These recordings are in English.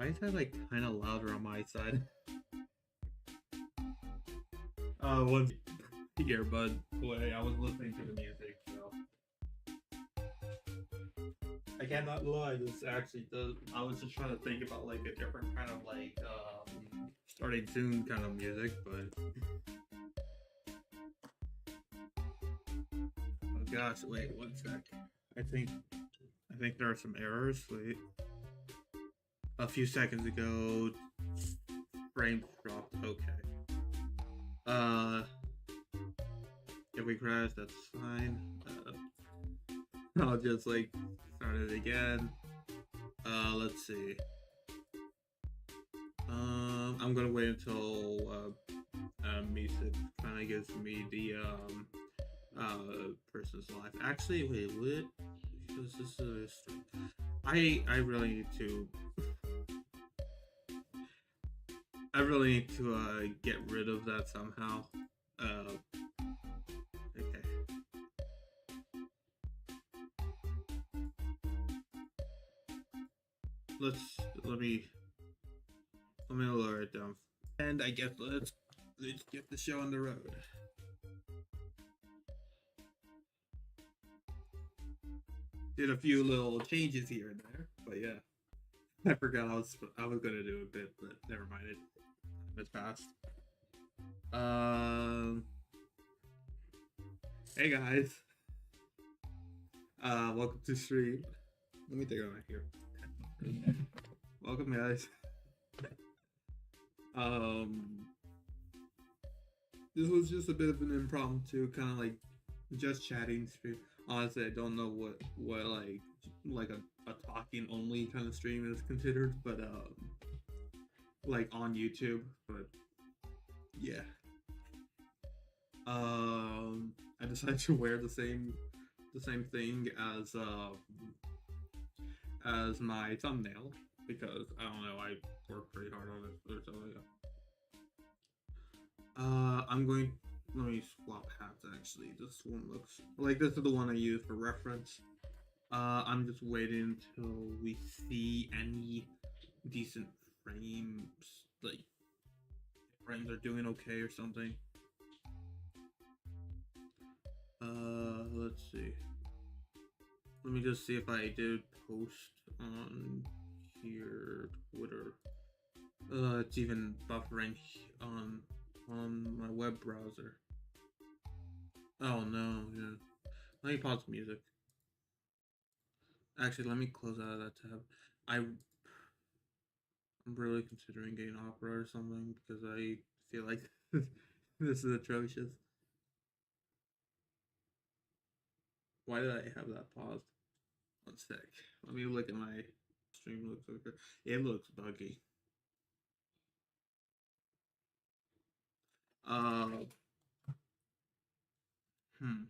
Why is that like kind of louder on my side? One earbud away. I was listening to the music, so I cannot lie. This actually does. I was just trying to think about like a different kind of like starting soon kind of music, but oh gosh, wait one sec. I think I think there are some errors. Wait, a few seconds ago, frames dropped. Okay. Uh, if we crash, that's fine. I'll just like start it again. Let's see. I'm gonna wait until Misa kind of gives me the person's life. Actually, wait, what? Because this is I really need to get rid of that somehow. Okay. Let's let me lower it down. And I guess let's get the show on the road. Did a few little changes here and there, but yeah, I forgot I was gonna do a bit, but never mind. It's passed. Um, hey guys, welcome to stream. Let me take it right here. Welcome guys. Um, this was just a bit of an impromptu kind of like just chatting stream. Honestly, I don't know what like a talking only kind of stream is considered, but like on YouTube. But yeah, I decided to wear the same thing as my thumbnail because I don't know, I worked pretty hard on it. So yeah. I'm going. Let me swap hats. Actually, this one looks like this is the one I use for reference. I'm just waiting until we see any decent frames, like frames are doing okay or something. Let's see. Let me just see if I did post on here, Twitter. It's even buffering on my web browser. Oh no, yeah. Let me pause the music. Actually, let me close out of that tab. I'm really considering getting Opera or something because I feel like this is atrocious. Why did I have that paused? One sec. Let me look at my stream. Looks okay. It looks buggy. Uh, hmm.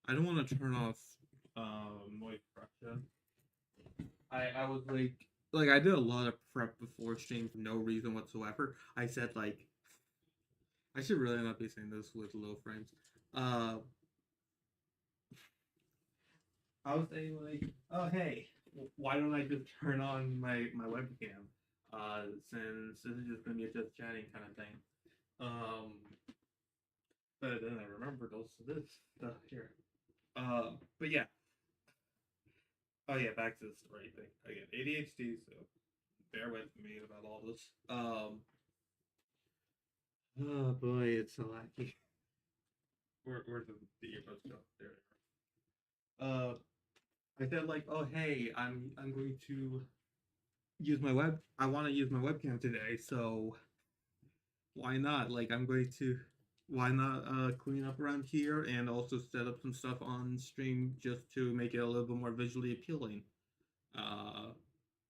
I don't want to turn off noise suppression. I was like I did a lot of prep before stream for no reason whatsoever. I said like I should really not be saying this with low frames. Uh, I was saying like, oh hey, why don't I just turn on my webcam? Since this is just gonna be a just chatting kind of thing. Um, but then I remembered also this stuff here. But yeah. Oh yeah, back to the story thing again. ADHD, so bear with me about all this. Oh boy, it's so lucky. Where the earbuds go? There they are. I said like, oh hey, I'm going to use my web. I want to use my webcam today, so why not? Like, I'm going to. Why not clean up around here and also set up some stuff on stream just to make it a little bit more visually appealing. Uh,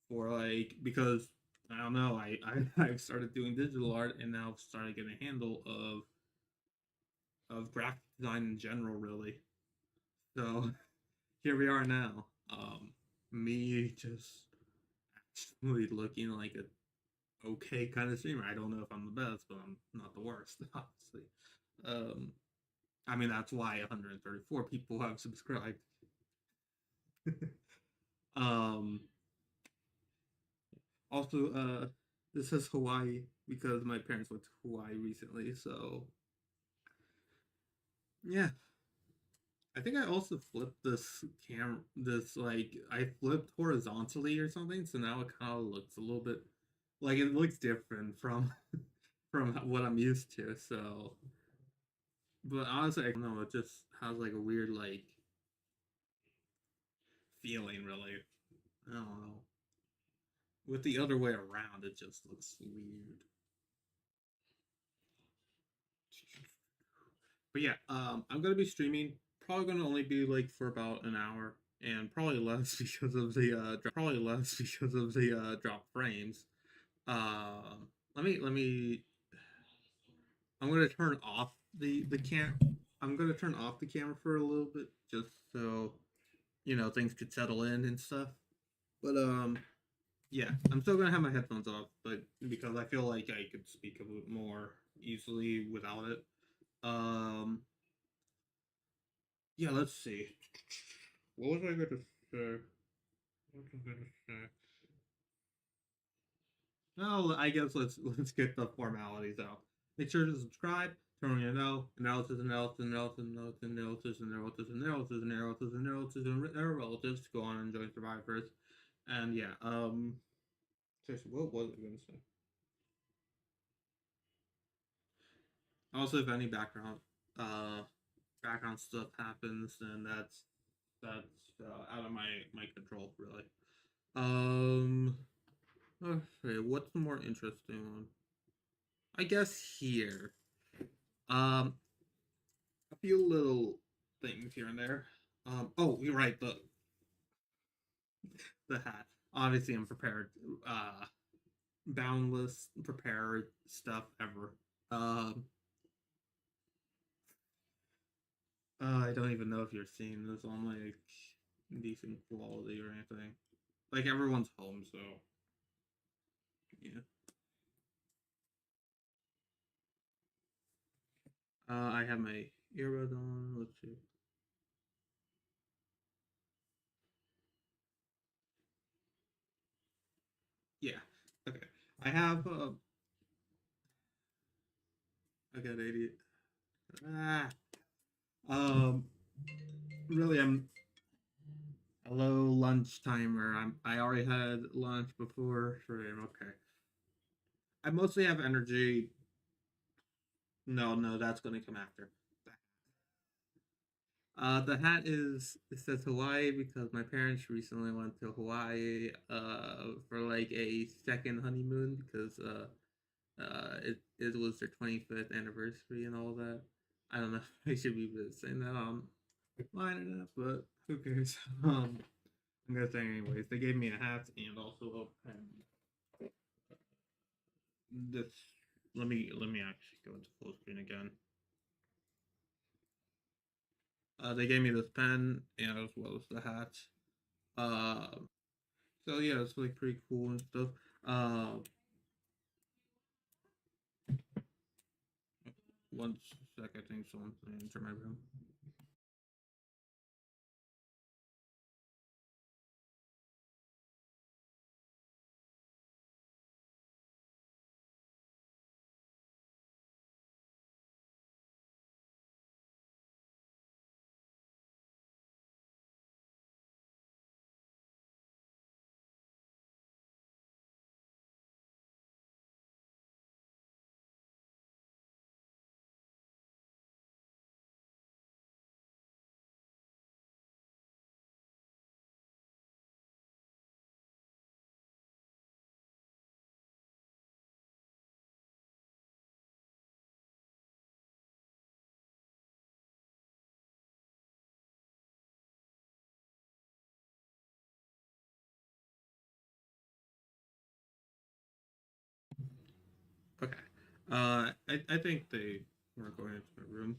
for like because I don't know, I've started doing digital art and now started getting a handle of graphic design in general, really. So here we are now. Me just actually looking like a okay kind of streamer. I don't know if I'm the best, but I'm not the worst, obviously. Um, I mean that's why 134 people have subscribed. um, also, this is Hawaii because my parents went to Hawaii recently. So yeah, I think I also flipped this camera. This like I flipped horizontally or something, so now it kind of looks a little bit like it looks different from from what I'm used to. So, but honestly, I don't know. It just has like a weird like feeling, really. I don't know. With the other way around, it just looks weird. But yeah, I'm gonna be streaming. Probably gonna only be like for about an hour, and probably less because of the drop frames. Let me. I'm gonna turn off the cam. I'm gonna turn off the camera for a little bit, just so things could settle in and stuff. But yeah, I'm still gonna have my headphones off, but because I feel like I could speak a bit more easily without it. Um, yeah, let's see. What was I going to say? What was I going to say? No, I guess let's get the formalities out. Make sure to subscribe, turn on your bell, analysis, analysis, analysis, analysis, analysis, analysis, analysis, analysis, analysis, and their relatives to go on and join survivors. And yeah, seriously, what was I going to say? Also, if any uh background stuff happens, then that's out of my control, really. Um, okay, what's the more interesting one? I guess here. Um, a few little things here and there. Oh, you're right. The hat. Obviously, I'm prepared. Boundless prepared stuff ever. Um, I don't even know if you're seeing this on like decent quality or anything. Like everyone's home, so yeah. I have my earbuds on. Let's see. Yeah. Okay. I have. I got 80. Ah. Um. Really, I'm a low lunch timer. I already had lunch before stream. Okay. I mostly have energy. No, no, that's going to come after. The hat is it says Hawaii because my parents recently went to Hawaii for like a second honeymoon because it was their 25th anniversary and all that. I don't know if I should be saying that on line or not, but who cares? I'm gonna say anyways. They gave me a hat and also a pen. This let me actually go into full screen again. They gave me this pen and as well as the hat. Uh, so yeah, it's like pretty cool and stuff. Uh, one sec, I think someone's gonna enter my room. Okay. I think they were going into my room.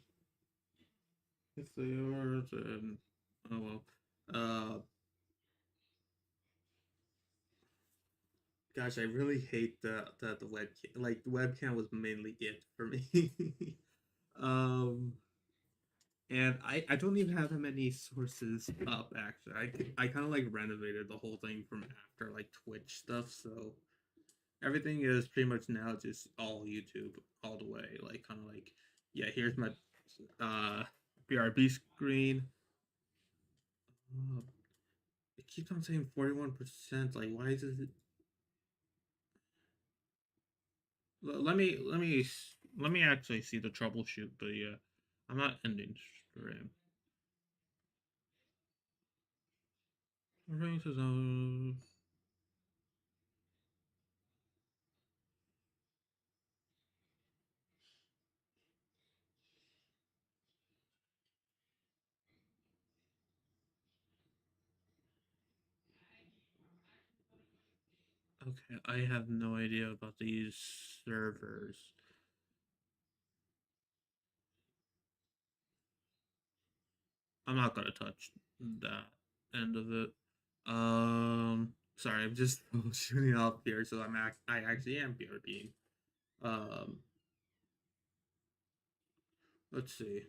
If they are, then oh well. Gosh, I really hate the webcam. Like the webcam was mainly it for me. um, And I don't even have that many sources up actually. I kind of like renovated the whole thing from after like Twitch stuff, so everything is pretty much now just all YouTube all the way. Like kind of like, yeah, here's my uh BRB screen. Uh, it keeps on saying 41%. Like, why is it? Let me actually see the troubleshoot. But yeah, I'm not ending stream. Everything says, okay, I have no idea about these servers. I'm not gonna touch that end of it. Sorry, I'm just shooting off here, so I actually am BRBing. Um, let's see.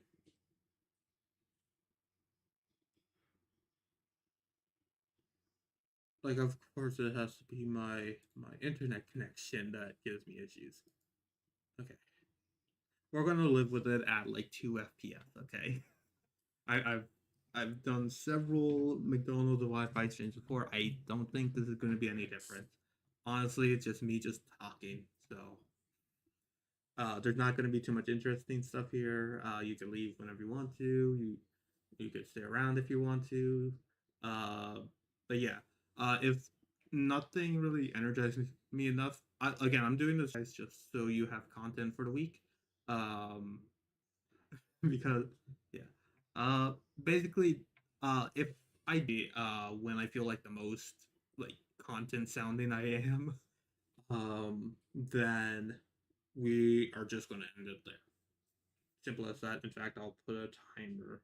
Like, of course, it has to be my internet connection that gives me issues. Okay, we're gonna live with it at like 2 FPS. Okay, I've I've done several McDonald's Wi-Fi streams before. I don't think this is gonna be any different. Honestly, it's just me just talking. So there's not going to be too much interesting stuff here. You can leave whenever you want to. You can stay around if you want to. Uh, but yeah, if nothing really energizes me enough, again, I'm doing this just so you have content for the week. Um, because yeah, uh, basically, if when I feel like the most like content sounding I am, then we are just going to end it there. Simple as that. In fact, I'll put a timer.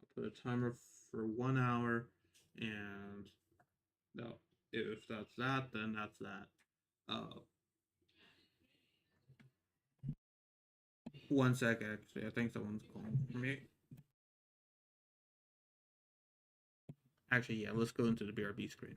I'll put a timer for 1 hour, and no, if that's that, then that's that. Uh, 1 sec, actually. I think someone's calling for me. Actually, yeah, let's go into the BRB screen.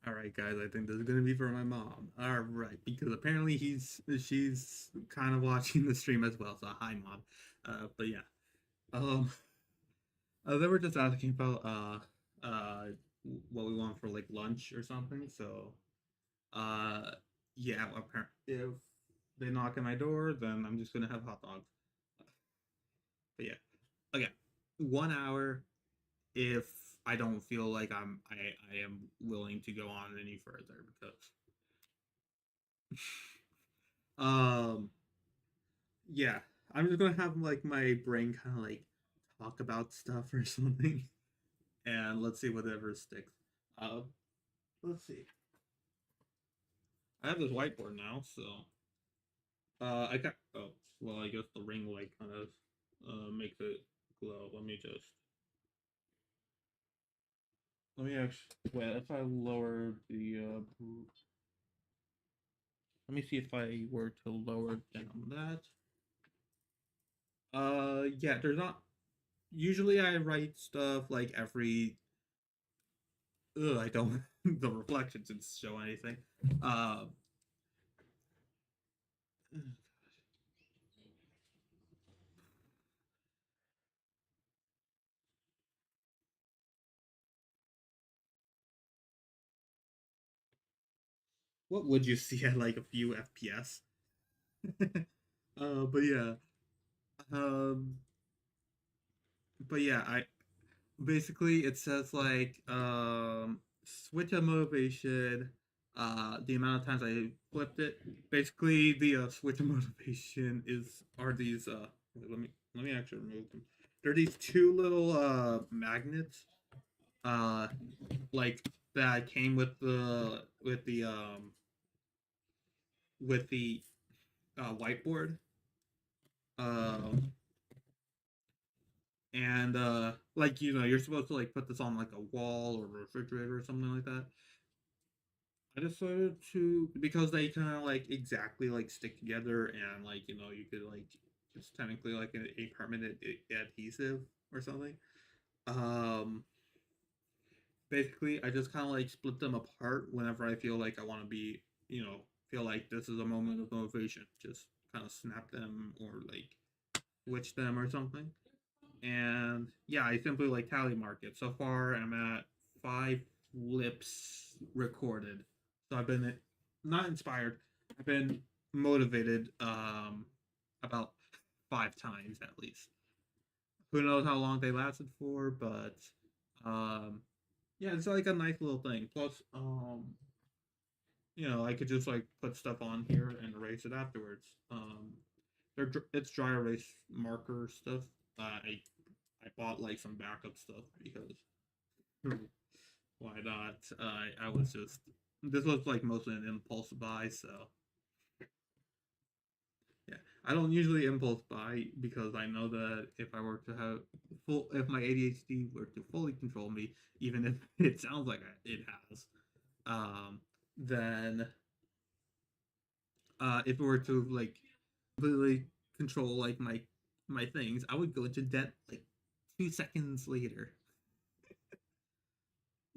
All right, guys. I think this is gonna be for my mom. All right, because apparently she's kind of watching the stream as well. So hi, mom. But yeah. Um. They were just asking about what we want for like lunch or something. So uh yeah, apparently if they knock on my door, then I'm just gonna have hot dogs. But yeah, again, 1 hour if I don't feel like I am willing to go on any further because um yeah, I'm just gonna have like my brain kind of like talk about stuff or something, and let's see whatever sticks. Uh, let's see. I have this whiteboard now, so I got. Oh, well, I guess the ring light kind of makes it glow. Let me actually. Wait, if I lower the. Let me see if I were to lower down that. Yeah, there's not. usually I write stuff like every. Ugh, I don't. The reflections didn't show anything. Uh, what would you see at like a few FPS? But yeah. Um, but yeah, I basically it says like switch of motivation, the amount of times I flipped it. Basically, the switch of motivation is are these let me actually remove them. They're these two little magnets uh like that came with the whiteboard. Um and like you're supposed to like put this on like a wall or a refrigerator or something like that. I decided to because they kind of like exactly like stick together and like you could like it's technically like a permanent adhesive or something. Um, basically, I just kind of like split them apart whenever I feel like I want to be feel like this is a moment of motivation. Just kind of snap them or like switch them or something. And yeah, I simply like tally mark it. So far, I'm at 5 flips recorded. So I've been not inspired. I've been motivated about 5 times at least. Who knows how long they lasted for, but um yeah, it's like a nice little thing. Plus, I could just like put stuff on here and erase it afterwards. It's dry erase marker stuff. I bought like some backup stuff because why not? I was just this was like mostly an impulse buy, so yeah. I don't usually impulse buy because I know that if I were to have if my ADHD were to fully control me, even if it sounds like it has, then if it were to like completely control like my things, I would go into debt like 2 seconds later.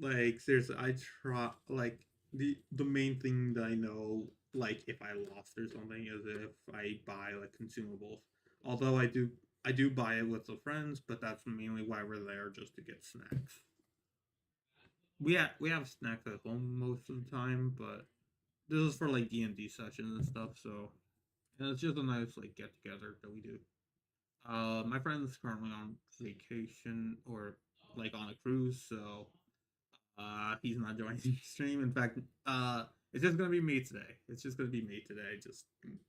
Like seriously, I try like the main thing that I know like if I lost or something is if I buy like consumables. Although I do buy it with the friends, but that's mainly why we're there just to get snacks. We have snacks at home most of the time, but this is for like D&D sessions and stuff, so and it's just a nice like get together that we do. My friend's currently on vacation or like on a cruise, so he's not joining the stream. In fact, it's just gonna be me today. It's just gonna be me today, just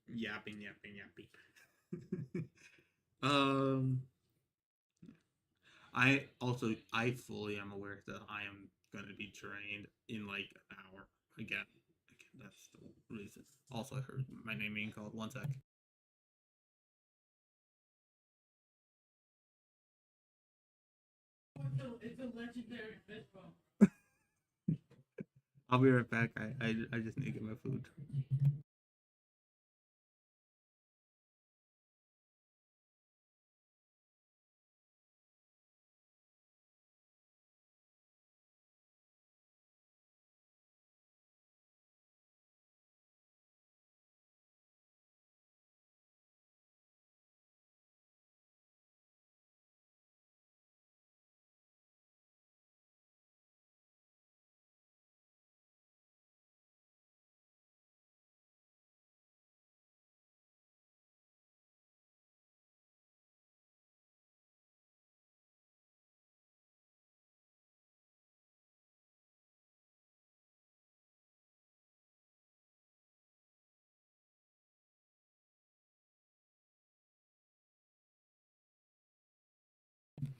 yapping, yapping, yapping. um, I fully am aware that I am gonna be trained in like an hour again. Again, that's the reason. Also, I heard my name being called. One sec. It's a legendary fish bone. I'll be right back. I just need to get my food.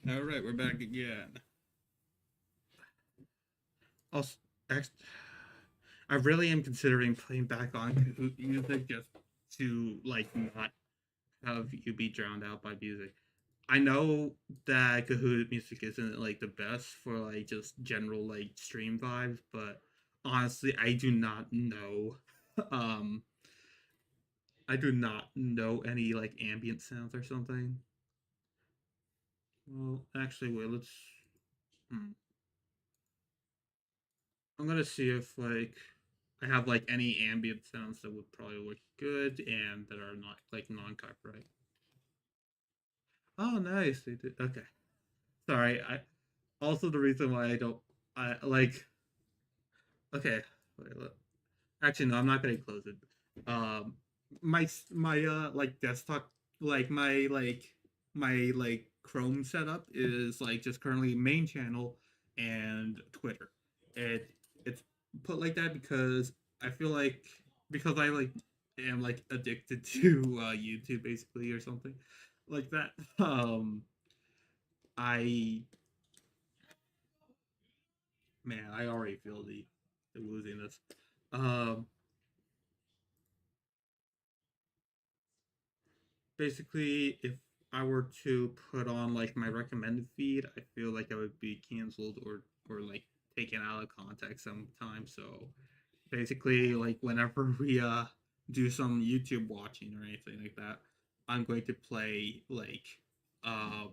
All right, we're back again. Also, I really am considering playing back on Kahoot music just to like not have you be drowned out by music. I know that Kahoot music isn't like the best for like just general like stream vibes, but honestly, um I do not know any like ambient sounds or something. Well, actually, wait. Let's. Hmm. I'm gonna see if like I have like any ambient sounds that would probably look good and that are not like non-copyright. Oh, nice. They did. Okay. Sorry. I also the reason why I don't. I like. Okay. Wait, look. Actually, no. I'm not gonna close it. Um, my like desktop my Chrome setup is like just currently main channel and Twitter. It it's put like that because I feel like because I like am like addicted to YouTube basically or something like that. I man, I already feel the losing. Um, Basically, if I were to put on like my recommended feed, I feel like I would be canceled or like taken out of context sometimes. So basically, like whenever we do some YouTube watching or anything like that, I'm going to play like uh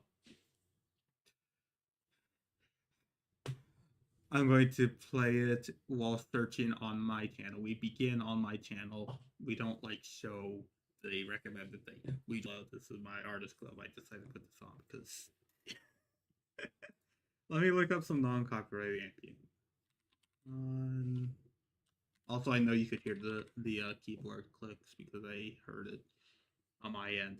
I'm going to play it while searching on my channel. We begin on my channel. We don't like show the recommended thing. We love this is my artist club. I decided to put this on because let me look up some non-copyrighted ambient. Also, I know you could hear the keyboard clicks because I heard it on my end.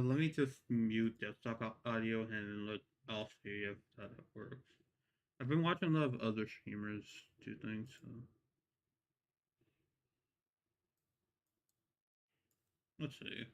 Let me just mute desktop audio and look. I'll see if that works. I've been watching a lot of other streamers do things. So let's see.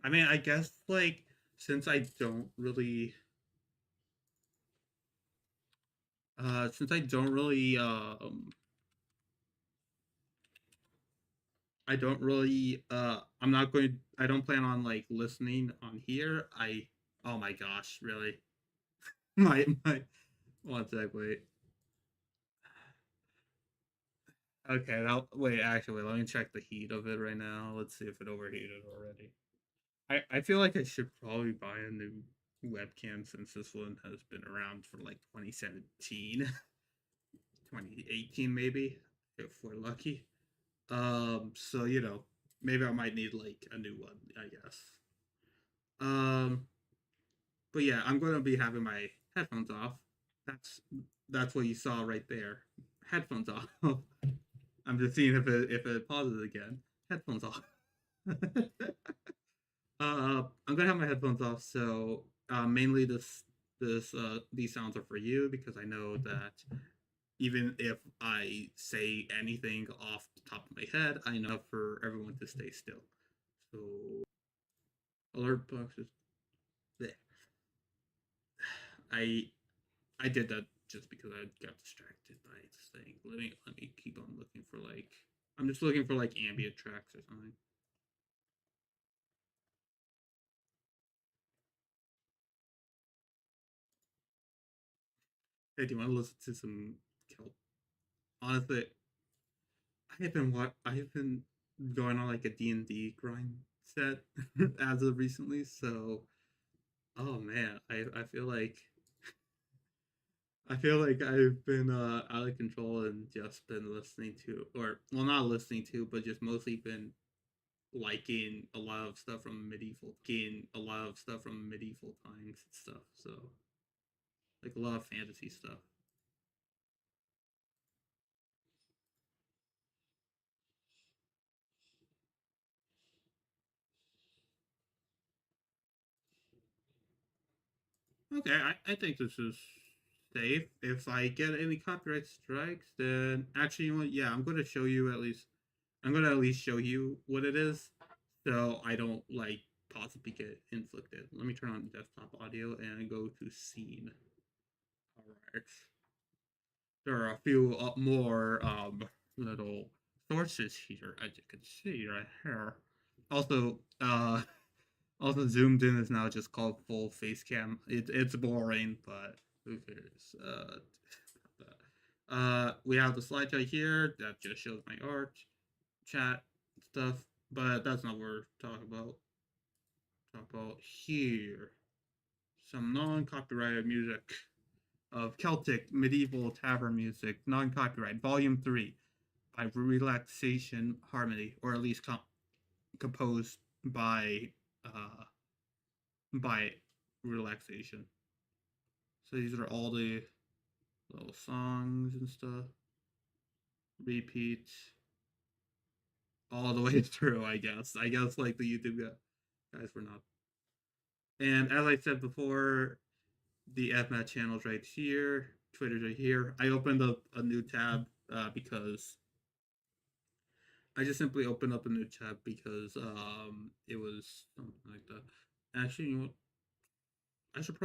I mean, I guess like since I don't really, since I don't really, I'm not going. I don't plan on like listening on here. Oh my gosh, really? My. One sec, wait. Okay, wait. Actually, let me check the heat of it right now. Let's see if it overheated already. I feel like I should probably buy a new webcam since this one has been around for like 2017, 2018 maybe, if we're lucky. So maybe I might need like a new one, I guess. Um, but yeah, I'm gonna be having my headphones off. That's that's what you saw right there. Headphones off. I'm just seeing if it pauses again. Headphones off. I'm gonna have my headphones off, so mainly these sounds are for you because I know that even if I say anything off the top of my head, I know for everyone to stay still. So alert boxes. Bleh. I I did that just because I got distracted by this thing. Let me keep on looking for like I'm just looking for like ambient tracks or something. Hey, do you want to listen to some Kelp? Honestly, I have been going on like a D&D grind set as of recently, so oh man, I feel like I've been out of control and just been listening to or well not listening to, but just mostly been liking a lot of stuff from medieval times and stuff. So like a lot of fantasy stuff. Okay, I think this is safe. If I get any copyright strikes, then actually, you know what? Yeah, I'm going to show you at least. I'm going to at least show you what it is, so I don't like. possibly get inflicted. Let me turn on desktop audio and go to scene. Alright. There are a few more little sources here, as you can see right here. Also, also zoomed in is now just called full face cam. It's boring, but who cares? We have the slideshow here that just shows my art, chat stuff, but that's not what we're talking about. Talk about here some non-copyrighted music of Celtic medieval tavern music, non-copyright, Volume 3, by Relaxation Harmony, or at least composed by Relaxation. So these are all the little songs and stuff. Repeat all the way through, I guess. I guess like the YouTube guys were not. And as I said before, the FMAT channel's right here. Twitter's right here. I opened up a new tab because I just simply opened up a new tab because it was something like that. Actually, you know what? I should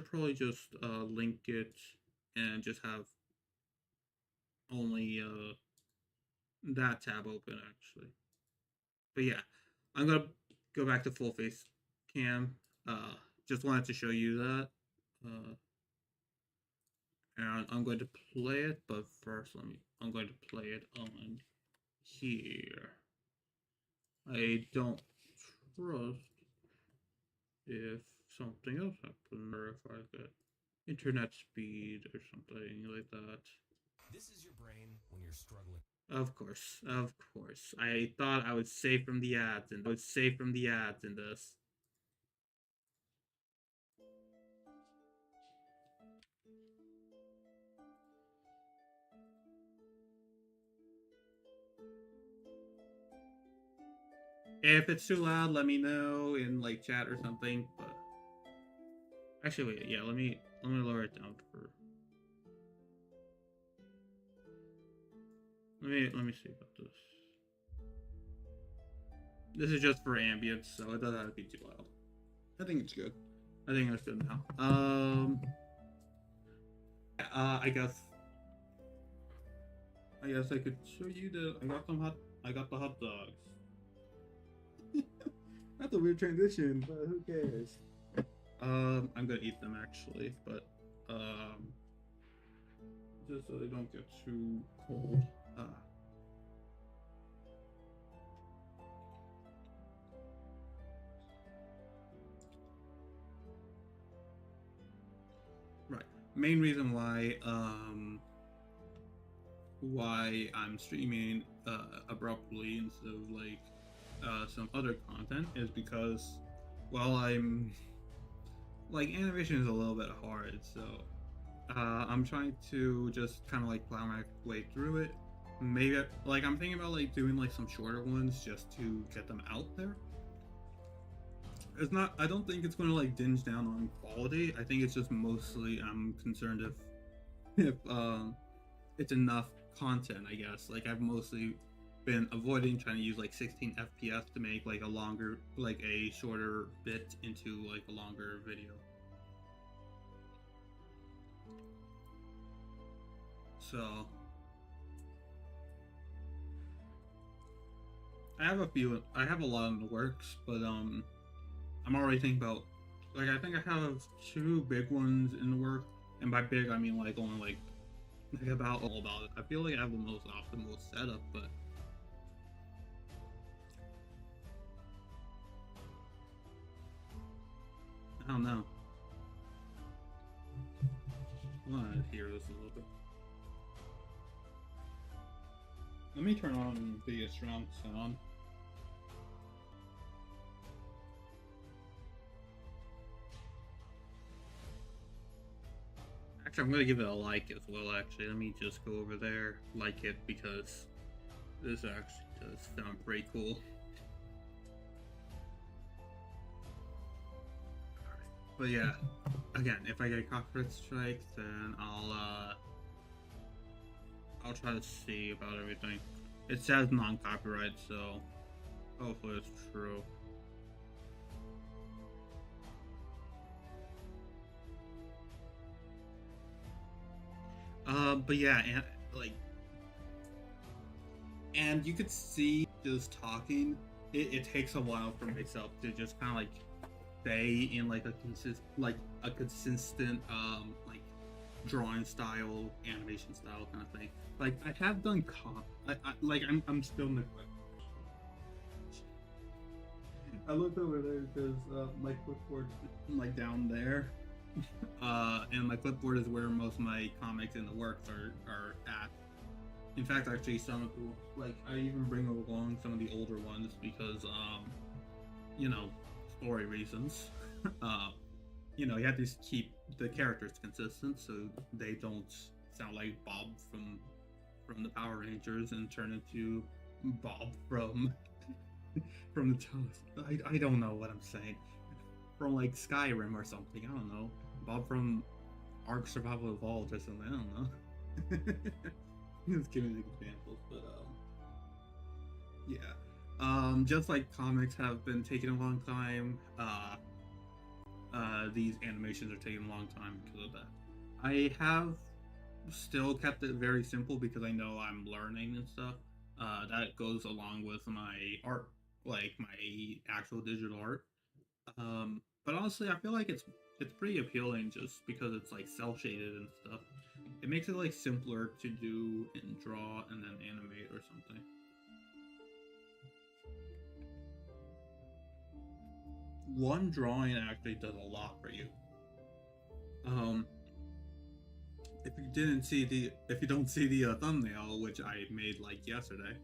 probably just link it and just have only that tab open actually. But yeah, I'm gonna go back to full face cam. Just wanted to show you that. And I'm going to play it, but first I'm going to play it on here. I don't trust if something else happened or if I get internet speed or something like that. This is your brain when you're struggling. Of course. I thought I would save from the ads and in this. If it's too loud, let me know in like chat or something. But actually, wait, yeah, let me lower it down for. Let me see about this. This is just for ambience, so it doesn't have to be too loud. I think it's good. I think it's good now. I guess I could show you I got the hot dogs. That's a weird transition, but who cares? I'm gonna eat them actually, but just so they don't get too cold. Right. Main reason why I'm streaming abruptly instead of like some other content is because, well, I'm like animation is a little bit hard, so I'm trying to just kind of like plow my way through it. Maybe like I'm thinking about like doing like some shorter ones just to get them out there. It's not. I don't think it's going to like dinge down on quality. I think it's just mostly I'm concerned if it's enough content. I guess like I've mostly been avoiding trying to use like 16 FPS to make like a shorter bit into like a longer video. So I have a lot in the works, but I'm already thinking about like I think I have 2 big ones in the work, and by big I mean like only like about all about it. I feel like I have the most optimal setup, but I don't know. I want to hear this a little bit. Let me turn on the surround sound. Actually, I'm gonna give it a like as well. Actually, let me just go over there, like it, because this actually does sound pretty cool. But yeah, again, if I get a copyright strike, then I'll try to see about everything. It says non-copyright, so Hopefully it's true. But yeah, and like, and you could see just talking. It takes a while for myself to just kind of like stay in like a consistent like drawing style, animation style kind of thing. Like I have done I'm still I looked over there because my clipboard like down there, and my clipboard is where most of my comics in the works are at. In fact, actually, some of the, like I even bring along some of the older ones because you know, story reasons. You know, you have to keep the characters consistent so they don't sound like Bob from the Power Rangers and turn into Bob from the Toast. I don't know what I'm saying. From like Skyrim or something. I don't know. Bob from Ark Survival Evolved or something. I don't know. Just giving examples, but yeah. Just like comics have been taking a long time, these animations are taking a long time because of that. I have still kept it very simple because I know I'm learning and stuff. That goes along with my art, like my actual digital art. But honestly, I feel like it's pretty appealing just because it's like cell shaded and stuff. It makes it like simpler to do and draw and then animate or something. One drawing actually does a lot for you. If you don't see the thumbnail, which I made like yesterday,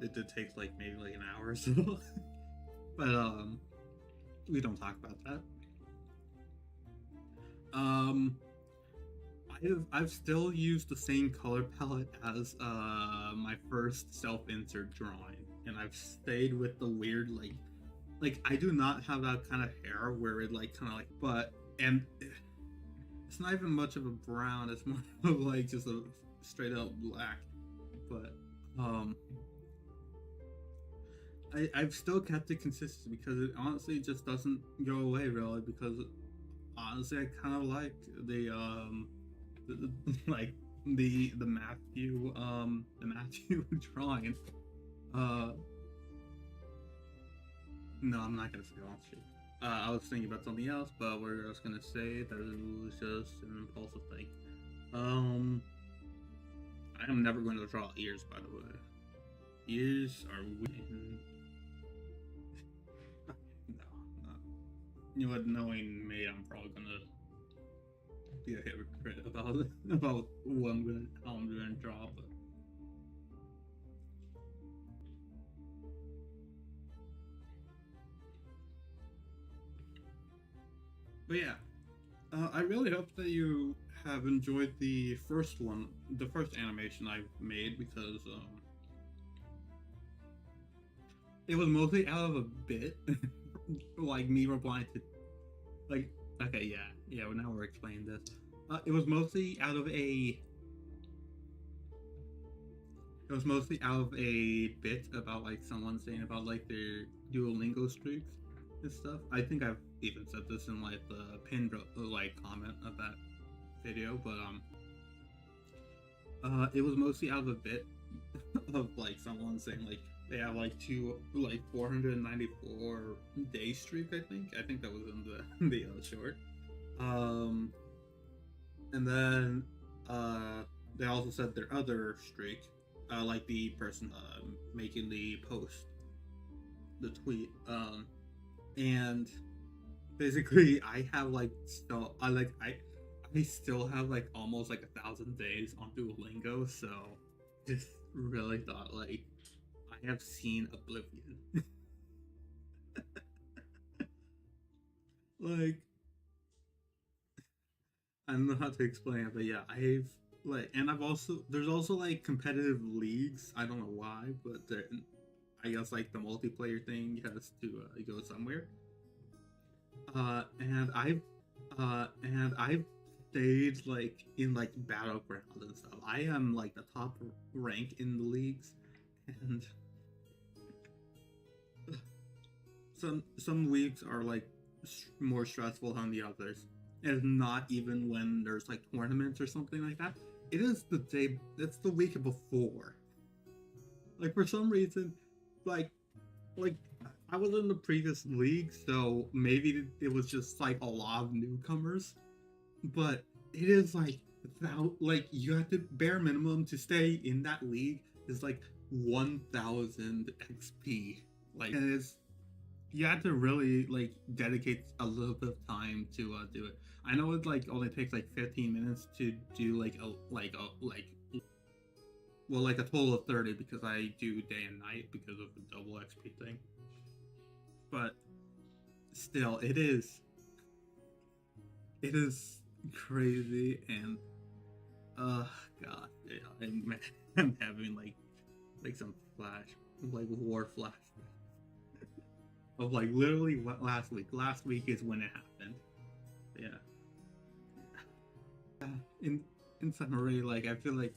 it did take like maybe like an hour or so. But we don't talk about that. I've still used the same color palette as my first self-insert drawing, and I've stayed with the weird like I do not have that kind of hair where it like kind of like, but and it's not even much of a brown, it's more of like just a straight up black. But I've still kept it consistent because it honestly just doesn't go away really, because honestly I kind of like like the Matthew drawing. No, I'm not gonna say all shit. I was thinking about something else, but what I was gonna say that it was just an impulsive thing. I am never going to draw ears, by the way. Ears are weird. No. You know what? Knowing me, I'm probably gonna be a hypocrite about how I'm gonna draw, but yeah. I really hope that you have enjoyed the first animation I've made, because it was mostly out of a bit, like me replying to, like, okay, yeah. Well, now we're explaining this. It was mostly out of a. It was mostly out of a bit about like someone saying about like their Duolingo streaks and stuff. I think I've even said this in like the pinned like comment of that video, but it was mostly out of a bit of like someone saying like they have like 494 day streak. I think that was in the short. And then they also said their other streak, like the person making the post, the tweet, and basically I have like I still have like almost like 1,000 days on Duolingo, so just really thought like I have seen Oblivion. Like, I don't know how to explain it, but yeah, there's also like competitive leagues. I don't know why, but I guess like the multiplayer thing has to go somewhere. And I've stayed like in like battlegrounds and stuff. I am like the top rank in the leagues, and some weeks are like more stressful than the others. And not even when there's like tournaments or something like that. It is the day. It's the week before. Like for some reason, like like I was in the previous league, so maybe it was just like a lot of newcomers. But it is like without like you have to bare minimum to stay in that league is like 1,000 XP. Like and it's you have to really like dedicate a little bit of time to do it. I know it like only takes like 15 minutes to do like like a total of 30 because I do day and night because of the double XP thing. But still, it is crazy and god, yeah, I'm having like some war flash of like literally what last week. Last week is when it happened. Yeah. In summary, like I feel like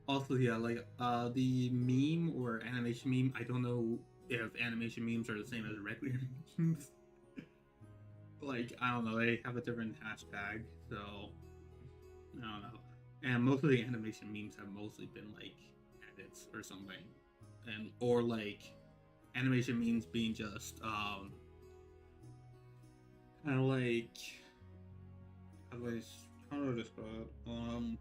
also yeah, like the meme or animation meme. I don't know if animation memes are the same as regular memes. Like I don't know, they have a different hashtag, so I don't know. And most of the animation memes have mostly been like edits or something, and or like animation memes being just kind of like how do I describe it?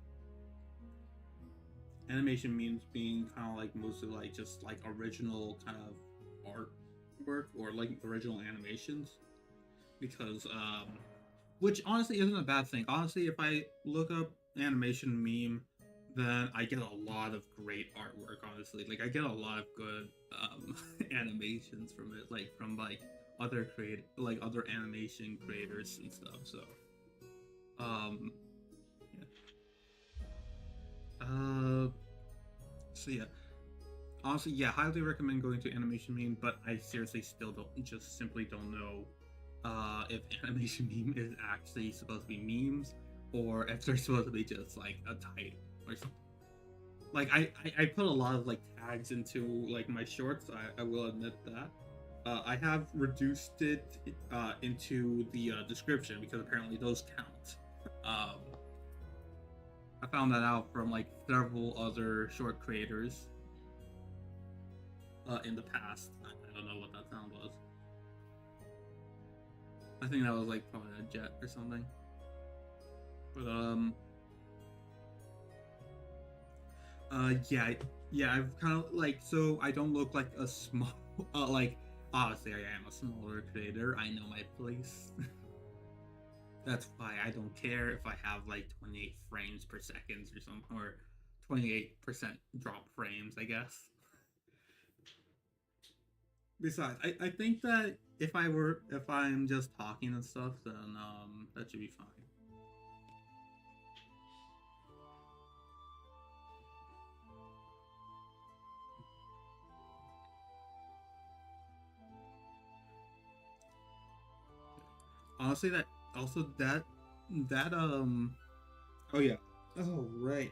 Animation memes being kind of like mostly like just like original kind of artwork or like original animations because which honestly isn't a bad thing. Honestly, if I look up animation meme, then I get a lot of great artwork. Honestly, like I get a lot of good animations from it, like from like other animation creators and stuff. So, um, yeah. uh, so yeah, honestly, yeah, highly recommend going to animation meme, but I seriously still just simply don't know if animation meme is actually supposed to be memes or if they're supposed to be just like a title or something. Like I put a lot of like tags into like my shorts. I will admit that. I have reduced it into the description because apparently those count. Um, I found that out from like several other short creators in the past. I don't know what that sound was. I think that was like probably a jet or something. But yeah, yeah. I've kind of like so I don't look like a small like obviously I am a smaller creator. I know my place. That's why I don't care if I have like 28 frames per second or something or 28% drop frames. I guess. Besides, I think that if I'm just talking and stuff, then that should be fine. Honestly, that also that oh yeah, oh right.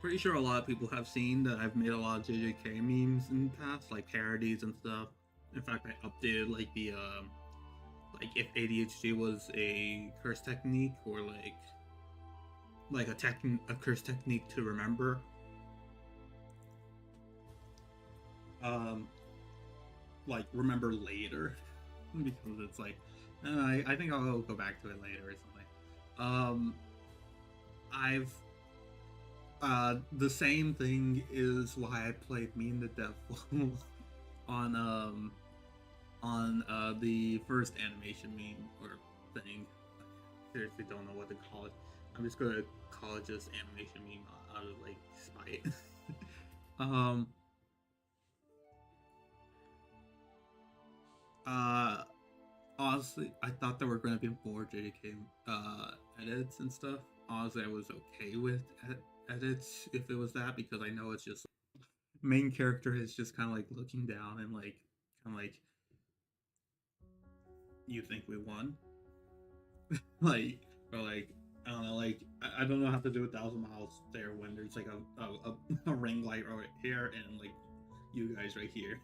Pretty sure a lot of people have seen that I've made a lot of JJK memes in the past, like parodies and stuff. In fact, I updated like if ADHD was a curse technique or like a curse technique to remember. Um, like remember later because it's like I think I'll go back to it later or something. I've the same thing is why I played Mean the Devil on the first animation meme or thing. I seriously don't know what to call it. I'm just gonna call it just animation meme out of like spite. um uh honestly I thought there were gonna be more JDK edits and stuff. Honestly I was okay with edits if it was that because I know it's just main character is just kind of like looking down and like kind of like you think we won like or like I don't know like I don't know how to do 1,000 miles there when there's like a ring light right here and like you guys right here.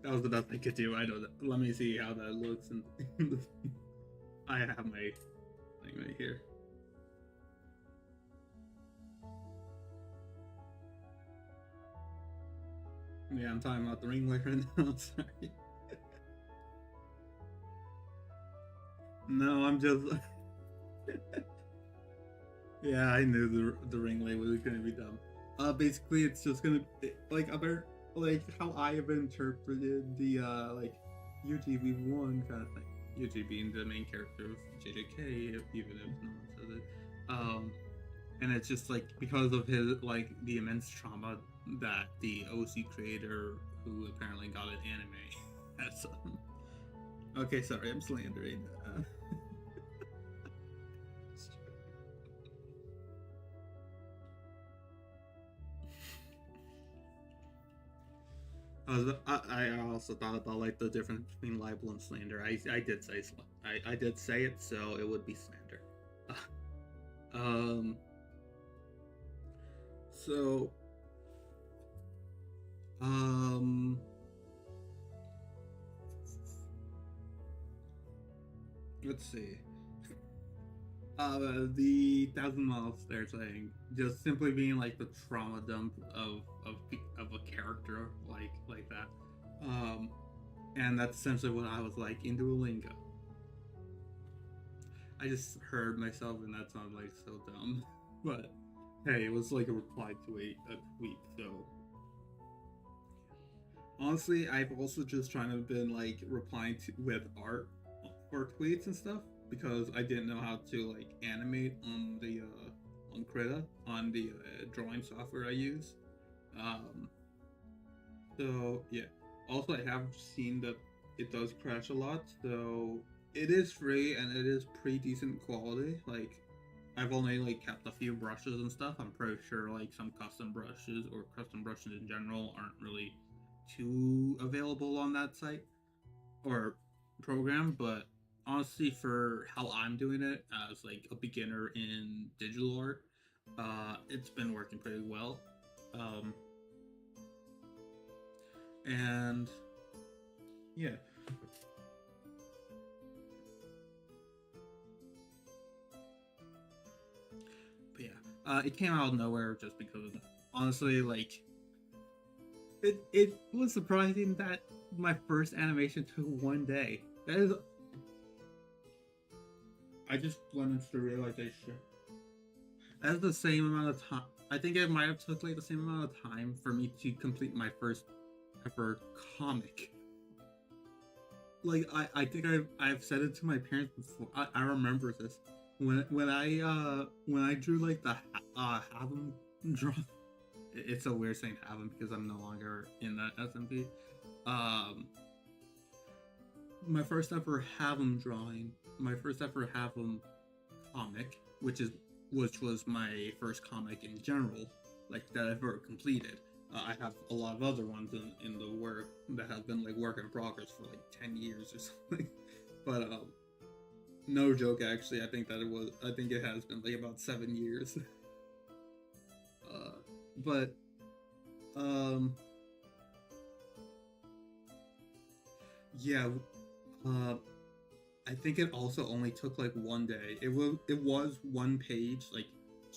That was the best I could do. I don't know. Let me see how that looks. I have my thing right here. Yeah, I'm talking about the ring light right now. Sorry. No, I'm just. Yeah, I knew the ring light was gonna be dumb. Basically, it's just gonna like about like how I have interpreted the like UGB1 kind of thing. UG being the main character of JJK, even if no one says it. And it's just like because of his like the immense trauma that the OC creator, who apparently got an anime, has. Okay, sorry, I'm slandering. I also thought about like the difference between libel and slander. I did say I did say it, so it would be slander. Um. So. Let's see. The Thousand Miles they're saying just simply being like the trauma dump of a character like that, and that's essentially what I was like in Duolingo. I just heard myself and that sounded like so dumb, but hey, it was like a reply to a tweet. So honestly, I've also just trying to been like replying to with art for tweets and stuff because I didn't know how to like animate on the on Krita on the drawing software I use. So yeah. Also, I have seen that it does crash a lot. So it is free and it is pretty decent quality. Like I've only like kept a few brushes and stuff. I'm pretty sure like some custom brushes or custom brushes in general aren't really too available on that site or program, but honestly for how I'm doing it as like a beginner in digital art, it's been working pretty well. And yeah. But yeah, it came out of nowhere just because of that. Honestly, like it was surprising that my first animation took 1 day. That is, I just went into the realization. That's the same amount of time. I think it might have took like the same amount of time for me to complete my first ever comic. Like I think I've said it to my parents before. I remember this when I drew like the have them draw. It's a weird saying have them because I'm no longer in that SMP. My first ever have them drawing, my first ever have them comic, which was my first comic in general, like that I've ever completed. I have a lot of other ones in the work that have been like work in progress for like 10 years or something. But no joke, actually, I think it has been like about 7 years. But yeah, I think it also only took like 1 day. It was 1 page, like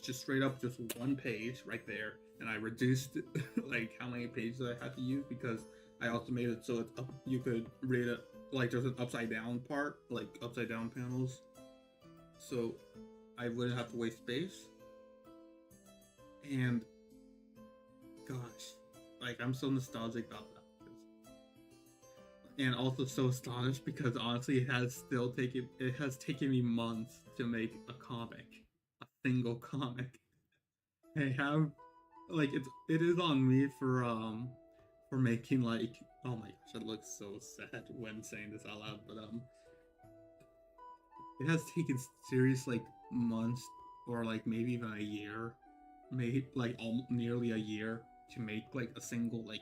just straight up just 1 page right there, and I reduced like how many pages I had to use because I also made it so it's up, you could read it like there's an upside down part, like upside down panels, so I wouldn't have to waste space. And gosh, like I'm so nostalgic about that. And also so astonished because honestly it has taken me months to make a single comic. I have like it is on me for making like, oh my gosh, it looks so sad when saying this out loud, but it has taken serious like months or like maybe even a year, maybe like nearly a year to make like a single like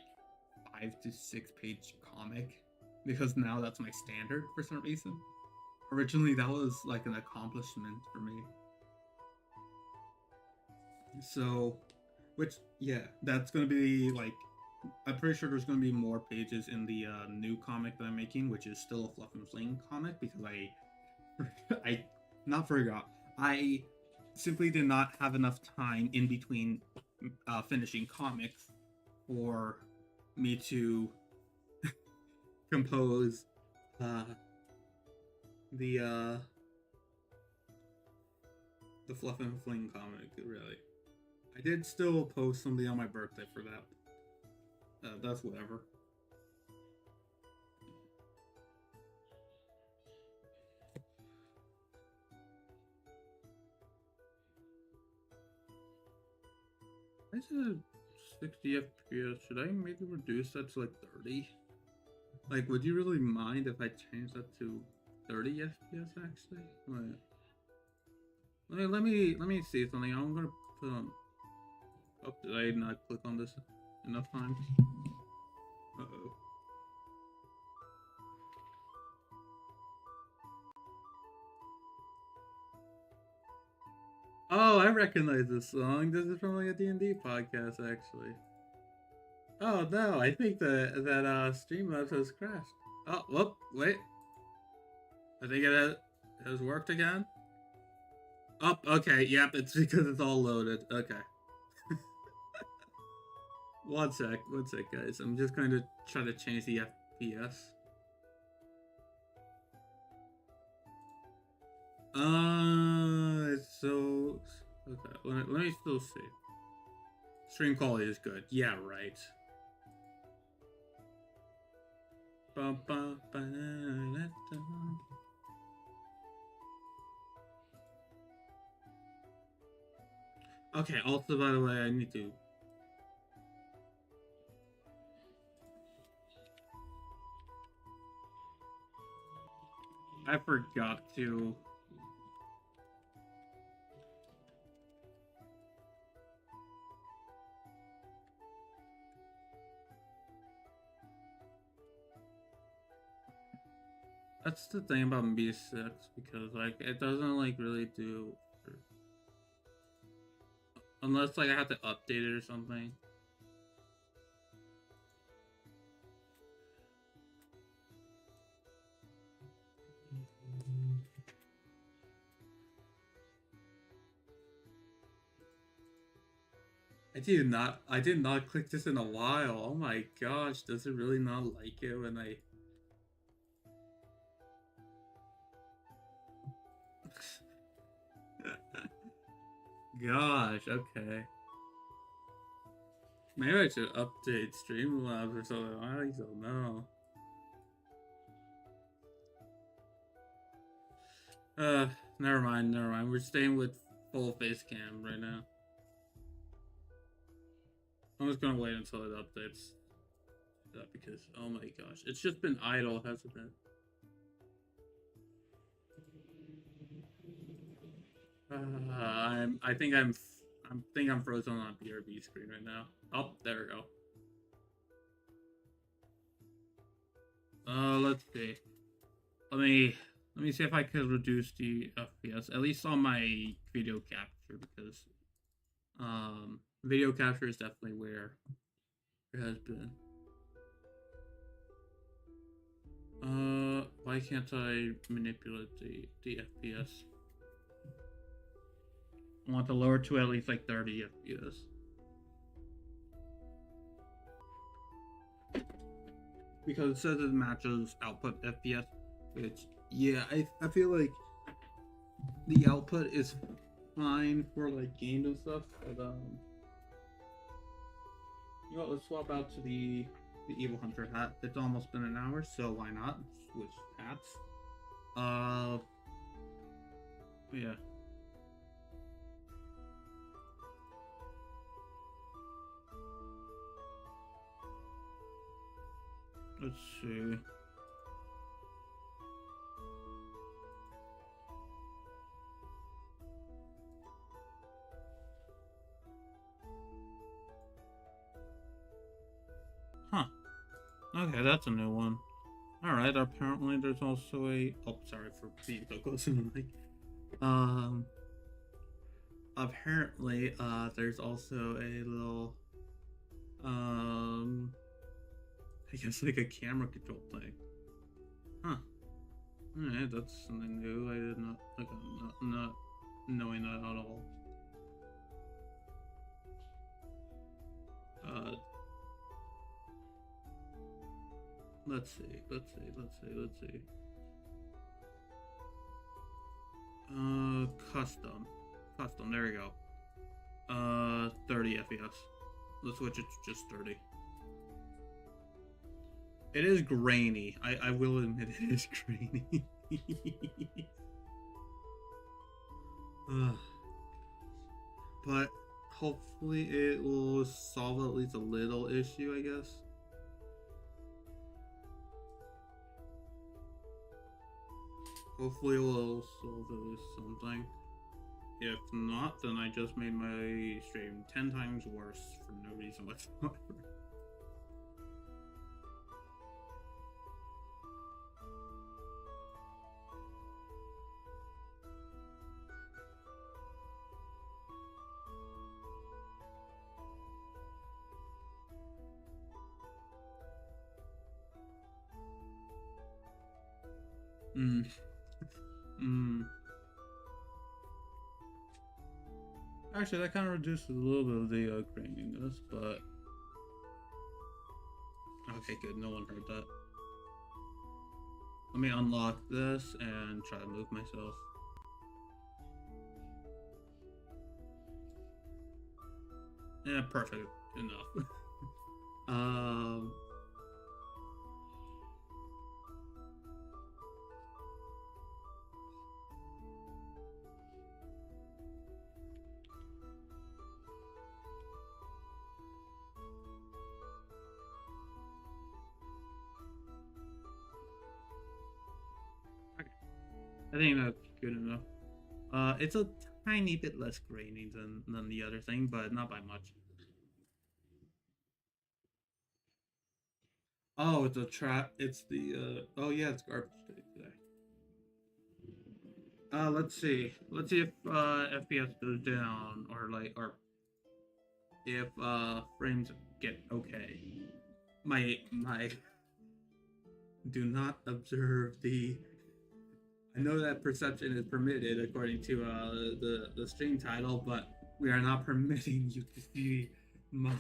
5 to 6 page comic, because now that's my standard for some reason. Originally, that was like an accomplishment for me. So, which, yeah, that's gonna be like, I'm pretty sure there's gonna be more pages in the new comic that I'm making, which is still a Fluff and Fling comic, because I not forgot. I simply did not have enough time in between finishing comics for me to compose the uh, the Fluff and Fling comic. Really, I did still post something on my birthday for that. That's whatever. I said 60 FPS. Should I maybe reduce that to like 30? Like, would you really mind if I change that to 30 FPS actually? Wait. Let me see something. I'm gonna put on. Oh, did I not click on this enough times? Uh-oh. Oh, I recognize this song. This is from like a D&D podcast, actually. Oh no, I think that Streamlabs has crashed. Oh, whoop, wait. I think it has worked again. Oh, okay, yep, it's because it's all loaded. Okay. One sec, guys. I'm just going to try to change the FPS. It's so... Okay, let me still see. Stream quality is good. Yeah, right. Okay, also, by the way, I need to... I forgot to... That's the thing about B6, because, like, it doesn't, like, really do... Unless, like, I have to update it or something. I did not click this in a while. Oh my gosh, does it really not like it when I... Gosh, okay. Maybe I should update Streamlabs or something. I don't know. Never mind. We're staying with full face cam right now. I'm just gonna wait until it updates. That because, oh my gosh, it's just been idle, hasn't it? I think I'm frozen on BRB screen right now. Oh, there we go. Let's see. Let me see if I could reduce the FPS, at least on my video capture, because video capture is definitely where it has been. Why can't I manipulate the FPS? I want to lower to at least like 30 FPS. Because it says it matches output FPS, which, yeah, I feel like the output is fine for like games and stuff, but you know what, let's swap out to the Evil Hunter hat. It's almost been an hour, so why not switch hats? Yeah. Let's see. Huh. Okay, that's a new one. Alright, apparently there's also a... Oh, sorry for being so close to the mic. apparently, there's also a little, I guess like a camera control thing. Huh. Alright, that's something new. I did not, like, I'm not knowing that at all. Let's see. Custom, there we go. 30 FPS. Let's switch it to just 30. It is grainy. I will admit it is grainy. But hopefully it will solve at least a little issue, I guess. Hopefully it will solve at least something. If not, then I just made my stream 10 times worse for no reason whatsoever. Actually, that kind of reduces a little bit of the graininess, but okay, good. No one heard that. Let me unlock this and try to move myself. Yeah, perfect enough. I think that's good enough. It's a tiny bit less grainy than the other thing, but not by much. Oh, it's a trap. It's the oh yeah, it's garbage day today. Let's see. Let's see if FPS goes down or if frames get okay. My do not observe the. I know that perception is permitted according to the stream title, but we are not permitting you to see my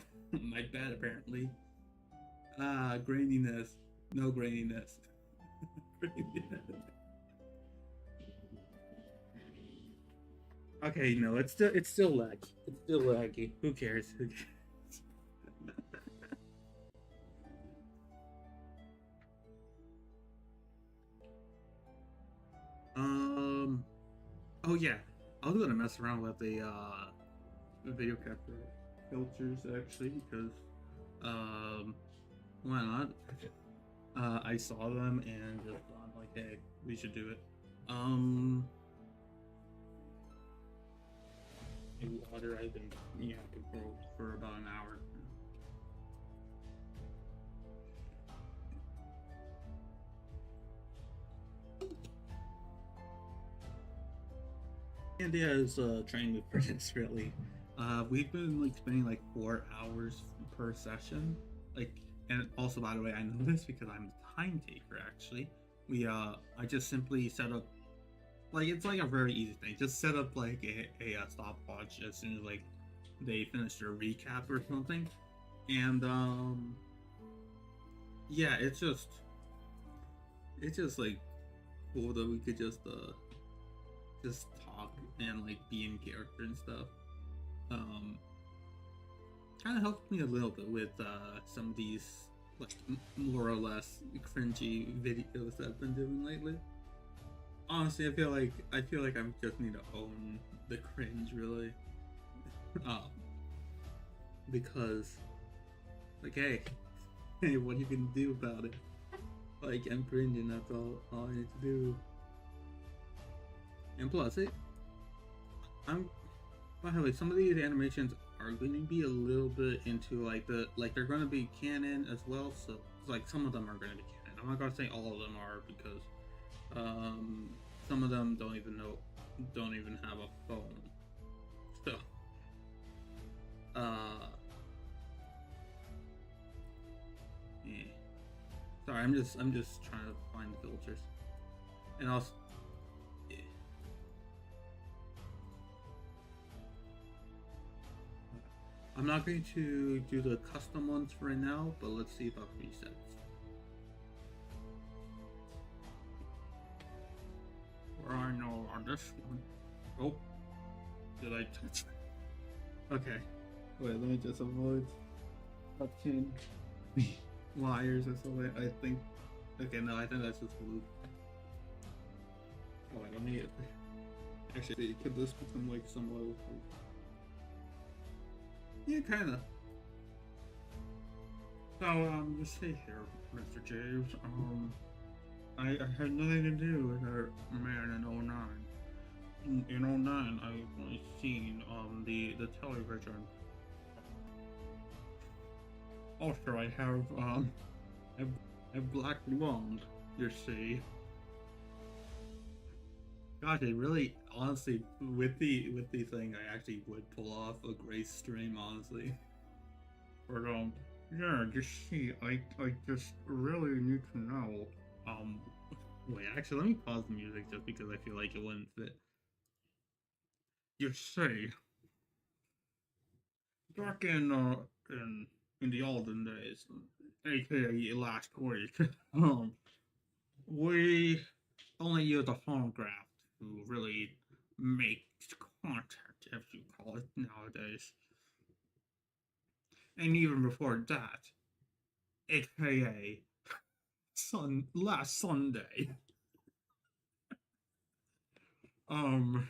bed apparently. Graininess. No graininess. Okay, no, it's still laggy. It's still laggy. Who cares? Who cares? Oh yeah, I was gonna mess around with the video capture filters actually because why not? I saw them and just thought like, hey, we should do it. In water, I've been controlled for about an hour. And yeah, is trying to for this really. We've been like spending like 4 hours per session. Like, and also by the way, I know this because I'm the time taker actually. I just simply set up like it's like a very easy thing. Just set up like a stopwatch as soon as like they finish their recap or something. And yeah, it's just like cool that we could just talk and like be in character and stuff. Kind of helped me a little bit with some of these like more or less cringy videos that I've been doing lately. Honestly, I feel like I just need to own the cringe really, because like hey, what are you gonna do about it? Like I'm cringing, that's all I need to do. And plus, by the way, some of these animations are going to be a little bit into like they're going to be canon as well. So like some of them are going to be canon. I'm not going to say all of them are because some of them don't even have a phone. So, yeah. Sorry, I'm just trying to find the filters, and also, yeah. I'm not going to do the custom ones for right now, but let's see about presets. Where I know on this one. Oh, did I touch? Okay, wait. Let me just avoid touching wires or something. I think. Okay, no, I think that's just blue. Oh wait, let me actually. Could this become like some level? Yeah, kinda. So, just say here, Mr. James. I had nothing to do with her man in '09. In '09, I've only seen the television. Also, I have a black blonde. You see. God, they really, honestly, with the thing, I actually would pull off a gray stream, honestly. But yeah, you see, I just really need to know. Wait, actually, let me pause the music just because I feel like it wouldn't fit. You see, back in the olden days, aka last week, we only used a phonograph to really make content, if you call it nowadays. And even before that, aka last Sunday, um,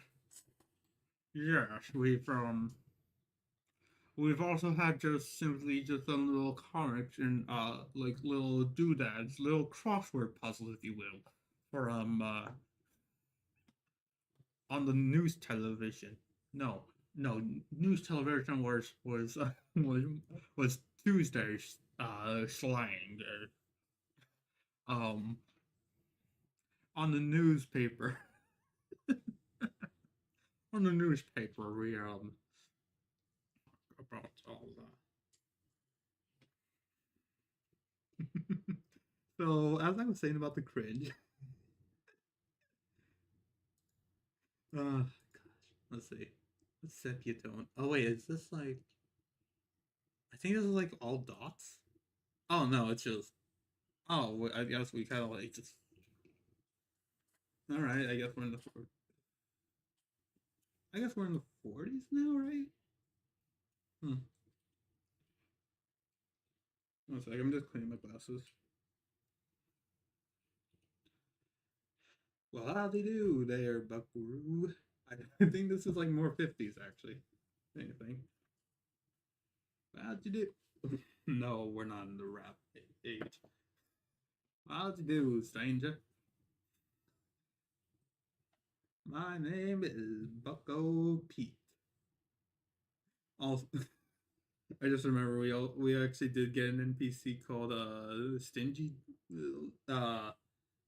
yes, we've also had just simply just some little comics and like little doodads, little crossword puzzles, if you will, for on the news television. No, no, news television was Tuesday's slang. Um, on the newspaper, on the newspaper, we about all that. So as I was saying about the cringe, gosh, let's see, what's sepia tone? Oh wait, is this like? I think this is like all dots. Oh no, it's just. Oh, I guess we kind of like just. All right, I guess we're in the. I guess we're in the 40s now, right? Hmm. One sec, I'm just cleaning my glasses. Well, how do you do there, buckaroo? I think this is like more 50s actually. Anything? How'd you do? No, we're not in the rap age. How'd you do, stranger? My name is Bucko Pete. Also, I just remember we actually did get an NPC called Stingy, uh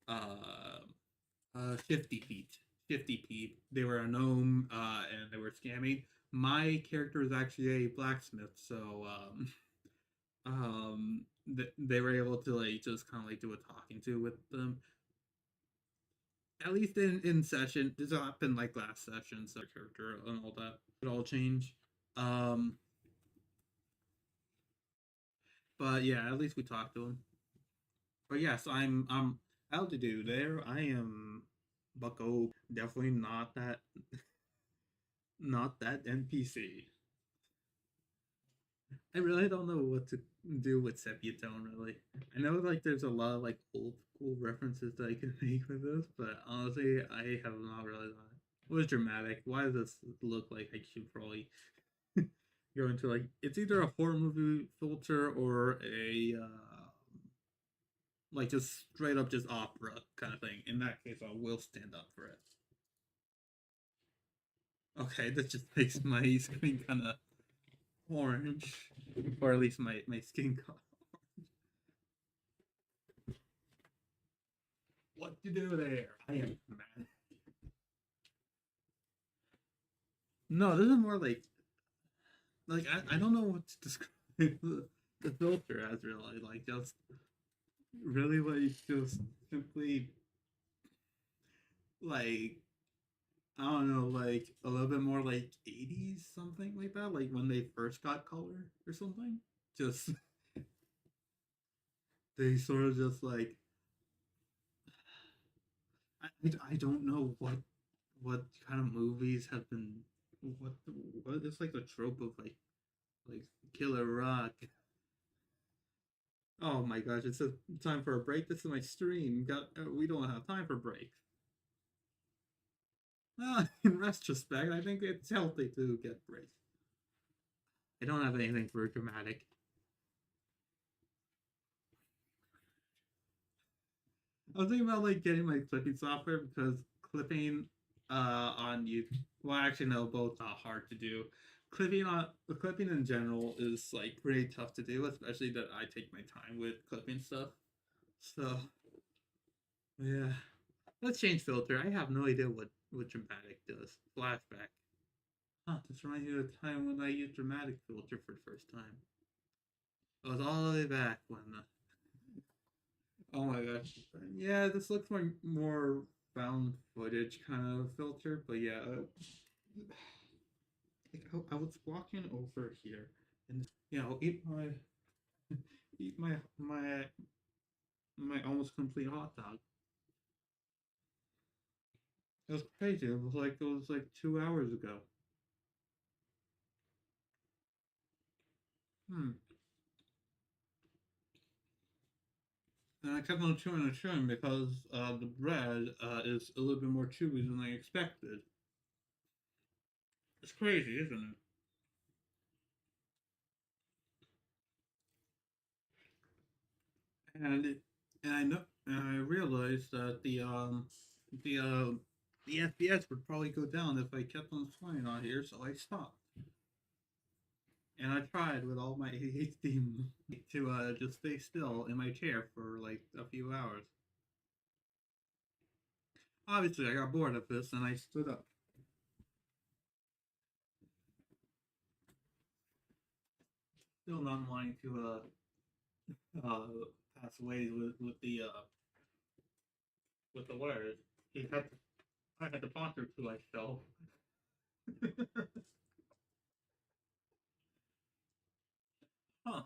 uh Shifty Pete. Shifty Pete. They were a gnome and they were scamming. My character is actually a blacksmith, so they were able to like just kind of like do a talking to with them. At least in session, this happened like last session, so character and all that it all change. Um, but yeah, at least we talked to him. But yes, I'm how to do there. I am Bucko. Definitely not that NPC. I really don't know what to do with sepia tone. Really, I know like there's a lot of like old school references that I can make with this, but honestly, I have not really done it. It was dramatic. Why does this look like I should probably go into like it's either a horror movie filter or a like just straight up just opera kind of thing. In that case, I will stand up for it. Okay, that just makes my screen kind of orange, or at least my skin color. What you do there? I am mad. No, this is more like I don't know what to describe the filter as really like just really like just simply like I don't know like a little bit more like 80s something like that like when they first got color or something just they sort of just like I don't know what kind of movies have been what what is like the trope of like Killer Rock. Oh my gosh, it's a time for a break. This is my stream. Got we don't have time for breaks. In retrospect, I think it's healthy to get breaks. I don't have anything for dramatic. I was thinking about like getting my clipping software because clipping on YouTube. Well, actually, no, both are hard to do. Clipping in general is like pretty tough to do, especially that I take my time with clipping stuff. So yeah, let's change filter. I have no idea what dramatic does. Flashback. Huh, this reminds me of the time when I used dramatic filter for the first time. I was all the way back when. Oh my gosh. Yeah, this looks more found footage kind of filter, but yeah. Like I was walking over here, and I'll eat my eat my almost complete hot dog. It was crazy. It was like 2 hours ago. Hmm. And I kept on chewing and chewing because the bread is a little bit more chewy than I expected. It's crazy, isn't it? And I know and I realized that the uh the FPS would probably go down if I kept on flying on here, so I stopped. And I tried with all my ADHD to just stay still in my chair for like a few hours. Obviously, I got bored of this and I stood up. Still not wanting to uh pass away with the wires. He had to, I had to ponder to myself. Huh?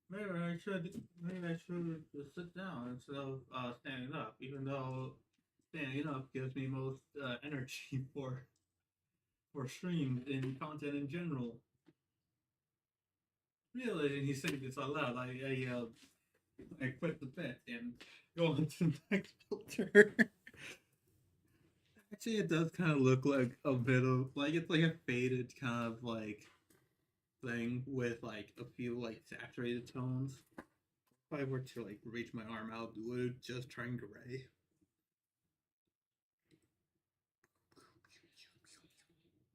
Maybe I should just sit down instead of standing up. Even though standing up gives me most energy for streams and content in general. Realizing he's saying this out loud, I quit the bit and go on to the next filter. Actually, it does kind of look like a bit of like it's like a faded kind of like thing with like a few like saturated tones. If I were to like reach my arm out, would it just turn gray?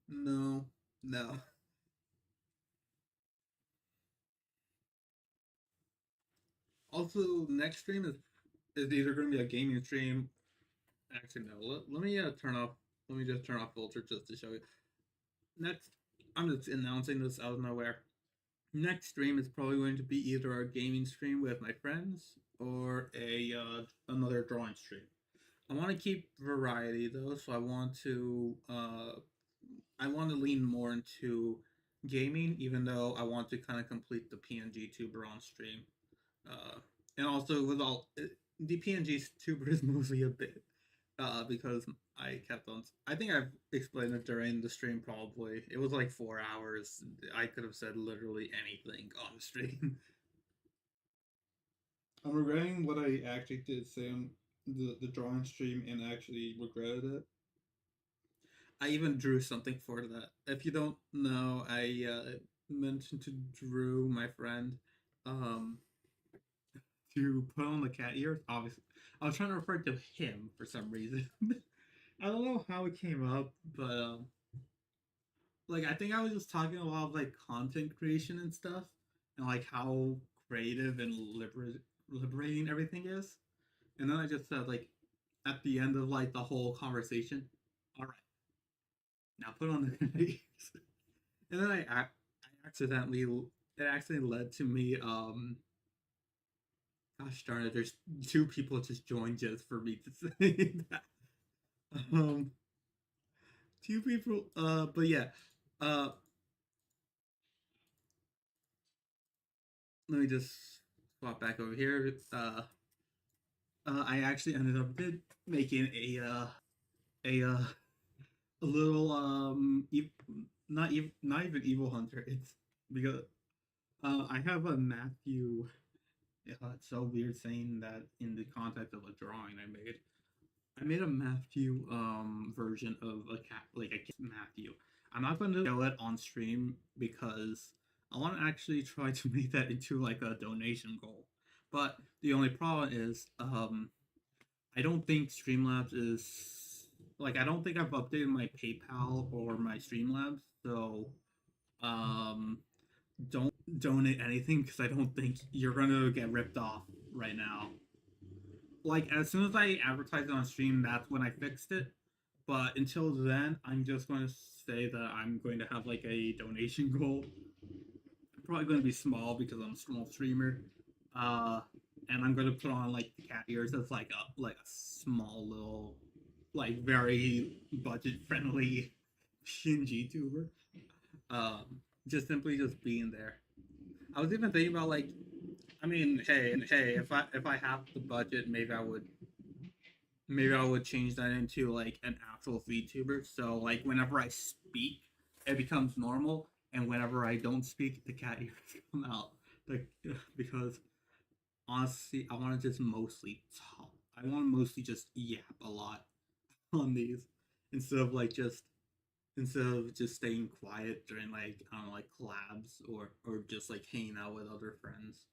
No, no. Also, next stream is either going to be a gaming stream. Actually, no. Let me turn off. Let me just turn off filter just to show you. Next, I'm just announcing this out of nowhere. Next stream is probably going to be either a gaming stream with my friends or a another drawing stream. I want to keep variety though, so I want to lean more into gaming, even though I want to kind of complete the PNG tuber on stream. Uh, and also with all the PNG tuber is mostly a bit because I kept on. I think I've explained it during the stream. Probably it was like 4 hours. I could have said literally anything on the stream. I'm regretting what I actually did say on the drawing stream and actually regretted it. I even drew something for that. If you don't know, I mentioned to Drew, my friend, um, to put on the cat ears. Obviously, I was trying to refer to him for some reason. I don't know how it came up, but like I think I was just talking a lot of like content creation and stuff, and like how creative and liberating everything is. And then I just said like at the end of like the whole conversation, all right, Now put on the grenades. And then I accidentally, it actually led to me, gosh darn it, there's two people just joined just for me to say that. Um, two people, but yeah, uh, let me just swap back over here. I actually ended up making a little not even evil hunter. It's because I have a Matthew. Yeah, it's so weird saying that in the context of a drawing I made. I made a Matthew version of a cat, like a cat Matthew. I'm not going to show it on stream because I want to actually try to make that into like a donation goal. But the only problem is I don't think Streamlabs is like I don't think I've updated my PayPal or my Streamlabs, so don't donate anything because I don't think you're gonna get ripped off right now. Like as soon as I advertised it on stream, that's when I fixed it. But until then, I'm just going to say that I'm going to have like a donation goal. Probably going to be small because I'm a small streamer. And I'm going to put on like the cat ears as like a small little, like very budget friendly PNG tuber. Just simply just being there. I was even thinking about like, I mean, hey, if I have the budget, maybe I would change that into like an actual VTuber. So like whenever I speak, it becomes normal, and whenever I don't speak, the cat ears come out. Like because honestly, I want to just mostly talk. I want to mostly just yap a lot on these instead of like just staying quiet during like I don't know like collabs or just like hanging out with other friends.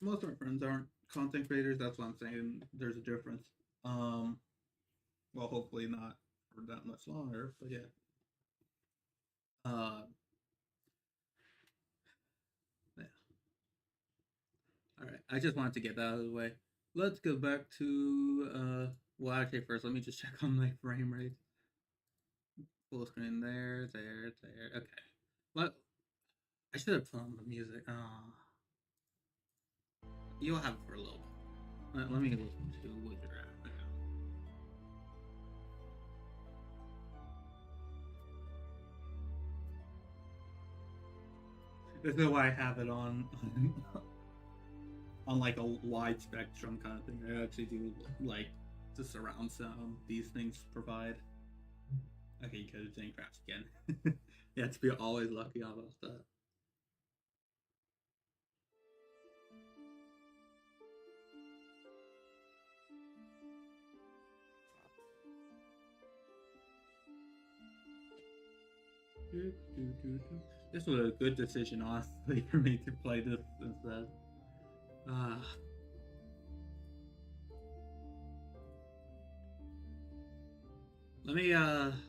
Most of my friends aren't content creators. That's what I'm saying. There's a difference. Well, hopefully not for that much longer, but yeah. Yeah. All right. I just wanted to get that out of the way. Let's go back to well, actually, first let me just check on my frame rate. Full screen there. Okay. What? I should have put on the music. You'll have it for a little bit. Let me listen to what you're at. There's no way I have it on on like a wide spectrum kind of thing. I actually do like the surround sound these things provide. Okay, you could have done crash again. You have to be always lucky about that. This was a good decision, honestly, for me to play this instead.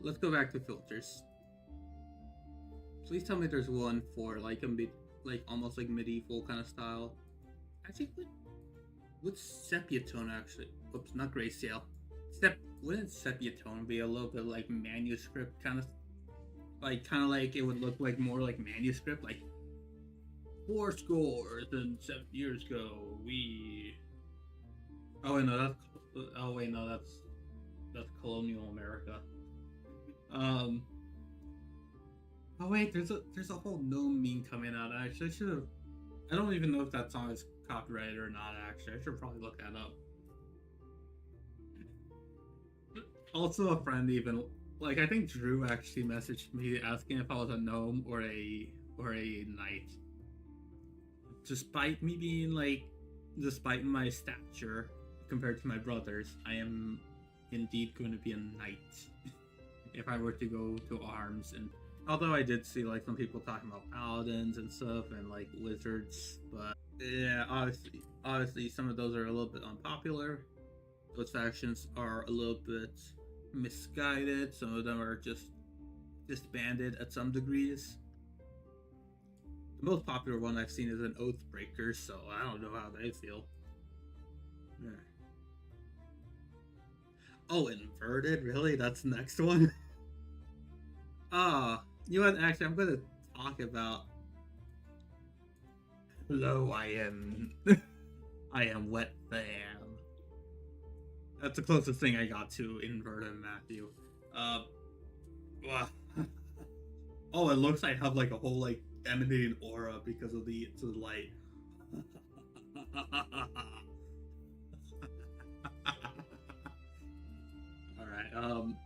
Let's go back to filters. Please tell me there's one for like a almost like medieval kind of style. Actually, what's sepia tone actually? Oops, not grayscale. Wouldn't sepia tone be a little bit like manuscript kind of like it would look like more like manuscript, like 4 scores and 7 years ago we. Oh wait, no, that's colonial America. Oh wait, there's a whole gnome meme coming out. Actually, I should have. I don't even know if that song is copyrighted or not. Actually, I should probably look that up. Also, a friend even like I think Drew actually messaged me asking if I was a gnome or a knight. Despite me being like, despite my stature compared to my brothers, I am indeed going to be a knight if I were to go to arms. And although I did see like some people talking about paladins and stuff and like wizards, but yeah, obviously some of those are a little bit unpopular. Those factions are a little bit misguided. Some of them are just disbanded at some degrees. The most popular one I've seen is an Oathbreaker, so I don't know how they feel. Yeah. Oh, inverted? Really? That's the next one? Ah, you know what? Actually, I'm gonna talk about. Hello, I am. I am Wet Fan. That's the closest thing I got to inverted Matthew. Uh. Oh, it looks like I have like a whole like emanating aura because of the light. All right. Um.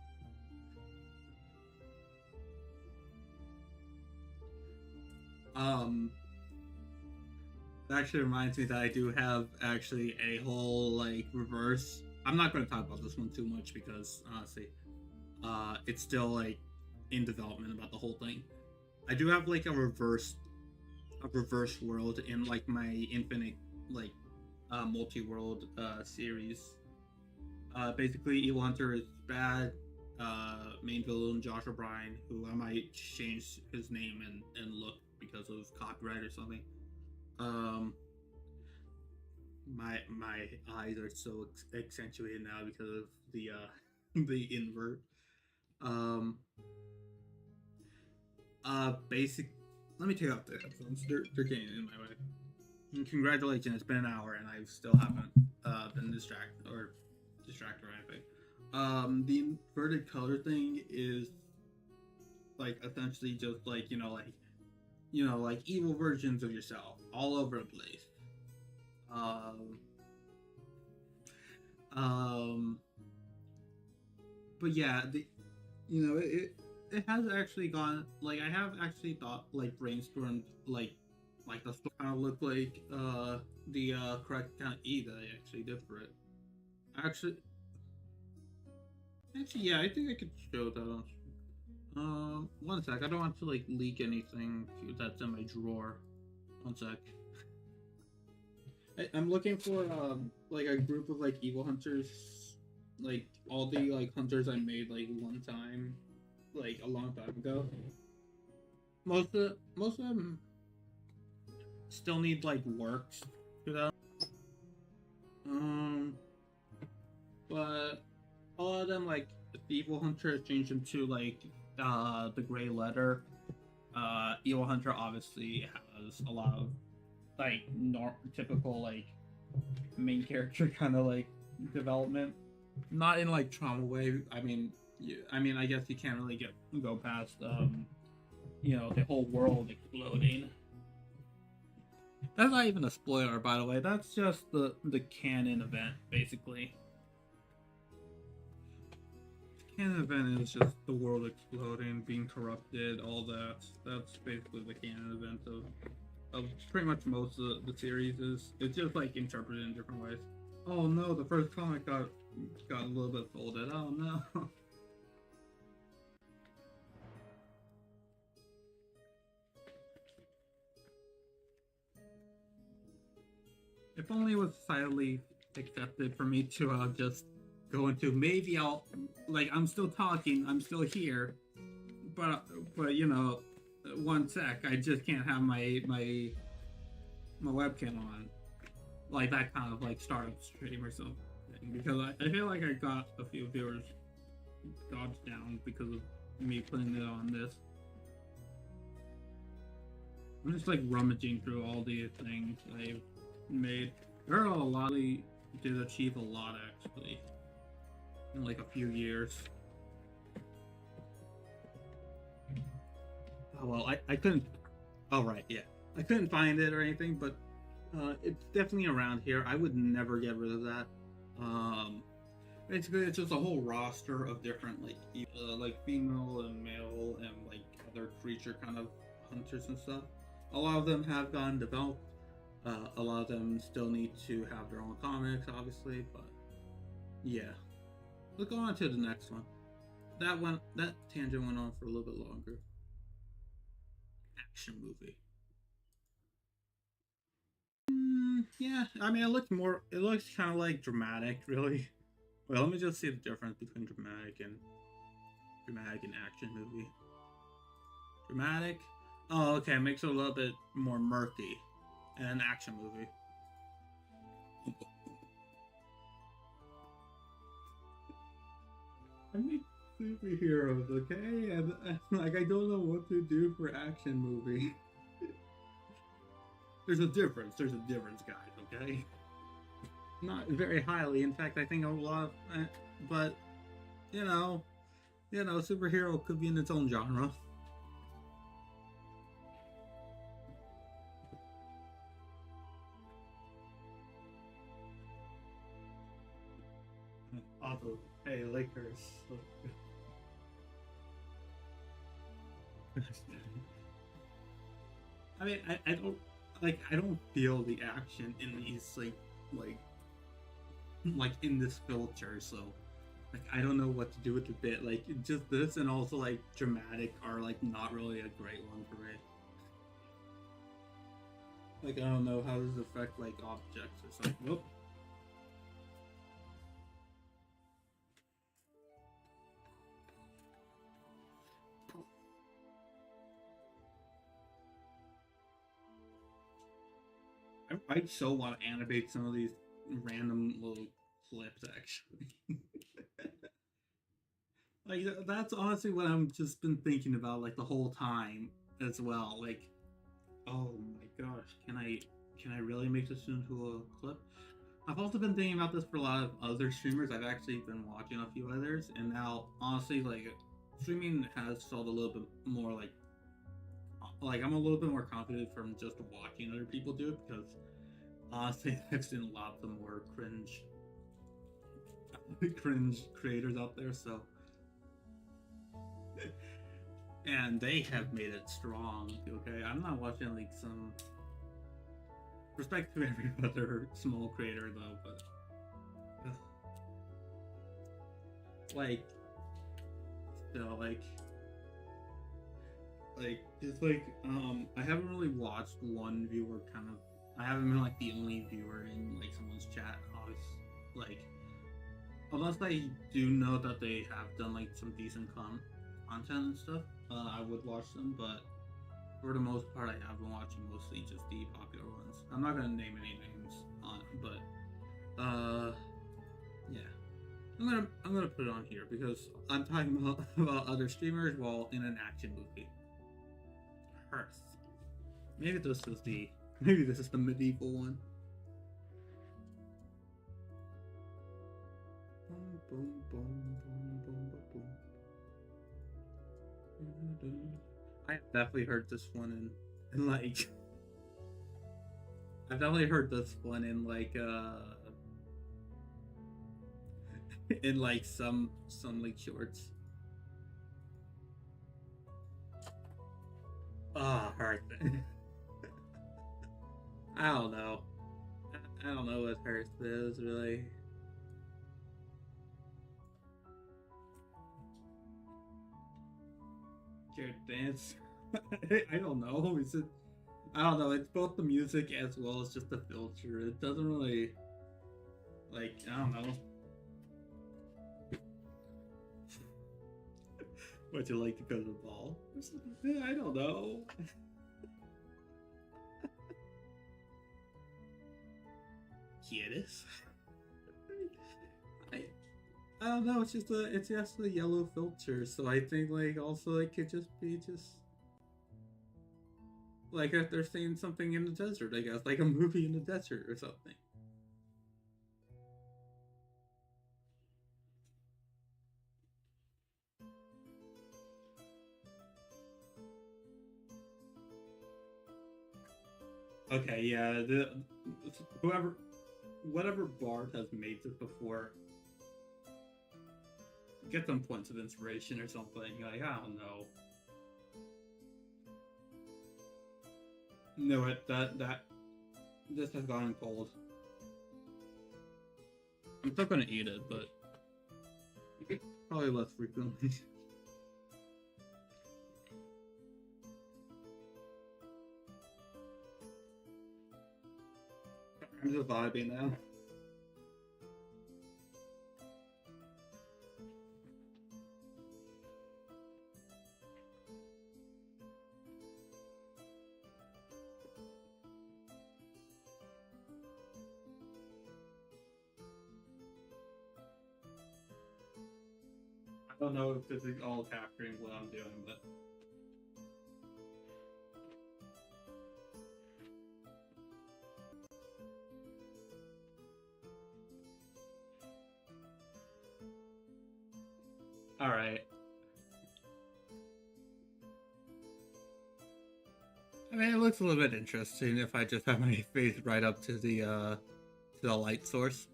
That actually reminds me that I do have actually a whole like reverse. I'm not going to talk about this one too much because honestly, it's still like in development about the whole thing. I do have like a reverse world in like my infinite like multi-world series. Basically, Evil Hunter is bad. Main villain Josh O'Brien, who I might change his name and look because of copyright or something. Um, my eyes are so accentuated now because of the the invert. Um, basic. Let me take off the headphones. They're getting in my way. And congratulations, it's been an hour and I still haven't been distracted or anything. The inverted color thing is like essentially just like like evil versions of yourself all over the place. Um, um, but yeah, it has actually gone like I have actually thought like brainstormed like the story kind of look like the correct kind of E that I actually did for it. Actually, yeah, I think I could show that on. One sec. I don't want to like leak anything that's in my drawer. One sec. I'm looking for like a group of like evil hunters, like all the like hunters I made like one time, like a long time ago. Most of them still need like works to them. Um, but a lot of them like the evil hunter changed them to like the gray letter. Evil hunter obviously has a lot of like typical like main character kind of like development, not in like trauma way. I mean, I guess you can't really go past the whole world exploding. That's not even a spoiler, by the way. That's just the canon event, basically. The canon event is just the world exploding, being corrupted, all that. That's basically the canon event of pretty much most of the series. It's just like interpreted in different ways. Oh no, the first comic got a little bit folded. Oh no. If only it was societally accepted for me to just go into maybe I'll like I'm still talking, I'm still here, but one sec, I just can't have my webcam on, like that kind of like startup stream or something, because I feel like I got a few viewers dodged down because of me putting it on this. I'm just like rummaging through all the things I've made. There are a lot. Did achieve a lot actually in like a few years. Oh well, I couldn't. Oh right, yeah, I couldn't find it or anything, but it's definitely around here. I would never get rid of that. Basically, it's just a whole roster of different like female and male and like other creature kind of hunters and stuff. A lot of them have gotten developed. A lot of them still need to have their own comics, obviously, but yeah. Let's go on to the next one. That tangent went on for a little bit longer. Action movie. Yeah, I mean, it looks kind of like dramatic, really. Well, let me just see the difference between dramatic and action movie. Dramatic. Oh, okay, makes it a little bit more murky. And an action movie. I make superheroes, okay? And like I don't know what to do for action movie. There's a difference. There's a difference, guys. Okay. Not very highly. In fact, I think a lot. But you know, superhero could be in its own genre. Also, hey, Lakers. I mean, I don't like. I don't feel the action in these like like in this filter. So like, I don't know what to do with the bit. Like, just this and also like dramatic are like not really a great one for me. Like, I don't know how does it affect like objects or something. Nope. I so want to animate some of these random little clips, actually. Like that's honestly what I'm just been thinking about like the whole time as well. Like, oh my gosh, can I really make this into a clip? I've also been thinking about this for a lot of other streamers. I've actually been watching a few others, and now honestly, like streaming has felt a little bit more like I'm a little bit more confident from just watching other people do it because honestly, I've seen lots of more cringe creators out there. So, and they have made it strong. Okay, I'm not watching like some respect to every other small creator though, but ugh. Like still like it's like I haven't really watched one viewer kind of. I haven't been like the only viewer in like someone's chat. Like unless I do know that they have done like some decent content and stuff, I would watch them. But for the most part, I have been watching mostly just the popular ones. I'm not gonna name any names on, but yeah, I'm gonna put it on here because I'm talking about other streamers while in an action movie. Hearth. Maybe this is the medieval one. I definitely heard this one in like I've definitely heard this one in like in like some like shorts. Ah, oh, Hearth. I don't know. I don't know what Hearth is really. Jared Dance. I don't know. Is it? I don't know. It's both the music as well as just the filter. It doesn't really like. I don't know. Would you like to go to the ball? I don't know. Kietis. I don't know. It's just a yellow filter. So I think like also it could just be just like if they're saying something in the desert. I guess like a movie in the desert or something. Okay, yeah. Whatever Bard has made this before, get some points of inspiration or something. Like I don't know. No, that this has gotten cold. I'm still gonna eat it, but probably less frequently. I'm just vibing now. don't know if this is all capturing what I'm doing, but. All right. I mean, it looks a little bit interesting if I just have my face right up to the light source.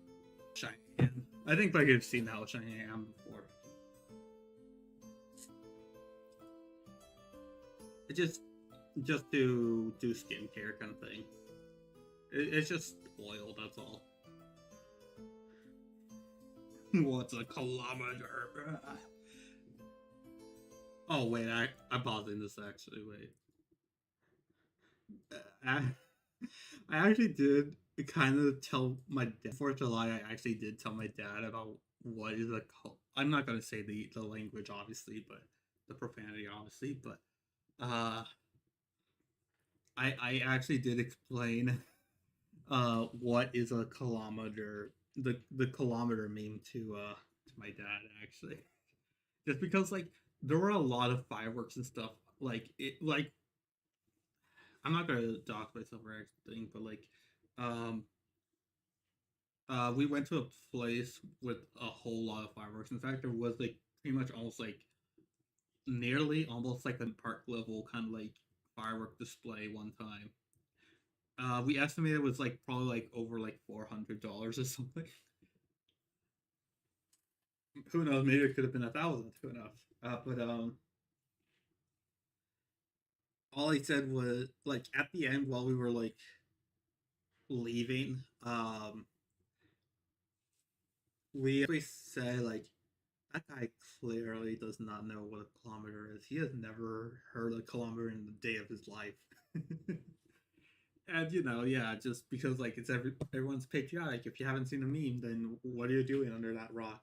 Shiny hand. I think like I've seen how shiny I am before. It just to do skincare kind of thing. It's just oil, that's all. What's a kilometer? Oh wait, I'm pausing this actually. Wait, I actually did kind of tell my dad. 4th of July, I actually did tell my dad about what is a. I'm not gonna say the language obviously, but the profanity obviously, but I actually did explain what is a kilometer, the kilometer meme to my dad actually, just because like there were a lot of fireworks and stuff like it like I'm not gonna dox myself or anything, but like um we went to a place with a whole lot of fireworks. In fact, there was like pretty much almost like nearly almost like a park level kind of like firework display one time. We estimated it was like probably like over like $400 or something. Who knows? Maybe it could have been 1,000. Who knows? But all he said was like at the end while we were like leaving, we said like that guy clearly does not know what a kilometer is. He has never heard a kilometer in the day of his life. And you know, yeah, just because like it's everyone's patriotic. If you haven't seen the meme, then what are you doing under that rock?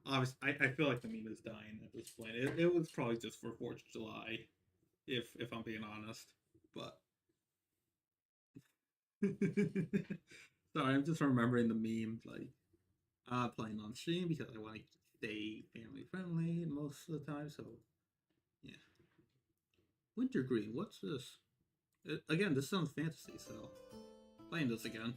Obviously, I feel like the meme is dying at this point. It was probably just for 4th of July, if I'm being honest. But sorry, I'm just remembering the meme like playing on stream because I want to stay family friendly most of the time. So yeah, Wintergreen. What's this? Again, this sounds fantasy. So playing this again.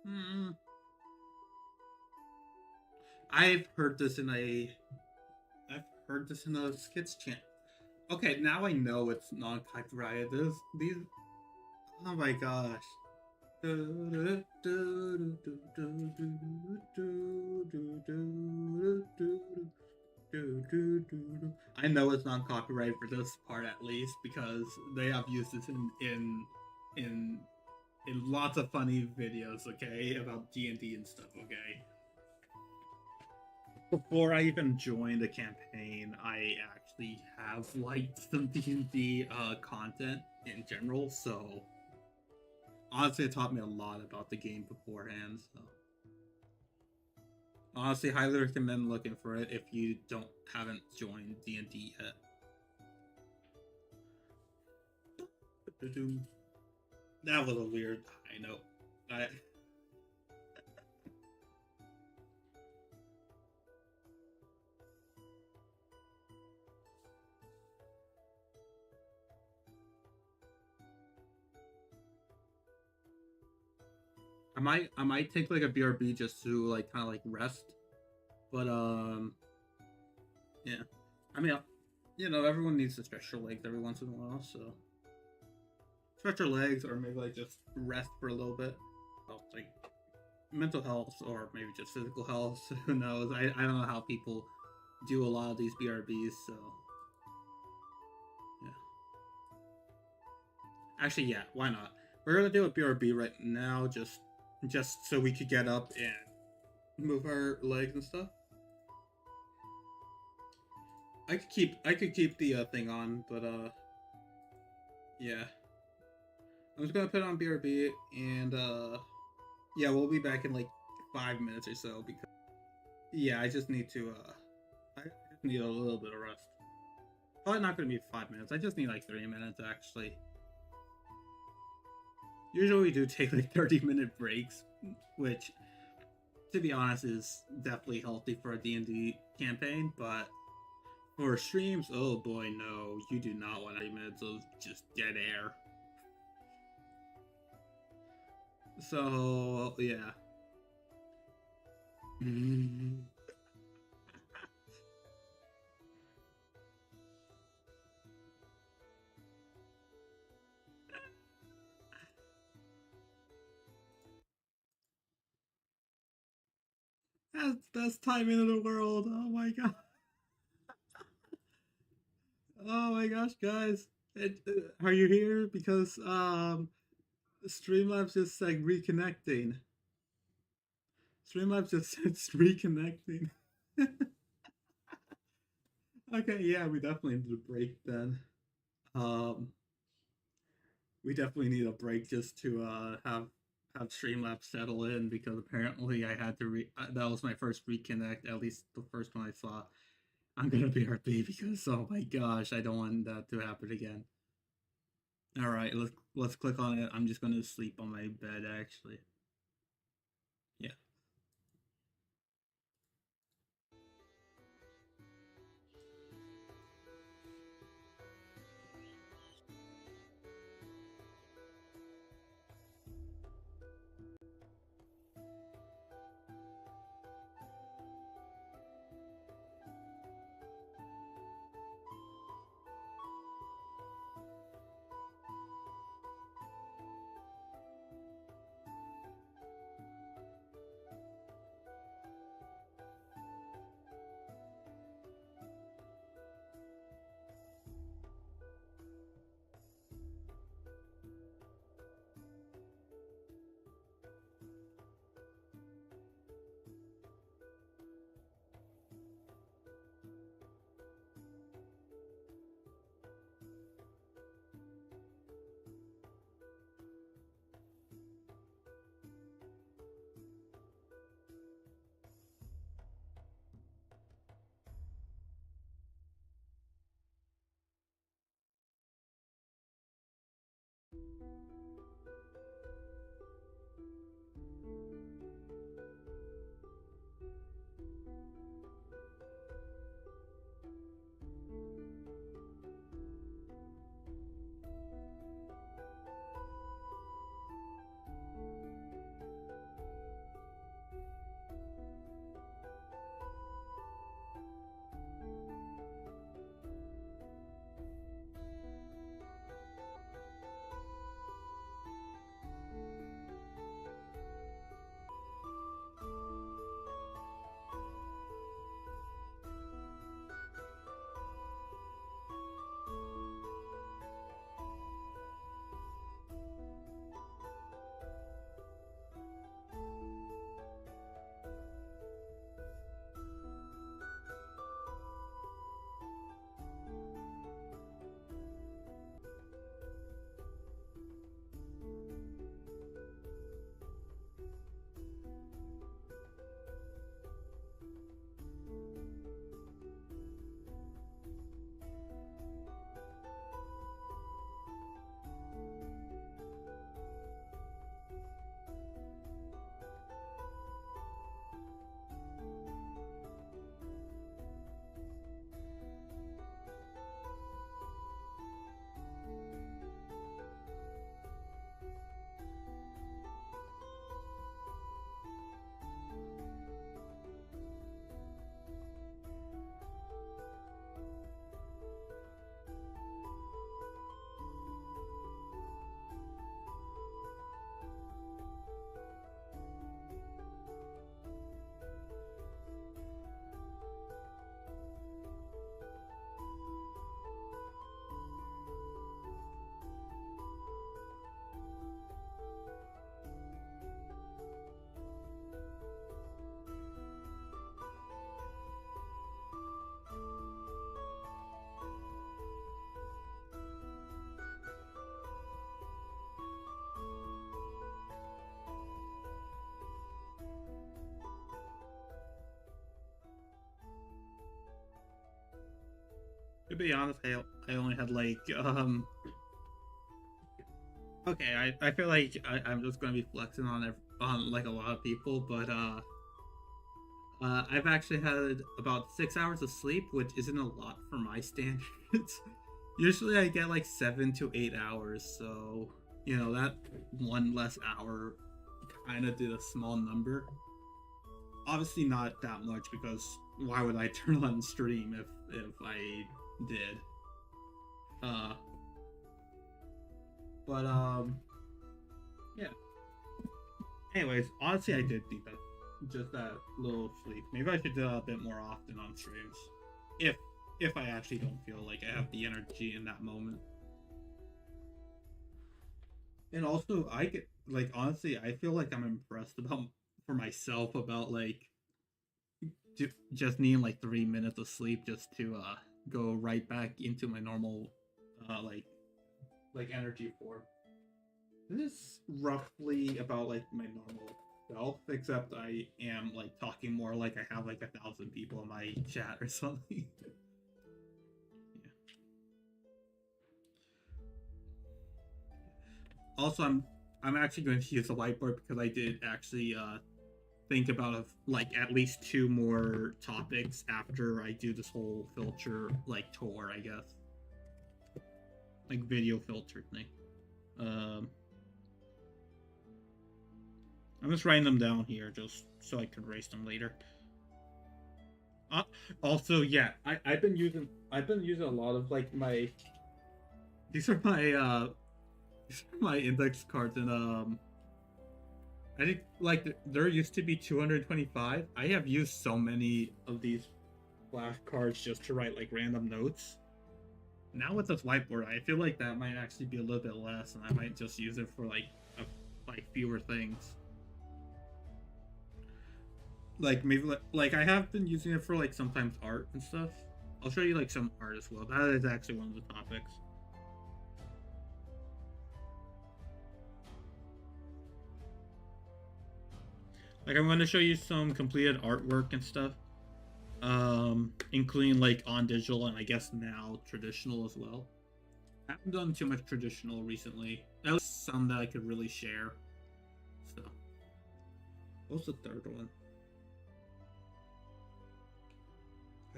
Hmm. I've heard this in a skits chant. Okay, now I know it's non-copyrighted. These. Oh my gosh. I know it's non-copyrighted for this part at least because they have used this in lots of funny videos. Okay, about D&D and stuff. Okay. Before I even joined the campaign, I actually have liked some D&D content in general, so honestly, it taught me a lot about the game beforehand. So honestly, highly recommend looking for it if you haven't joined D&D yet. That was a weird high note. I might take like a BRB just to like kind of like rest, but yeah. I mean, you know, everyone needs to stretch their legs every once in a while, so stretch your legs or maybe like just rest for a little bit. Well, like mental health or maybe just physical health. Who knows? I don't know how people do a lot of these BRBs, so yeah. Actually, yeah, why not? We're gonna do a BRB right now, just so we could get up and move our legs and stuff. I could keep the thing on, but yeah. I'm just gonna put on BRB and yeah, we'll be back in like 5 minutes or so because yeah, I just need to I just need a little bit of rest. Probably not gonna be 5 minutes. I just need like 3 minutes actually. Usually we do take like 30-minute breaks, which, to be honest, is definitely healthy for a D&D campaign, but for streams, oh boy, no, you do not want 30 minutes of just dead air. So, yeah. That's best timing in the world. Oh my god. Oh my gosh, guys. Are you here? Because Streamlabs just like reconnecting. Streamlabs just said it's reconnecting. Okay, yeah, we definitely need a break then. Um we definitely need a break just to have Streamlabs settle in, because apparently I had to that was my first reconnect, at least the first one I saw. I'm gonna BRB because, oh my gosh, I don't want that to happen again. All right, let's click on it. I'm just gonna sleep on my bed actually. Yeah. To be honest, I only had like Okay, I feel like I'm just gonna be flexing on like a lot of people, but I've actually had about 6 hours of sleep, which isn't a lot for my standards. Usually I get like 7 to 8 hours, so you know that one less hour kind of did a small number. Obviously not that much because why would I turn on stream if I did? Uh, but yeah. Anyways, honestly, I did think that just that little sleep. Maybe I should do that a bit more often on streams, if if I actually don't feel like I have the energy in that moment. And also, I get like honestly, I feel like I'm impressed about for myself about like just needing like 3 minutes of sleep just to go right back into my normal uh like energy form. This is roughly about like my normal self, except I am like talking more like I have like 1,000 people in my chat or something. Yeah. Also, I'm actually going to use a whiteboard because I did actually think about like at least two more topics after I do this whole filter like tour, I guess, like video filter thing. Um, I'm just writing them down here just so I can erase them later. Uh, Also, yeah, I've been using a lot of like my these are my these are my index cards, and I think like there used to be 225. I have used so many of these flashcards just to write like random notes. Now with this whiteboard, I feel like that might actually be a little bit less, and I might just use it for like fewer things. Like maybe like I have been using it for like sometimes art and stuff. I'll show you like some art as well. That is actually one of the topics. Like I'm going to show you some completed artwork and stuff, including like on digital and I guess now traditional as well. I haven't done too much traditional recently. At least some that I could really share. So, what's the third one?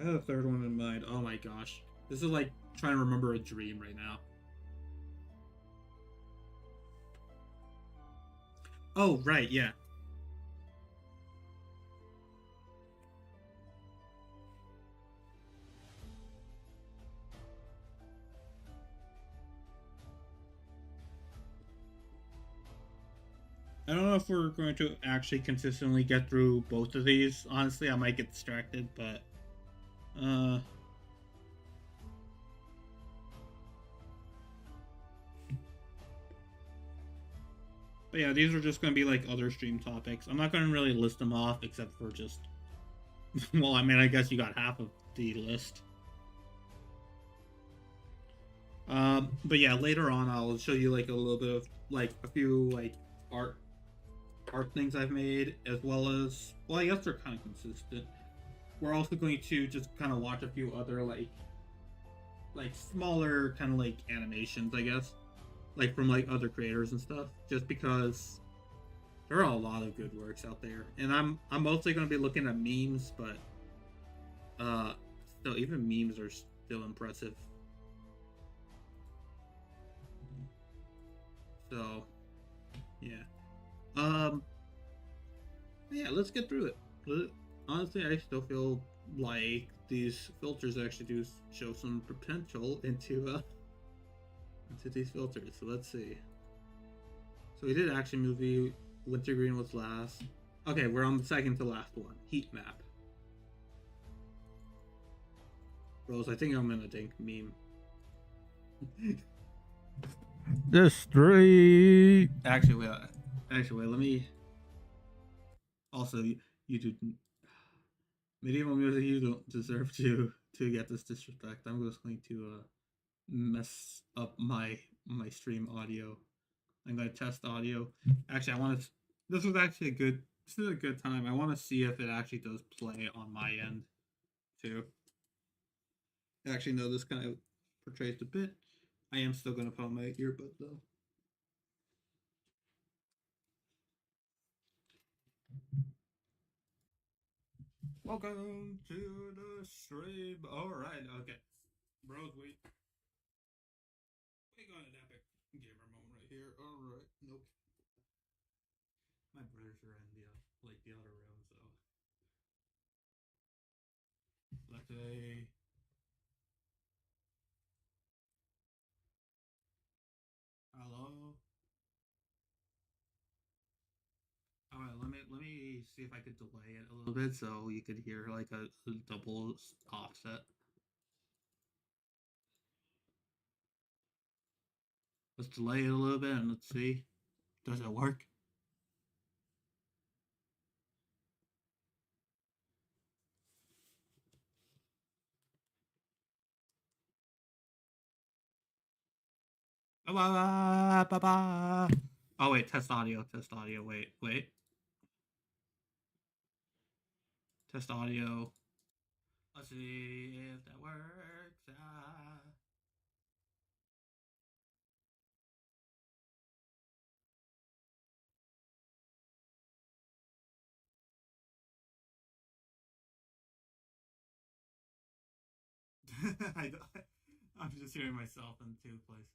I had a third one in mind. Oh my gosh, this is like trying to remember a dream right now. Oh right, yeah. I don't know if we're going to actually consistently get through both of these. Honestly, I might get distracted, uh but yeah, these are just going to be like other stream topics. I'm not going to really list them off except for just well, I mean, I guess you got half of the list. But yeah, later on I'll show you like a little bit of like a few like art things I've made, as well as well, I guess they're kind of consistent. We're also going to just kind of watch a few other like smaller kind of like animations, I guess, like from like other creators and stuff, just because there are a lot of good works out there, and I'm mostly going to be looking at memes, but still even memes are still impressive. So yeah. Um, yeah, let's get through it. Honestly, I still feel like these filters actually do show some potential into these filters. So let's see. So we did action movie. Wintergreen was last. Okay, we're on the second to last one. Heat map. Rose, I think I'm in a dink meme. The street. Actually, wait. Let me. Also, you do medieval music. You don't deserve to get this disrespect. I'm just going to mess up my stream audio. I'm going to test audio. Actually, I want to. This was actually a good. This is a good time. I want to see if it actually does play on my end too. Actually, no. This kind of portrays a bit. I am still going to put on my earbud though. Welcome to the stream. Alright, okay. Bros, wait. We got an epic gamer moment right here. Alright, nope. My brothers are in the the other room, so let's say hello. Alright, let me see if I could delay it a little bit so you could hear like a double offset. Let's delay it a little bit and let's see. Does it work? Oh wait, test audio, wait. Test audio. Let's see if that works. I'm just hearing myself in two places.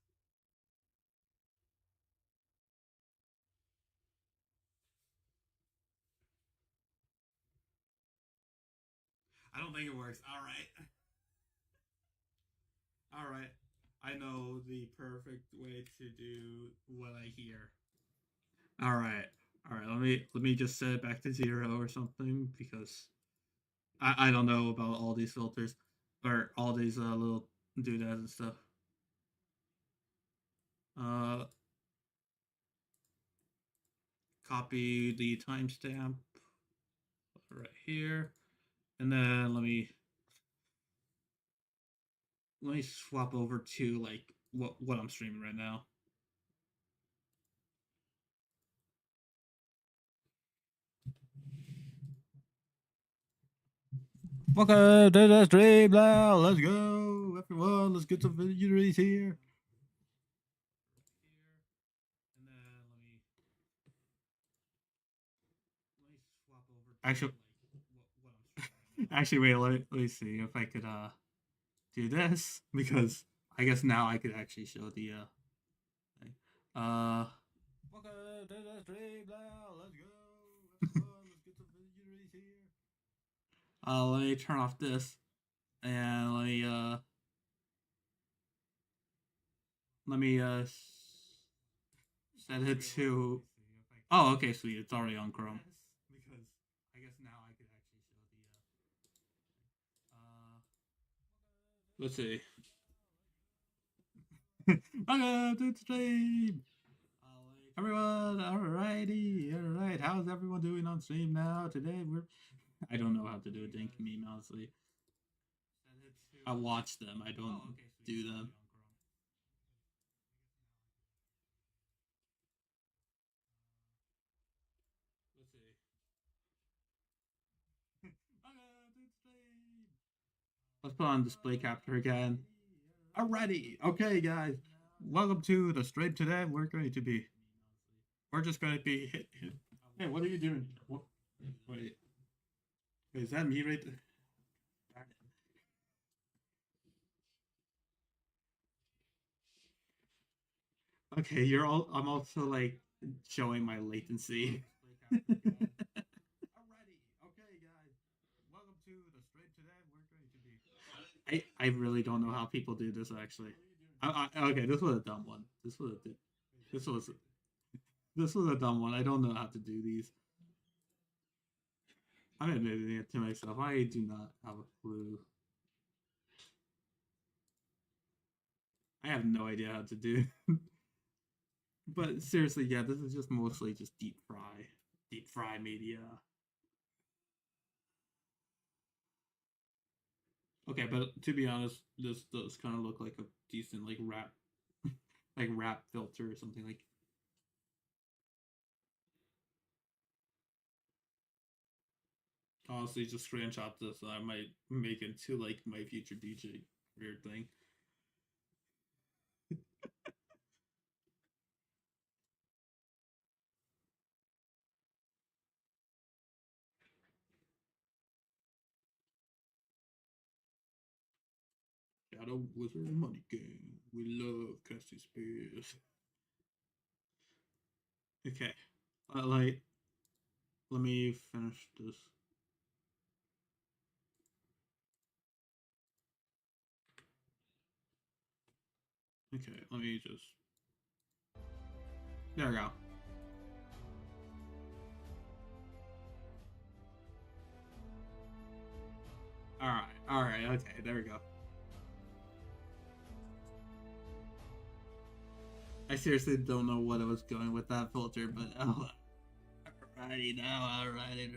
I don't think it works. All right. I know the perfect way to do what I hear. All right. Let me just set it back to 0 or something because I don't know about all these filters or all these little doodads and stuff. Copy the timestamp right here, and then let me swap over to like what I'm streaming right now. Welcome to the stream now. Let's go, everyone. Let's get some visitors here. And then let me swap over. Actually, wait. Let me see if I could do this because I guess now I could actually show the thing. Welcome to the stream now. Let's go, everyone. Let's get some visitors here. Let me turn off this and let me set it to. Oh, okay, sweet. It's already on Chrome. Because I guess now I could actually show the. Let's see. Welcome to the stream, everyone. Alright. How's everyone doing on stream now? Today I don't know how to do a dink meme, honestly. I watch them. I don't do them. Let's see. Let's put on display capture again. Alrighty. Okay, guys. Welcome to the stream today. We're just going to be hit. Hey, what are you doing? What? Wait. Is that me right there? Okay, I'm also like showing my latency. Alrighty, okay, guys. Welcome to the stream today. We're going to be. I really don't know how people do this actually. Okay, this was a dumb one. This was a dumb one. I don't know how to do these. I'm admitting it to myself. I do not have a clue. I have no idea how to do. But seriously, yeah, this is just mostly just deep fry media. Okay, but to be honest, this does kind of look like a decent like rap, like rap filter or something like. Honestly, just screenshot this. I might make it to like my future DJ weird thing. a wizard money game. We love casting spells. Okay. Like, let me finish this. Okay, let me just. There we go. Alright, okay, there we go. I seriously don't know what I was going with that filter, but oh, alrighty now, alrighty.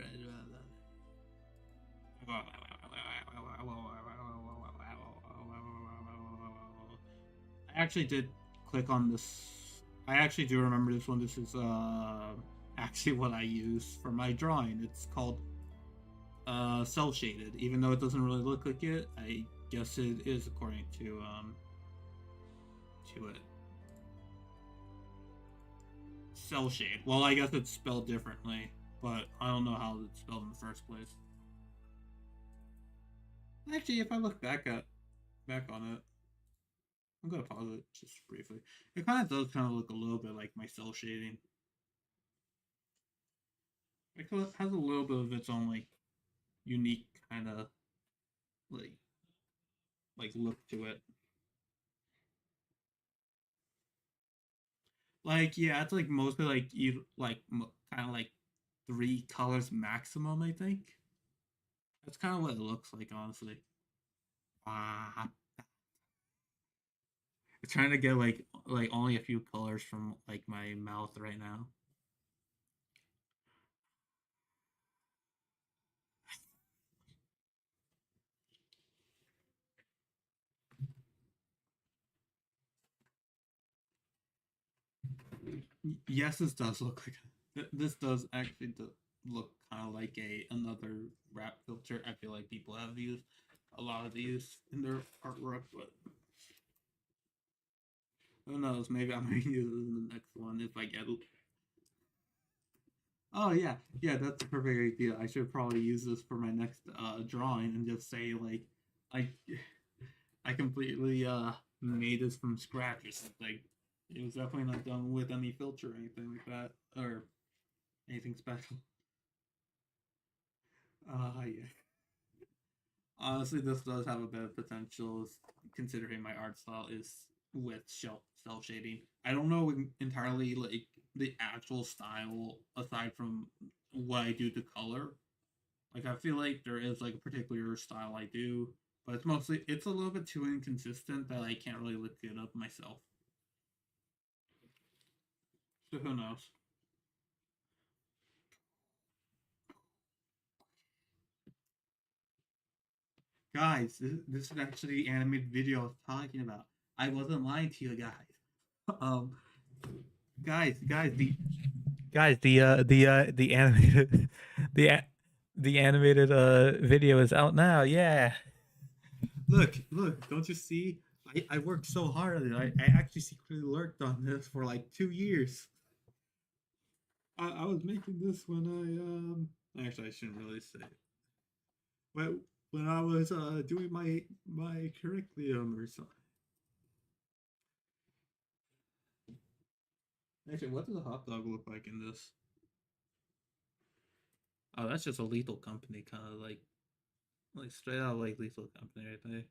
I actually did click on this. I actually do remember this one. This is actually what I use for my drawing. It's called cell shaded. Even though it doesn't really look like it, I guess it is according to it. Cell shade. Well, I guess it's spelled differently, but I don't know how it's spelled in the first place. Actually, if I look back on it, I'm gonna pause it just briefly. It kind of does kind of look a little bit like my cell shading. It has a little bit of its own like unique kind of like look to it. Like yeah, it's like mostly like you like kind of like 3 colors maximum. I think that's kind of what it looks like, honestly. Ah, I'm trying to get like only a few colors from like my mouth right now. Yes, this does look like this does actually look kind of like another wrap filter. I feel like people have used a lot of these in their artwork, but who knows? Maybe I might use it in the next one if I get. Oh yeah, yeah, that's a perfect idea. I should probably use this for my next drawing and just say like, I, I completely made this from scratch or something. It was definitely not done with any filter or anything like that or anything special. Yeah. Honestly, this does have a bit of potential, considering my art style is with cell shading. I don't know entirely like the actual style aside from what I do to color. Like I feel like there is like a particular style I do, but it's a little bit too inconsistent that I can't really look it up myself. So who knows? Guys, this is actually the animated video I was talking about. I wasn't lying to you guys. Um, guys, the animated the the animated video is out now. Yeah. Look, don't you see? I worked so hard on it. I actually secretly worked on this for like 2 years. I was making this when actually I shouldn't really say it. But when I was doing my curriculum or something. Actually, what does a hot dog look like in this? Oh, that's just a Lethal Company kind of like straight out like Lethal Company right there.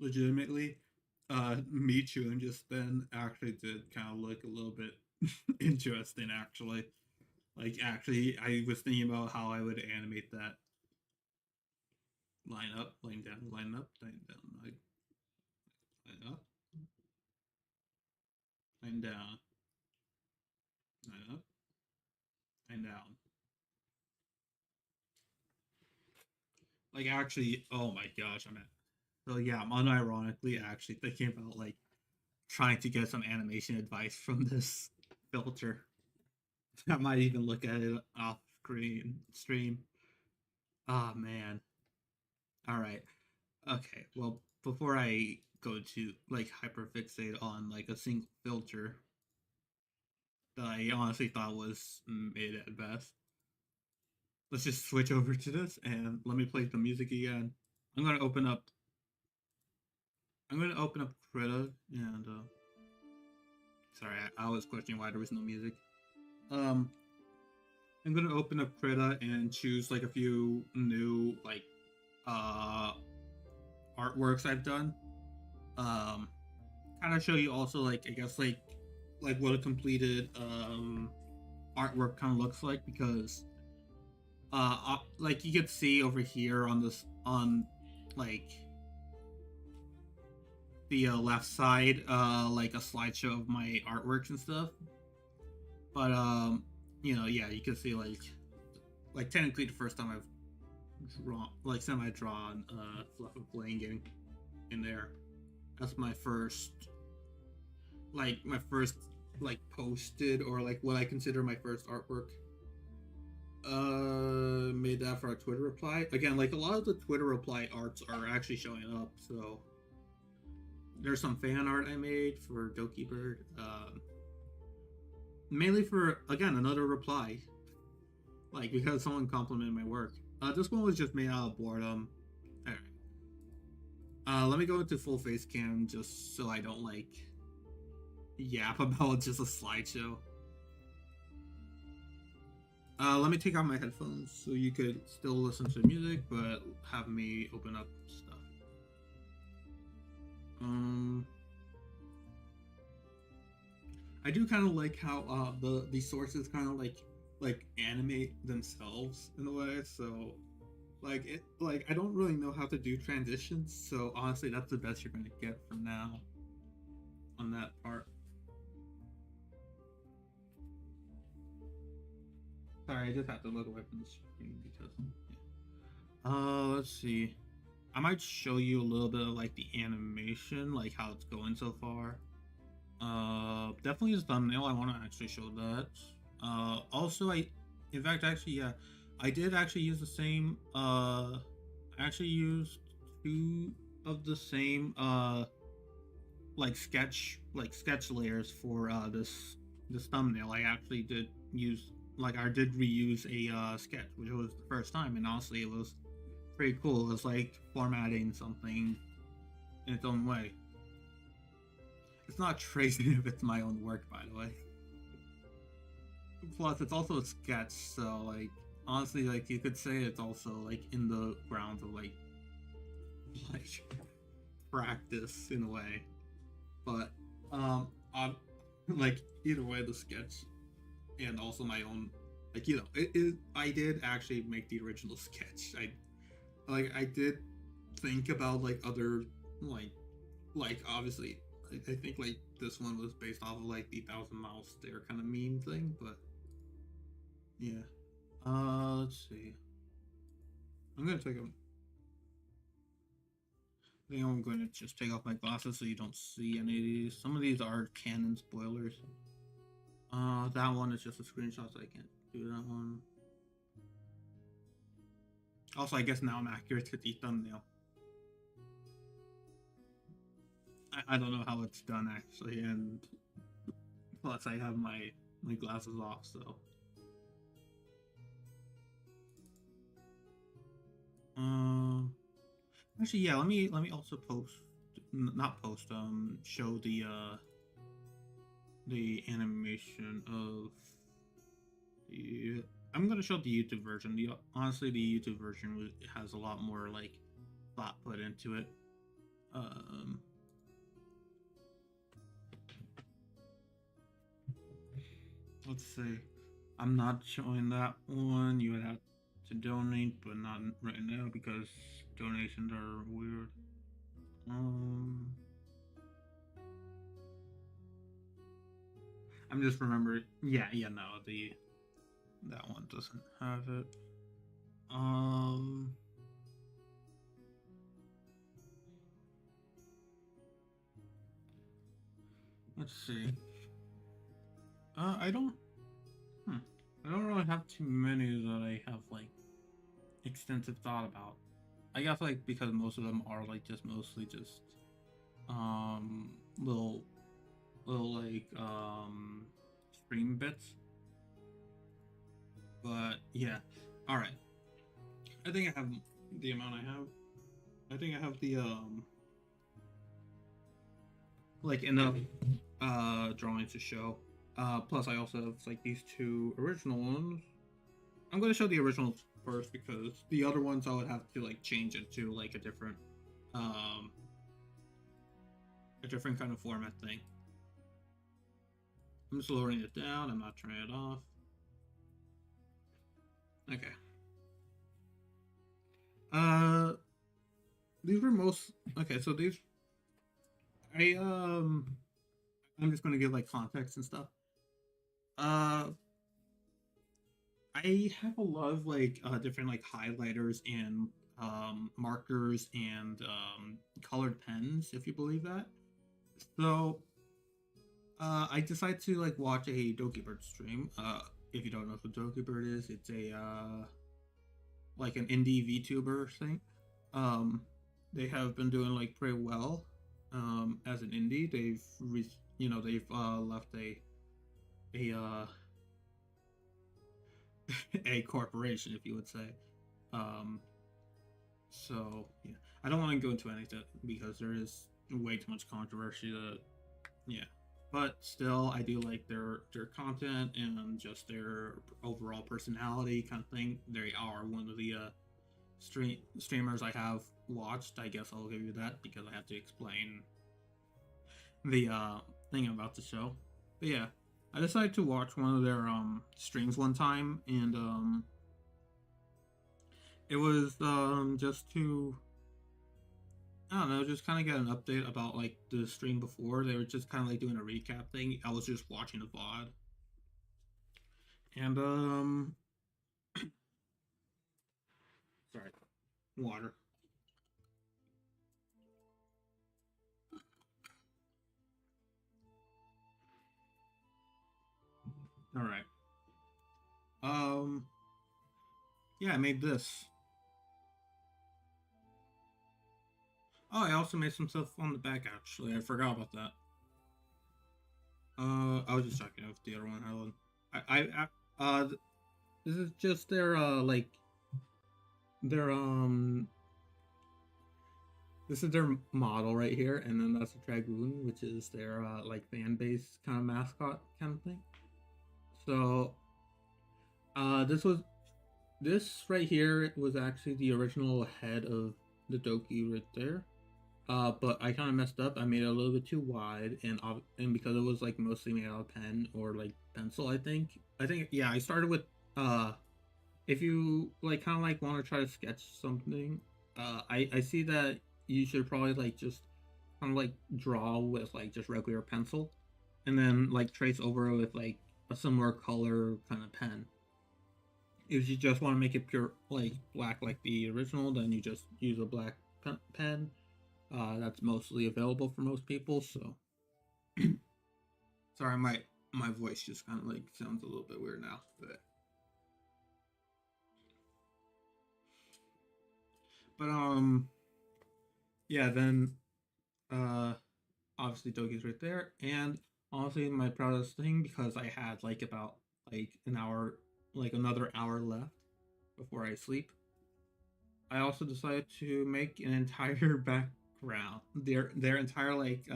Legitimately, me chewing just then actually did kind of look a little bit interesting. Actually, actually, I was thinking about how I would animate that. Line up, line down, line up, line down, line up, line down, line up, line down. Like actually, oh my gosh, I'm at. So yeah, I'm unironically actually thinking about like trying to get some animation advice from this filter. I might even look at it off stream. Oh man. All right. Okay. Well, before I go to like hyperfixate on like a single filter, that I honestly thought was mid at best. Let's just switch over to this and let me play the music again. I'm gonna open up. I'm gonna open up Krita and sorry, I was questioning why there was no music. I'm gonna open up Krita and choose like a few new like artworks I've done. Kind of show you also like I guess like what a completed artwork kind of looks like, because like you could see over here on this on like the left side like a slideshow of my artworks and stuff, but you know, yeah, you can see like technically the first time I've drawn like semi-drawn Fluff and Flame getting in there. That's my first like posted, or like what I consider my first artwork. Made that for a Twitter reply. Again, like a lot of the Twitter reply arts are actually showing up, so there's some fan art I made for Doki Bird. Mainly for, again, another reply. Like, because someone complimented my work. This one was just made out of boredom. Alright. Let me go into full face cam just so I don't, like, yap about just a slideshow. Let me take out my headphones so you could still listen to music, but have me open up stuff. I do kind of like how the sources kind of like animate themselves in a way. So like I don't really know how to do transitions. So honestly, that's the best you're gonna get from now on that part. Sorry, I just have to look away from the screen because. Yeah. Let's see. I might show you a little bit of like the animation, like how it's going so far. Definitely his thumbnail. I want to actually show that. Also, in fact, actually, yeah, I did actually use the same. I actually used 2 of the same like sketch layers for this thumbnail. I actually did use. Like, I did reuse a sketch, which was the first time, and honestly, it was pretty cool. It was like formatting something in its own way. It's not tracing if it's my own work, by the way. Plus, it's also a sketch, so like honestly, like you could say it's also like in the grounds of like practice in a way. But I'm like either way, the sketch and also my own, like, you know, I did actually make the original sketch. I did think about like other like obviously I think like this one was based off of like the 1,000 Mile Stare kind of meme thing, but yeah. Let's see. I'm gonna take a. I think I'm going to just take off my glasses so you don't see any of these. Some of these are canon spoilers. That one is just a screenshot, so I can't do that one. Also, I guess now I'm accurate to the thumbnail. I don't know how it's done actually, and plus I have my glasses off, so. Actually, yeah. Let me also show the animation of the. I'm gonna show the YouTube version. Honestly, the YouTube version has a lot more like thought put into it. Let's see. I'm not showing that one. You would have to donate, but not right now because donations are weird. I'm just remembering. Yeah, no, that one doesn't have it. Let's see. I don't really have too many that I have like extensive thought about. I guess like because most of them are like just mostly just little like stream bits. But yeah, all right. I think I have the amount I have. I think I have the like enough drawings to show. Plus I also have like these two original ones. I'm going to show the originals first because the other ones I would have to like change it to like a different kind of format thing. I'm just lowering it down. I'm not turning it off. Okay. These were most okay. So these, I'm just gonna give like context and stuff. I have a lot of like different like highlighters and markers and colored pens, if you believe that. So I decided to like watch a Dokibird stream. If you don't know who Dokibird is, it's a like an indie VTuber thing. They have been doing like pretty well as an indie. They've left a corporation, if you would say. So yeah, I don't want to go into anything because there is way too much controversy. But still, I do like their content and just their overall personality kind of thing. They are one of the streamers I have watched. I guess I'll give you that because I have to explain the thing about the show. But yeah, I decided to watch one of their streams one time, and it was just to, I don't know, just kind of get an update about like the stream before. They were just kind of like doing a recap thing. I was just watching the VOD, and sorry, water. All right. Yeah, I made this. Oh, I also made some stuff on the back, actually. I forgot about that. I was just checking if the other one had one. This is just their, their, this is their model right here, and then that's a Dragoon, which is their, like, fan base kind of mascot kind of thing. So, this right here was actually the original head of the Doki right there. But I kind of messed up. I made it a little bit too wide, and because it was like mostly made out of pen or like pencil, I think yeah. I started with if you like kind of like want to try to sketch something, I see that you should probably like just kind of like draw with like just regular pencil, and then like trace over with like a similar color kind of pen. If you just want to make it pure like black like the original, then you just use a black pen. That's mostly available for most people. So sorry, my voice just kind of like sounds a little bit weird now, but yeah. Then obviously Doki's right there, and honestly my proudest thing because I had like about like an hour, like another hour left before I sleep. I also decided to make an entire background, their entire like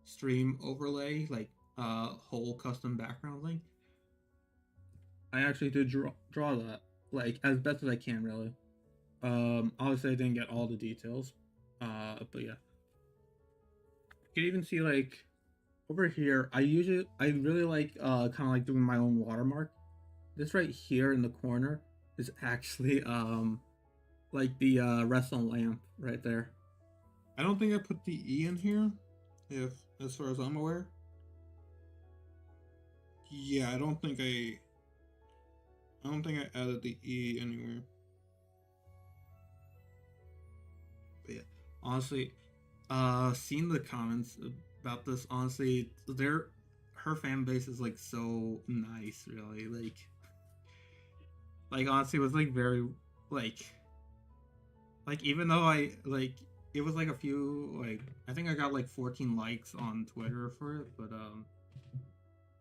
stream overlay, like whole custom background thing. I actually did draw that like as best as I can, really. Obviously I didn't get all the details, but yeah. You can even see like over here. I really like kind of like doing my own watermark. This right here in the corner is actually like the wrestling lamp right there. I don't think I put the E in here, if as far as I'm aware. Yeah, I don't think I added the E anywhere. But yeah, honestly, seeing the comments about this, honestly, her fan base is like so nice, really. Like honestly, it was like very like even though I like it was like a few like I think I got like 14 likes on Twitter for it, but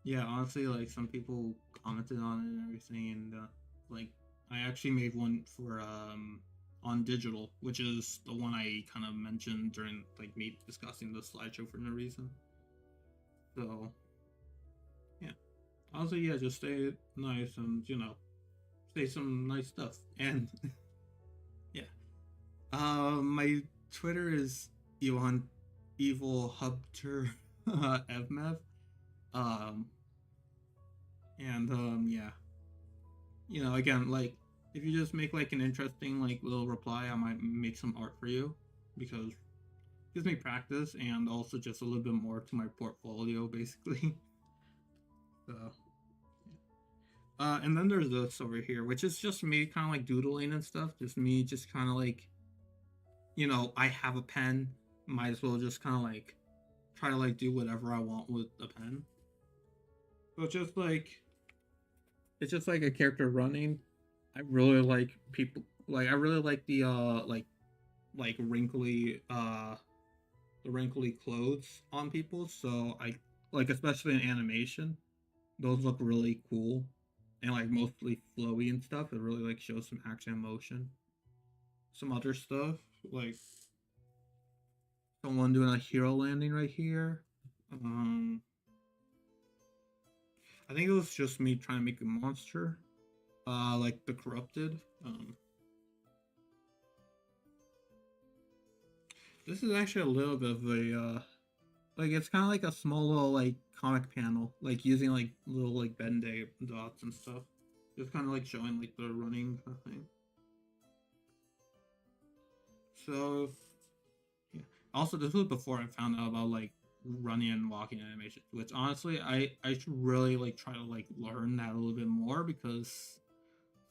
yeah, honestly, like some people commented on it and everything, and like I actually made one for on digital, which is the one I kind of mentioned during like me discussing the slideshow for no reason. So yeah, also yeah, just stay nice and say some nice stuff. And yeah, my Twitter is Elon Evil Hubter Evmev. Um, and yeah, again, like if you just make like an interesting like little reply, I might make some art for you because it gives me practice and also just a little bit more to my portfolio, basically. So, and then there's this over here, which is just me kind of like doodling and stuff. Just me, just kind of like, I have a pen. Might as well just kind of like try to like do whatever I want with the pen. So it's just like a character running. I really like people like I really like the like wrinkly the wrinkly clothes on people. So I like especially in animation, those look really cool and like mostly flowy and stuff. It really like shows some action and motion. Some other stuff like someone doing a hero landing right here. I think it was just me trying to make a monster, like the corrupted. This is actually a little bit of a like it's kind of like a small little like comic panel, like using like little like Ben-Day dots and stuff. Just kind of like showing like the running kind of thing. So yeah. Also, this was before I found out about like running and walking animation, which honestly I should really like try to like learn that a little bit more because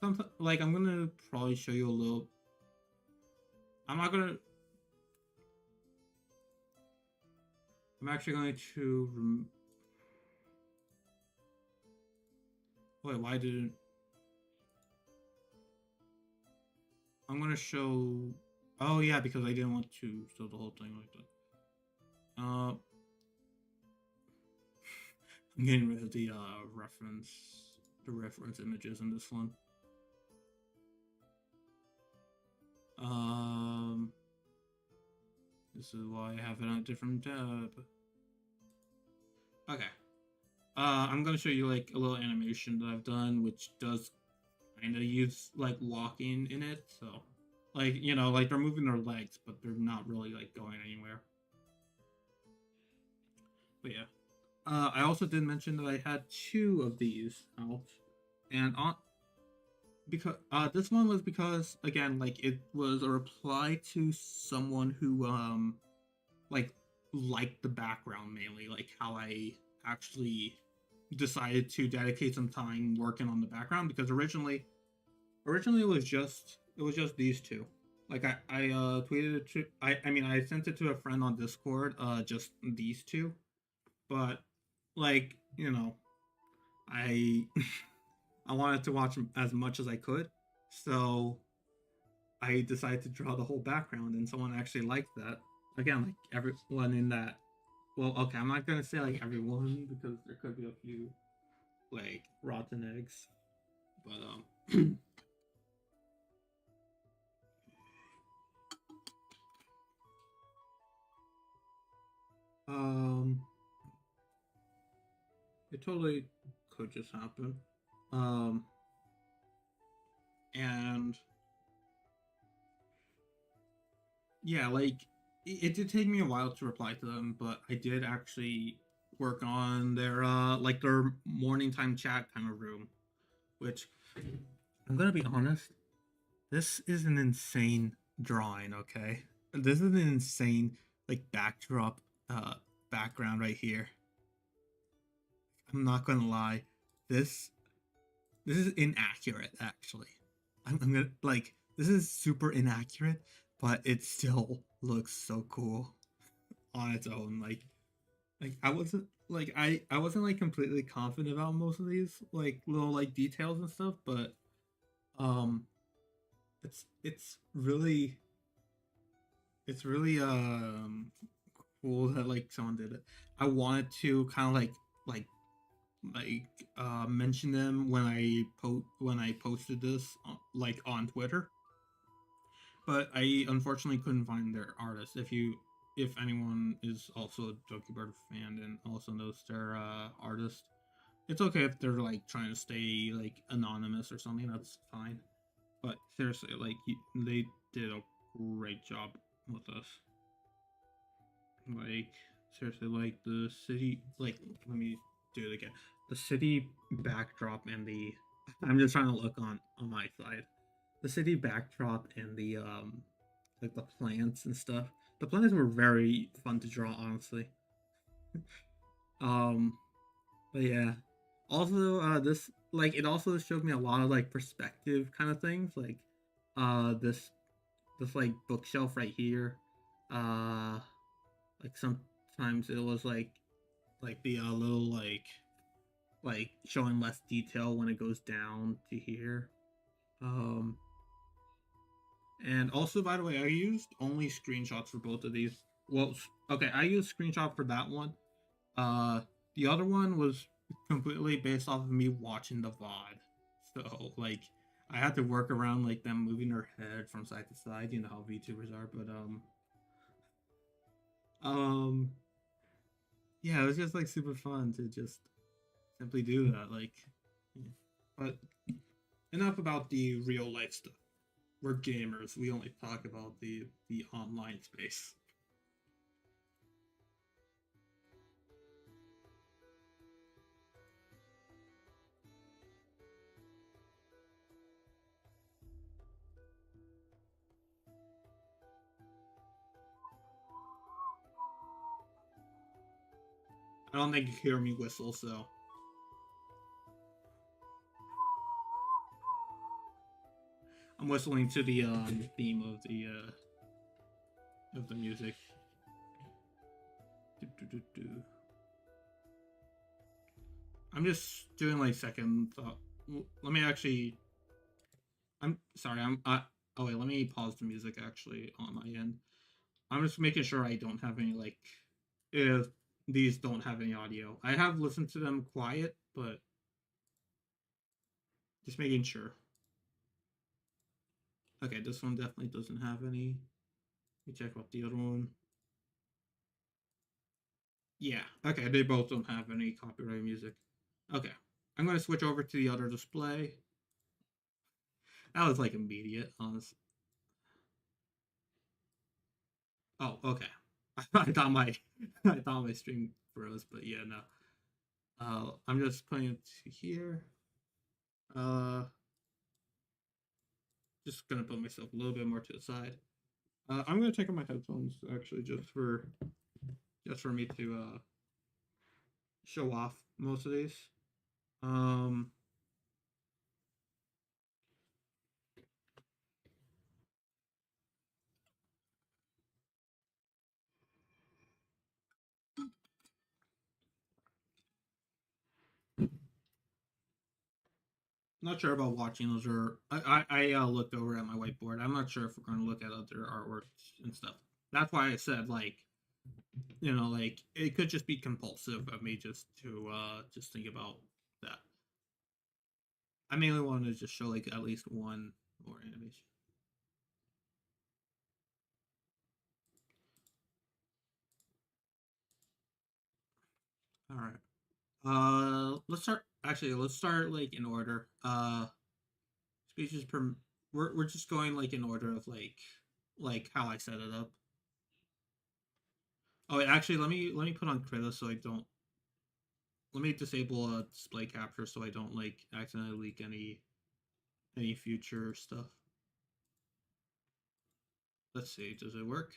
some like I'm gonna probably show you a little. I'm not gonna. I'm actually going to. Wait, why didn't? I'm gonna show. Oh yeah, because I didn't want to show the whole thing like that. I'm getting rid of the reference images in this one. This is why I have it on a different tab. Okay. I'm gonna show you like a little animation that I've done, which does kind of use like walking in it. So, like like they're moving their legs, but they're not really like going anywhere. But yeah, I also did mention that I had 2 of these out, and on because this one was because again like it was a reply to someone who like liked the background mainly, like how I actually decided to dedicate some time working on the background because originally it was just these 2. Like I tweeted it to I mean I sent it to a friend on Discord, just these 2, but like I I wanted to watch as much as I could, so I decided to draw the whole background, and someone actually liked that. Again, like everyone in that. Well, okay, I'm not gonna say like everyone because there could be a few like rotten eggs, but um, it totally could just happen. Um, and yeah, like it did take me a while to reply to them, but I did actually work on their like their morning time chat kind of room, which I'm gonna be honest, this is an insane drawing, okay? This is an insane like backdrop background right here. I'm not gonna lie. This is inaccurate actually. I'm gonna like this is super inaccurate, but it still looks so cool on its own. Like I wasn't like completely confident about most of these like little like details and stuff, but um it's really cool that like someone did it. I wanted to kind of like like mention them when I posted this like on Twitter, but I unfortunately couldn't find their artist. If anyone is also a Doki Bird fan and also knows their artist, it's okay if they're like trying to stay like anonymous or something. That's fine. But seriously, like they did a great job with this. Like seriously, like the city, like let me do it again. The city backdrop and the I'm just trying to look on my side. The city backdrop and the like the plants and stuff. The plants were very fun to draw, honestly. Um, but yeah. Also, this like it also showed me a lot of like perspective kind of things, like this like bookshelf right here. Uh, like sometimes it was like the little like showing less detail when it goes down to here. Um, and also, by the way, I used only screenshots for both of these. Well, okay, I used screenshot for that one. Uh, the other one was completely based off of me watching the VOD. So like, I had to work around like them moving their head from side to side. You know how VTubers are, but um, yeah, it was just like super fun to just simply do that. Like, yeah. But enough about the real life stuff. We're gamers. We only talk about the online space. I don't think you hear me whistle, so I'm whistling to the theme of the music. Do, do, do, do. I'm just doing like second thought. Let me actually. I'm sorry. Oh wait. Let me pause the music actually on my end. I'm just making sure I don't have any like if these don't have any audio. I have listened to them quiet, but just making sure. Okay, this one definitely doesn't have any. Let me check out the other one. Yeah. Okay, they both don't have any copyright music. Okay. I'm gonna switch over to the other display. That was like immediate, honestly. Oh, okay. I thought my I thought my stream froze, but yeah, no. I'm just putting it to here. Uh, just gonna put myself a little bit more to the side. I'm gonna take off my headphones actually, just for me to show off most of these. Um, Not sure about watching those, or I looked over at my whiteboard. I'm not sure if we're going to look at other artworks and stuff. That's why I said like, like it could just be compulsive of me just think about that. I mainly wanted to just show like at least one more animation. All right. Let's start. Actually, let's start like in order. Speeches per. We're just going like in order of like how I set it up. Oh, wait, actually, let me put on Krita so I don't. Let me disable display capture so I don't like accidentally leak any future stuff. Let's see, does it work?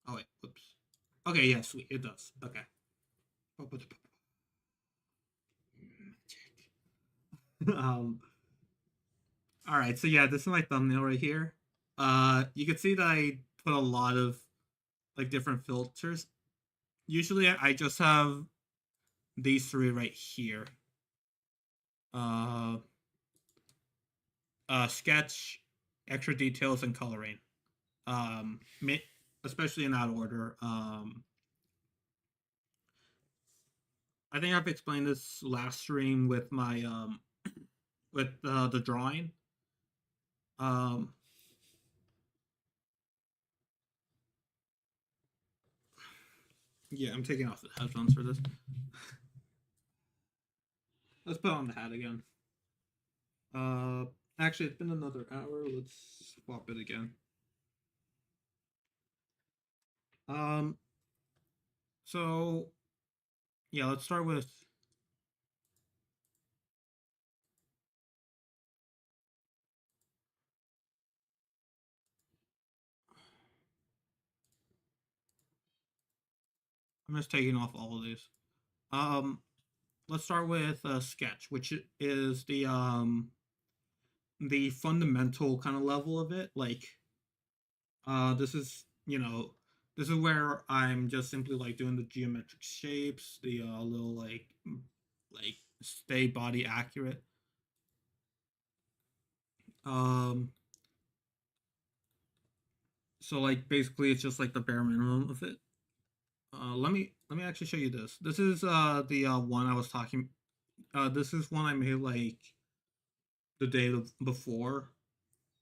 Oh wait, whoops. Okay, yeah, sweet, it does. Okay. um. All right, so yeah, this is my thumbnail right here. You can see that I put a lot of like different filters. Usually, I just have these three right here. Uh, sketch, extra details, and coloring. Um, especially in that order. I think I've explained this last stream with my with the drawing. Um, yeah, I'm taking off the headphones for this. Let's put on the hat again. Actually, it's been another hour. Let's swap it again. So yeah, let's start with. I'm just taking off all of these. Let's start with sketch, which is the fundamental kind of level of it. Like, this is this is where I'm just simply like doing the geometric shapes, the little like stay body accurate. So like basically it's just like the bare minimum of it. Let me actually show you this. This is the one I was talking. This is one I made like the day before,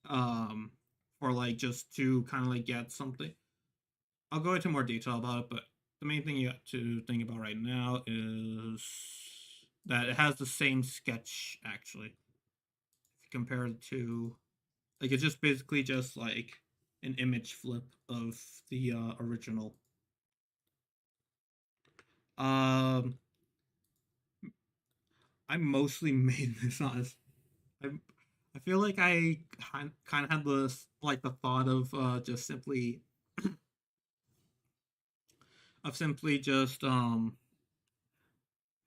um, for like just to kind of like get something. I'll go into more detail about it, but the main thing you have to think about right now is that it has the same sketch actually. If you compare it to, like, it's just basically just like an image flip of the original. Um, I mostly made this on. I feel like I kind of had this like the thought of just simply just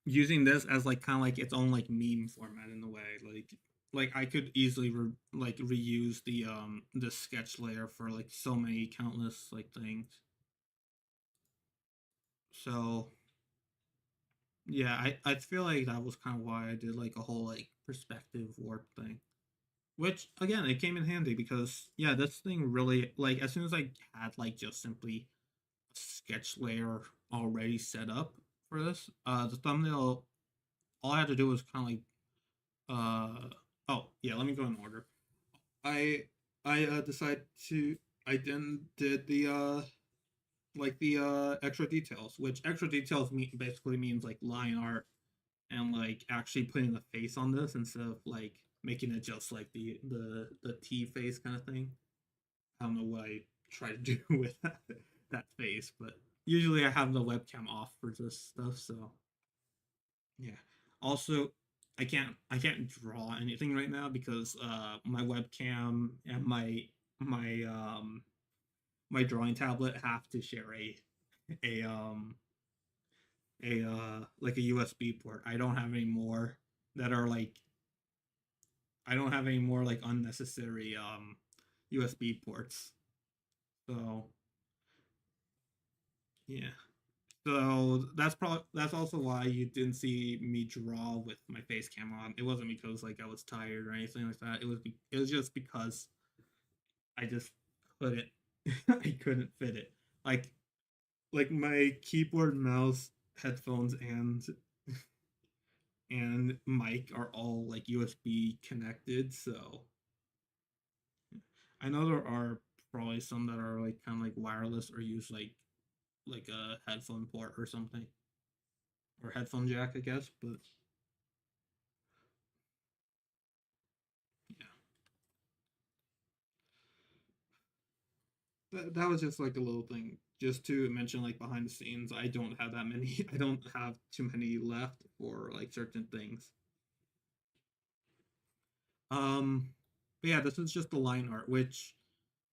using this as like kind of like its own like meme format in a way. Like I could easily like reuse the sketch layer for like so many countless like things. So yeah, I feel like that was kind of why I did like a whole like perspective warp thing. Which again, it came in handy because yeah, this thing really like as soon as I had like just simply a sketch layer already set up for this, the thumbnail, all I had to do was kind of like oh yeah, let me go in order. I decided to I then did the like the extra details, which extra details basically means like line art and like actually putting the face on this instead of like making it just like the T face kind of thing. I don't know what I try to do with that face, but usually I have the webcam off for this stuff, so yeah. Also, I can't draw anything right now because my webcam and my my drawing tablet have to share a like a USB port. I don't have any more that are like I don't have any more like unnecessary USB ports. So yeah. So that's also why you didn't see me draw with my face cam on. It wasn't because like I was tired or anything like that. It was just because I just couldn't I couldn't fit it. Like my keyboard, mouse, headphones, and mic are all like USB connected. So I know there are probably some that are like kind of like wireless or use like a headphone port or something or headphone jack, I guess. But yeah, that was just like a little thing just to mention like behind the scenes. I don't have that many. I don't have too many left for like certain things. But yeah, this is just the line art, which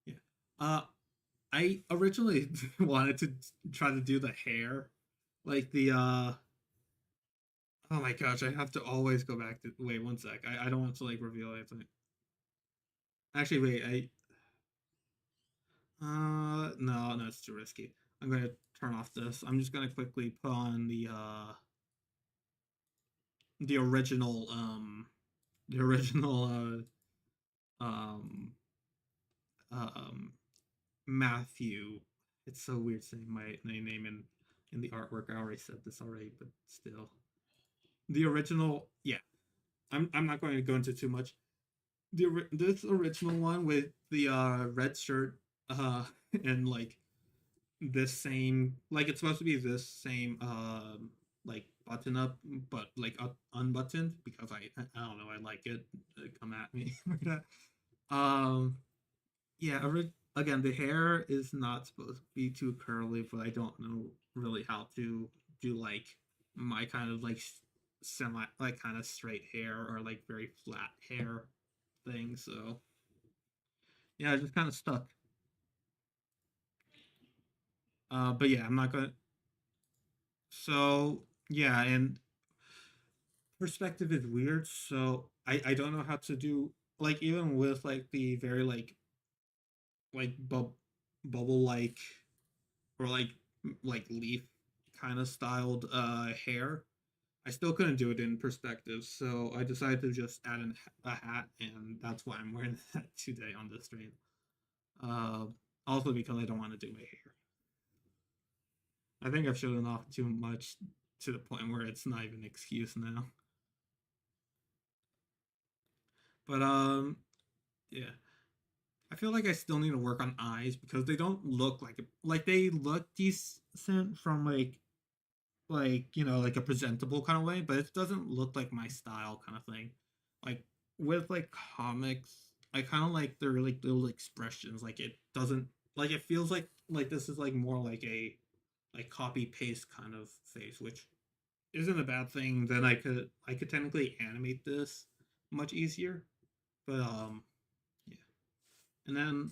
yeah. I originally wanted to try to do the hair, like the oh my gosh, I have to always go back to wait one sec. I don't want to like reveal anything. Actually, wait, no, it's too risky. I'm gonna turn off this. I'm just gonna quickly put on the original the original um um Matthew. It's so weird saying my name in the artwork. I already said this already, but still. the original, yeah. I'm not going to go into too much. This original one with the red shirt and like this same, like it's supposed to be this same like button up but like unbuttoned because I don't know, I like it. Come at me for that. Yeah, again, the hair is not supposed to be too curly, but I don't know really how to do like my kind of like semi like kind of straight hair or like very flat hair thing. So yeah, I just kind of stuck. But yeah, I'm not gonna. So yeah, and perspective is weird. So I don't know how to do like even with like the very like bubble like or like leaf kind of styled hair. I still couldn't do it in perspective, so I decided to just add a hat, and that's why I'm wearing that today on the stream. Uh, Also because I don't want to do my hair. I think I've shown off too much to the point where it's not even an excuse now. But yeah, I feel like I still need to work on eyes because they don't look like they look decent from like like a presentable kind of way, but it doesn't look like my style kind of thing. Like with like comics, I kind of like their like little expressions. Like it doesn't like it feels like this is like more like a like copy paste kind of face, which isn't a bad thing. Then I could technically animate this much easier, but yeah, and then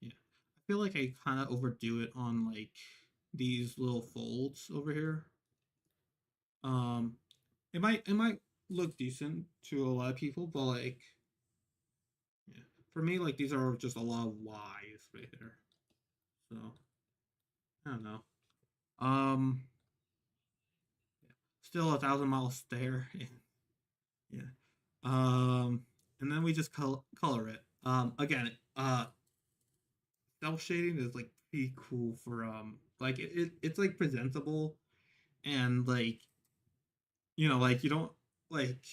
yeah, I feel like I kind of overdo it on like these little folds over here. Um, it might look decent to a lot of people, but like yeah, for me like these are just a lot of Y's right here. So I don't know. Um, Still a thousand miles stare. Yeah. And then we just color it. Again, cell shading is like pretty cool for like it's like presentable and like like you don't like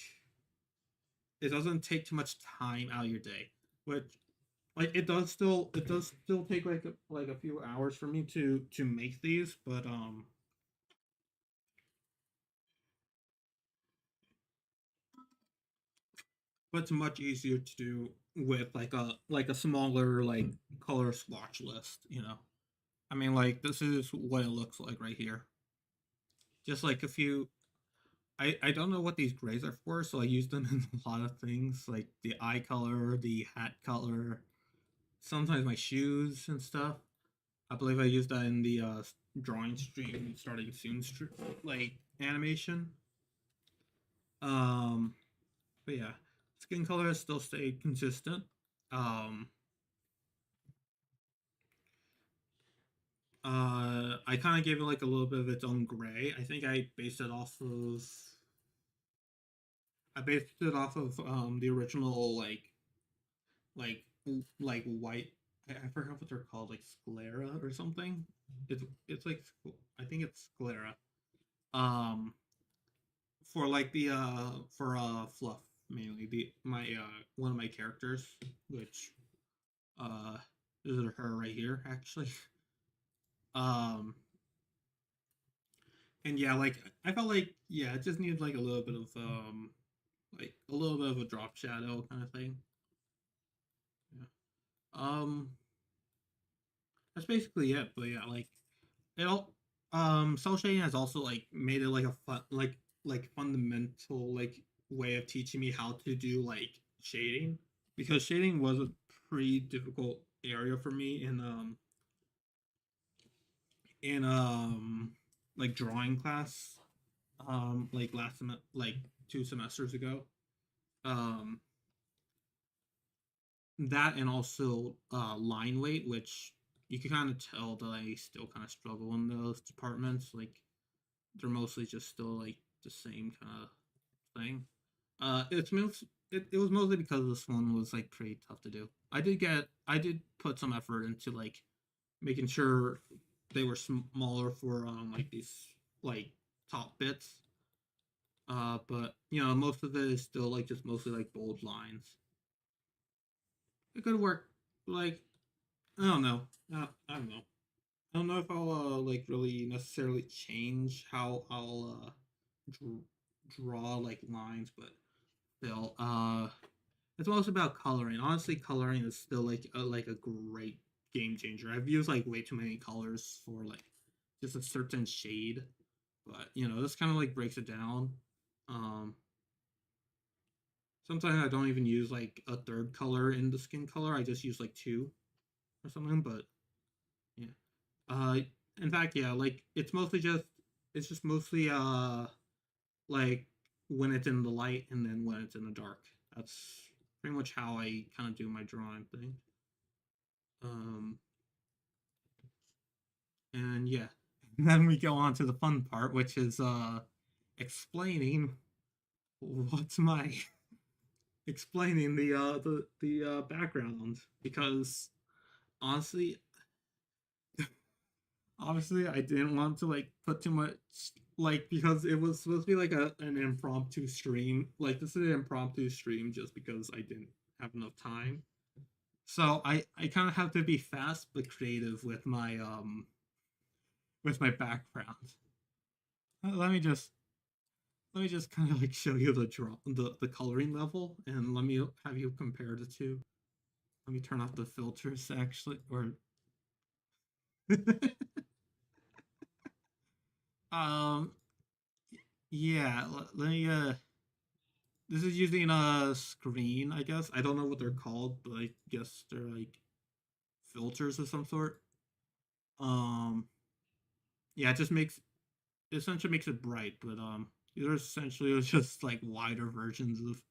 it doesn't take too much time out of your day, which like it does still take like a few hours for me to make these, but it's much easier to do with like a smaller like color swatch list, I mean, like this is what it looks like right here. Just like a few. I don't know what these grays are for, so I use them in a lot of things, like the eye color, the hat color, sometimes my shoes and stuff. I believe I used that in the drawing stream starting soon like animation. Um, but yeah, skin color has still stayed consistent. Um, I kind of gave it like a little bit of its own gray. I think I based it off of the original like like white. I forgot what they're called, like sclera or something. It's like I think it's sclera. Um, for like the for fluff mainly the my one of my characters, which uh is her right here actually. Um, and yeah, like I felt like yeah, it just needed like a little bit of like a little bit of a drop shadow kind of thing. Yeah. That's basically it. But yeah, like it all cell shading has also like made it like a fun like fundamental like way of teaching me how to do like shading, because shading was a pretty difficult area for me in like drawing class like like 2 semesters ago. um that and also line weight, which you can kind of tell that I still kind of struggle in those departments. Like they're mostly just still like the same kind of thing. It was mostly because this one was like pretty tough to do. I did put some effort into like making sure they were smaller for like these like top bits. But you know, most of it is still like just mostly like bold lines. It could work. Like I don't know. I don't know. I don't know if I'll like really necessarily change how I'll dr- draw like lines, but still, it's mostly about coloring. Honestly, coloring is still like a great game changer. I've used like way too many colors for like just a certain shade, but you know, this kind of like breaks it down. Um, Sometimes I don't even use like a third color in the skin color. I just use like two or something. But yeah, uh, in fact, yeah, like it's just mostly like when it's in the light and then when it's in the dark. That's pretty much how I kind of do my drawing thing. Um, and yeah, and then we go on to the fun part, which is explaining what's my explaining the background because honestly, I didn't want to like put too much like because it was supposed to be like an impromptu stream. Like this is an impromptu stream just because I didn't have enough time. So I kind of have to be fast but creative with my background. Let me just kind of like show you the coloring level and let me have you compare the two. Let me turn off the filters actually or um yeah, let me this is using a screen, I guess. I don't know what they're called, but I guess they're like filters of some sort. Um yeah, it just makes essentially makes it bright, but these are essentially just like wider versions of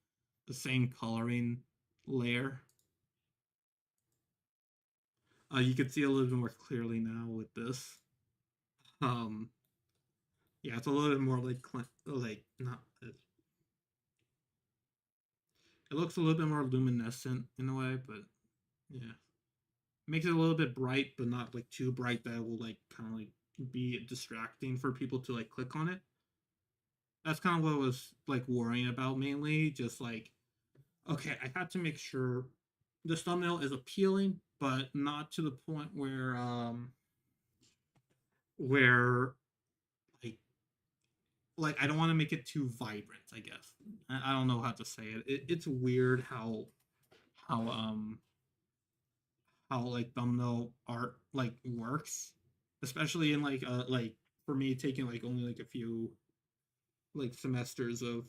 the same coloring layer. You can see a little bit more clearly now with this. Um, yeah, it's a little bit more like not. It looks a little bit more luminescent in a way, but yeah, makes it a little bit bright, but not like too bright that will like kind of like be distracting for people to like click on it. That's kind of what I was like worrying about mainly. Just like, okay, I had to make sure this thumbnail is appealing, but not to the point where like I don't want to make it too vibrant. I guess I don't know how to say it's weird how how like thumbnail art like works, especially in like for me taking like only like a few like semesters of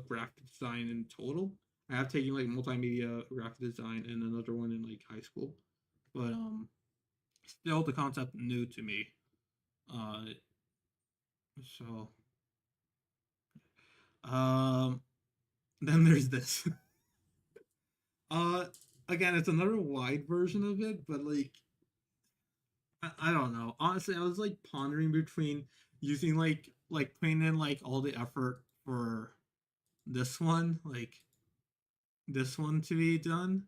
graphic design in total. I have taken like multimedia graphic design and another one in like high school, but still the concept new to me. Uh, so um, then there's this. uh, Again, it's another wide version of it, but like I don't know. Honestly, I was like pondering between using like putting in like all the effort for this one, like this one to be done.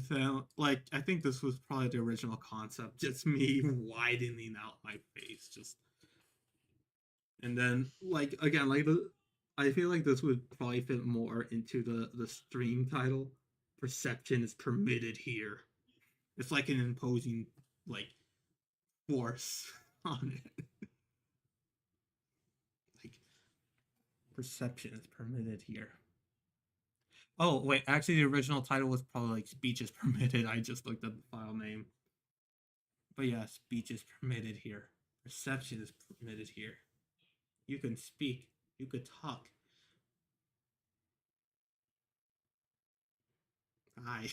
So like I think this was probably the original concept, just me widening out my face, just and then like again like I feel like this would probably fit more into the stream title. Perception is permitted here. It's like an imposing like force on it. Like perception is permitted here. Oh wait, actually the original title was probably like speech is permitted. I just looked at the file name. But yeah, speech is permitted here. Perception is permitted here. You can speak. You could talk. Hi.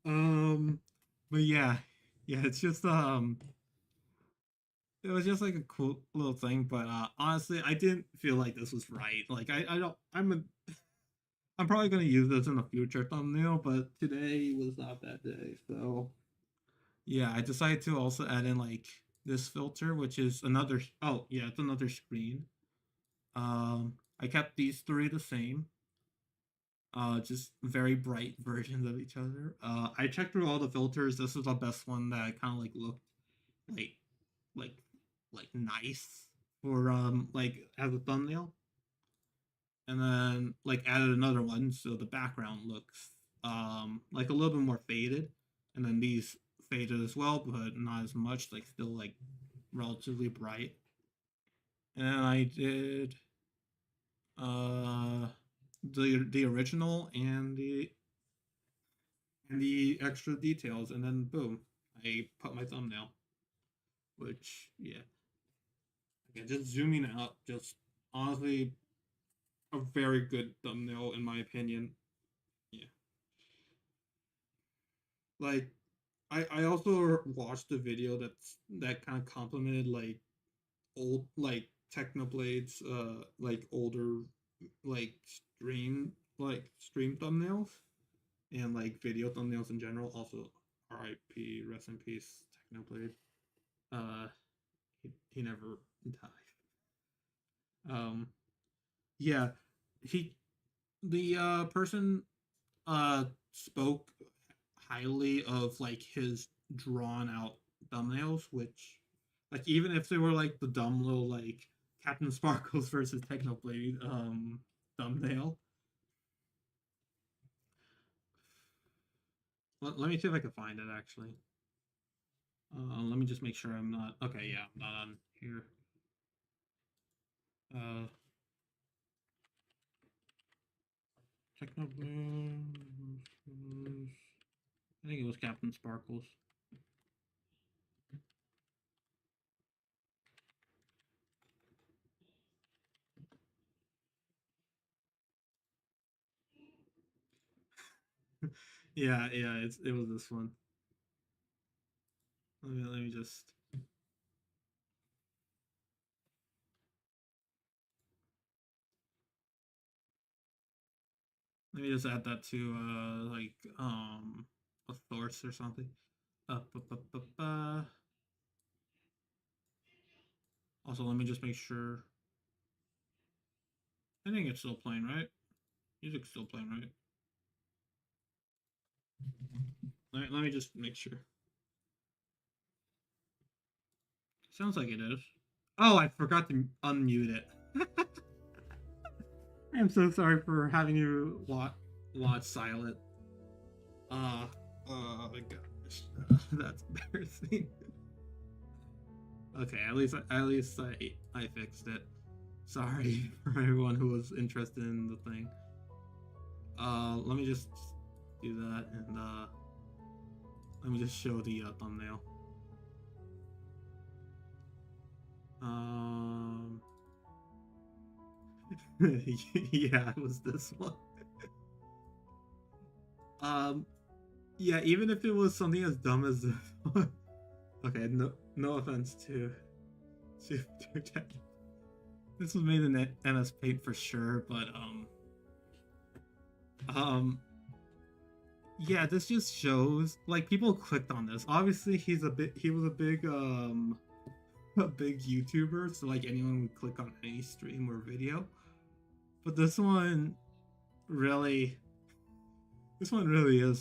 um but yeah. Yeah, it's just it was just like a cool little thing, but honestly I didn't feel like this was right. Like I don't I'm probably gonna use this in a future thumbnail, but today was not that day. So yeah, I decided to also add in like this filter, which is another. Oh yeah, it's another screen. I kept these three the same. Just very bright versions of each other. I checked through all the filters. This is the best one that I kind of like looked like. like nice for like as a thumbnail, and then like added another one so the background looks like a little bit more faded, and then these faded as well but not as much, like still like relatively bright. And then I did uh the original and the extra details, and then boom, I put my thumbnail. Which, yeah, again, just zooming out, just honestly a very good thumbnail in my opinion. Yeah, like I also watched a video that kind of complimented like old like Technoblade's like older like stream thumbnails and like video thumbnails in general. Also, R.I.P. Rest in peace, Technoblade. Uh, he never died. Yeah, he the person spoke highly of like his drawn out thumbnails, which like even if they were like the dumb little like Captain Sparkles versus Technoblade thumbnail. Let me see if I can find it actually. Let me just make sure I'm not okay. Yeah, I'm not on here. Uh, Technoblade. I think it was Captain Sparkles. Yeah, it was this one. Let me just. Let me just add that to like a source or something. Also, let me just make sure. I think it's still playing, right? Music's still playing, right? Let me just make sure. Sounds like it is. Oh, I forgot to unmute it. I'm so sorry for having you watch silent. Oh my gosh, that's embarrassing. Okay, at least I fixed it. Sorry for everyone who was interested in the thing. Let me just do that, and let me just show the thumbnail. Yeah, it was this one. Yeah, even if it was something as dumb as this one. Okay, no offense to this was made in MS Paint for sure, but yeah, this just shows like people clicked on this. Obviously, he was a big a big YouTuber, so like anyone would click on any stream or video. But this one really is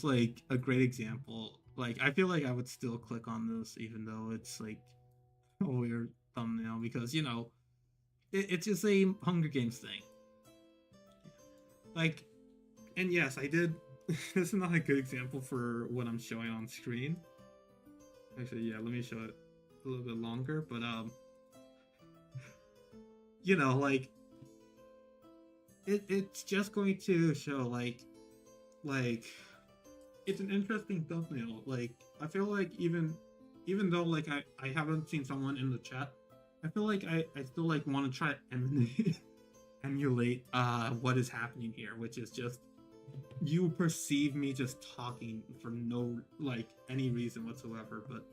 like a great example. Like I feel like I would still click on this even though it's like a weird thumbnail because you know it's just a Hunger Games thing. Like, and yes, I did. This is not a good example for what I'm showing on screen. Actually, yeah, let me show it a little bit longer. But you know, like it's just going to show like it's an interesting thumbnail. Like I feel like even though like I haven't seen someone in the chat, I feel like I still like want to try to emulate what is happening here, which is just you perceive me just talking for no like any reason whatsoever. But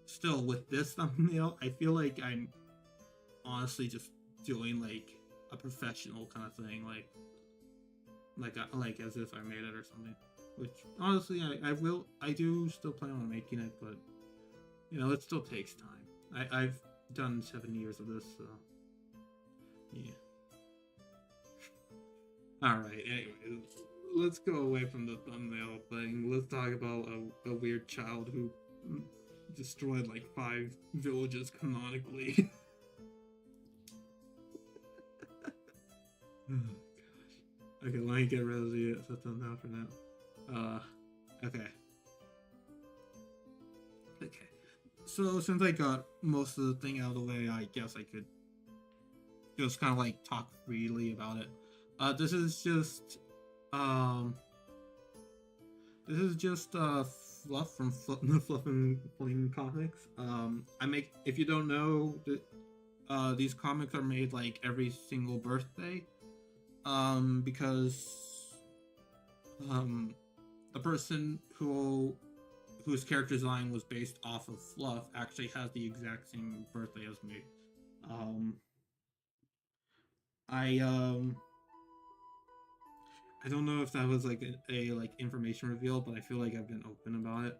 still with this thumbnail, I feel like I'm honestly just doing like a professional kind of thing, like as if I made it or something. Which honestly, I do still plan on making it, but you know, it still takes time. I've done 7 years of this, so yeah. All right. Anyway, let's go away from the thumbnail thing. Let's talk about a weird child who destroyed like 5 villages canonically. Oh gosh. Okay, let me get rid of the system now for now. Okay. Okay. So since I got most of the thing out of the way, I guess I could just kind of like talk freely about it. This is just fluff from the Fluff and Fling comics. If you don't know, these comics are made like every single birthday. Because the person whose character design was based off of Fluff actually has the exact same birthday as me. I don't know if that was like a like information reveal, but I feel like I've been open about it.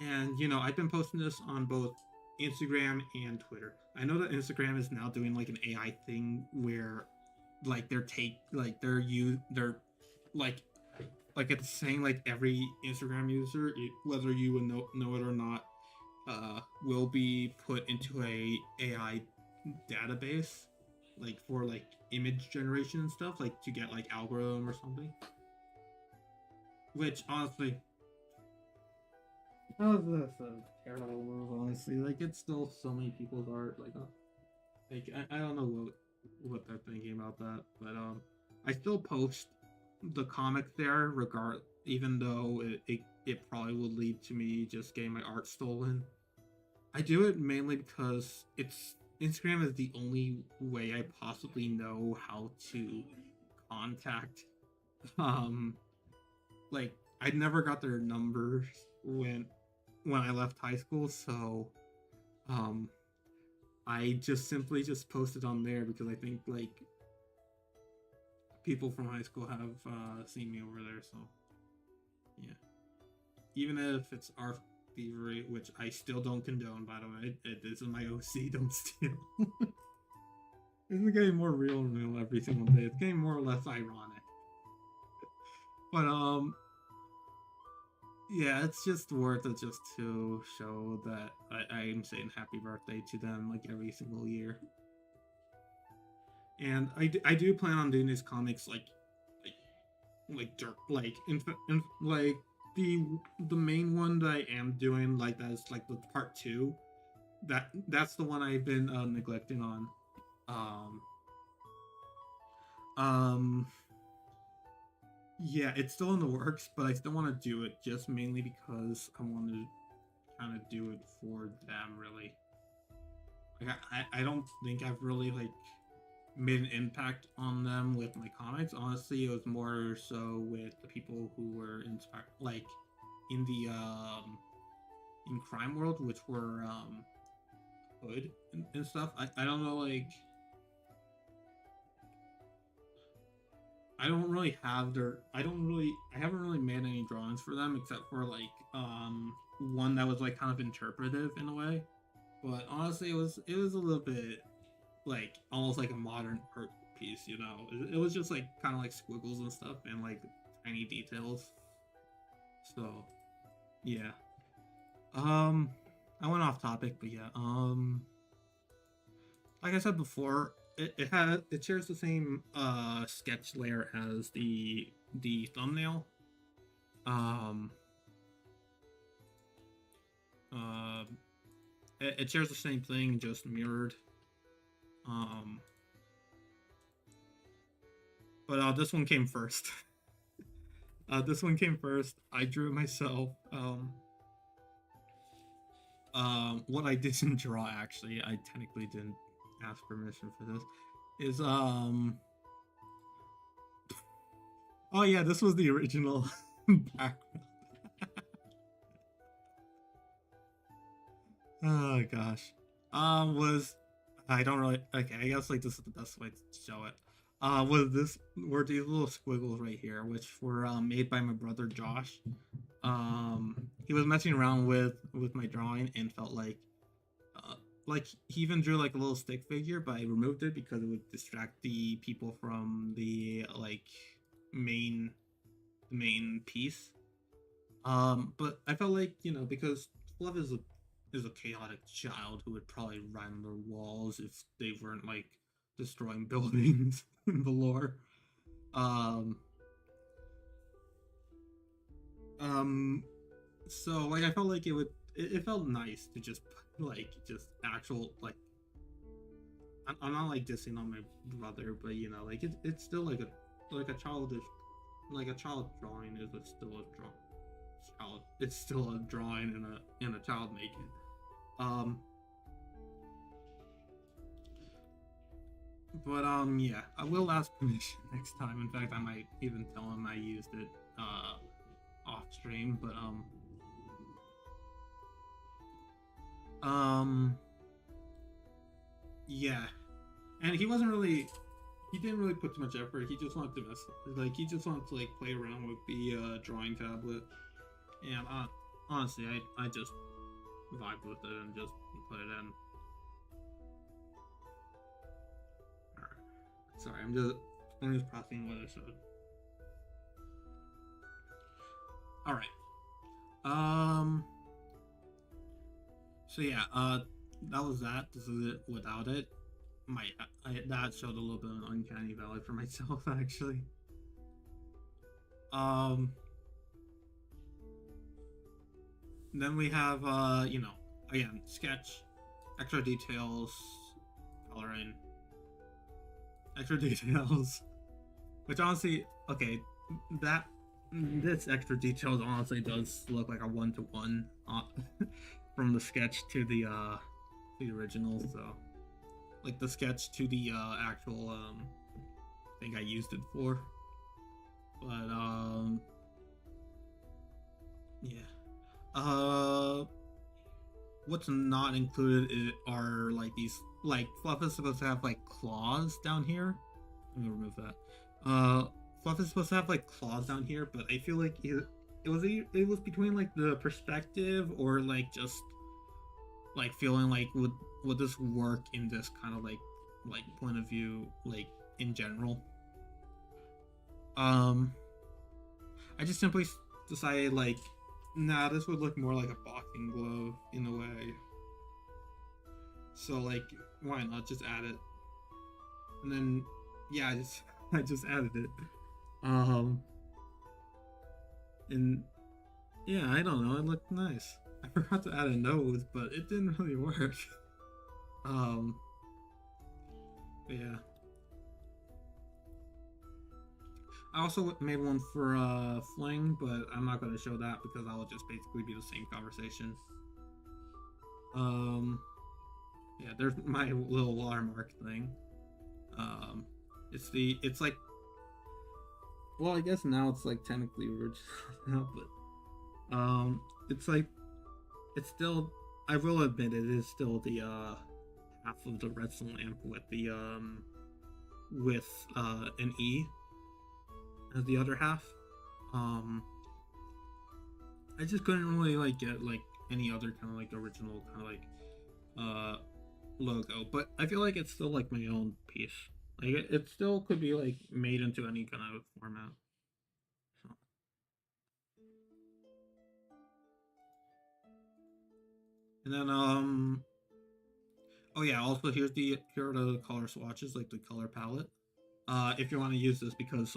And you know, I've been posting this on both Instagram and Twitter. I know that Instagram is now doing like an AI thing where like they're like it's saying like every Instagram user, whether you would know it or not, will be put into a AI database, like for like image generation and stuff, like to get like algorithm or something. Which honestly, oh, that's a terrible move. Honestly, like it's still so many people's art. Like I don't know what they're thinking about that, but I still post the comic there, even though it probably would lead to me just getting my art stolen. I do it mainly because Instagram is the only way I possibly know how to contact like I never got their numbers when I left high school, so I just simply just posted on there because I think like people from high school have seen me over there, so yeah. Even if it's art thievery, which I still don't condone, by the way. It is my OC, don't steal. It's getting more real and real every single day. It's getting more or less ironic. But yeah, it's just worth it just to show that I am saying happy birthday to them like every single year. And I do plan on doing these comics like like the main one that I am doing, like that is like the part 2. That's the one I've been neglecting on. Yeah, it's still in the works, but I still want to do it just mainly because I want to kind of do it for them, really. Like I don't think I've really like made an impact on them with my comics. Honestly, it was more so with the people who were inspired, like in the in crime world, which were Hood and stuff. I don't know, like I haven't really made any drawings for them except for like one that was like kind of interpretive in a way. But honestly, it was a little bit like almost like a modern art piece, you know. It was just like kind of like squiggles and stuff and like tiny details. So yeah. I went off topic, but yeah. Like I said before, it shares the same sketch layer as the thumbnail. It shares the same thing, just mirrored. But this one came first. This one came first. I drew it myself. What I didn't draw, actually, I technically didn't ask permission for this, is oh yeah, this was the original background. Oh gosh. Was I don't really okay, I guess like this is the best way to show it. Were these little squiggles right here, which were made by my brother Josh. He was messing around with my drawing and felt like he even drew like a little stick figure, but I removed it because it would distract the people from the like main piece. But I felt like, you know, because Fluff is a chaotic child who would probably run their walls if they weren't like destroying buildings in the lore. Um, um, so like I felt like it felt nice to just like just actual like I'm not like dissing on my brother, but you know, like it's still like a childish like a child drawing is still a child. It's still a drawing in a child making. Um, but yeah, I will ask permission next time. In fact, I might even tell him I used it off stream. But um yeah, and he didn't really put too much effort. He just wanted to he just wanted to like play around with the drawing tablet. And honestly, I just vibed with it and just put it in. Alright. Sorry, I'm just processing what I said. Alright. Um so yeah, that was that. This is it without it. That showed a little bit of an uncanny valley for myself actually. Um Then we have you know, again, sketch, extra details, coloring, extra details. Which honestly, okay, that this extra details honestly does look like a one-to-one from the sketch to the original. So, like the sketch to the actual thing I used it for. But yeah. What's not included are like these like Fluff is supposed to have like claws down here. Let me remove that. Fluff is supposed to have like claws down here, but I feel like it was between like the perspective or like just like feeling like would this work in this kind of like point of view like in general. I just simply decided like nah, this would look more like a boxing glove in a way. So like, why not just add it? And then, yeah, I just added it. And yeah, I don't know, it looked nice. I forgot to add a nose, but it didn't really work. But yeah. I also made one for Fling, but I'm not going to show that because that will just basically be the same conversation. Yeah, there's my little watermark thing. It's like, well, I guess now it's like technically original now, but it's like, it's still, I will admit it is still the half of the redstone lamp with the with an E as the other half. I just couldn't really like get like any other kind of like original kind of like logo, but I feel like it's still like my own piece. Like it still could be like made into any kind of format. So. And then oh yeah, also here are the color swatches, like the color palette. If you want to use this because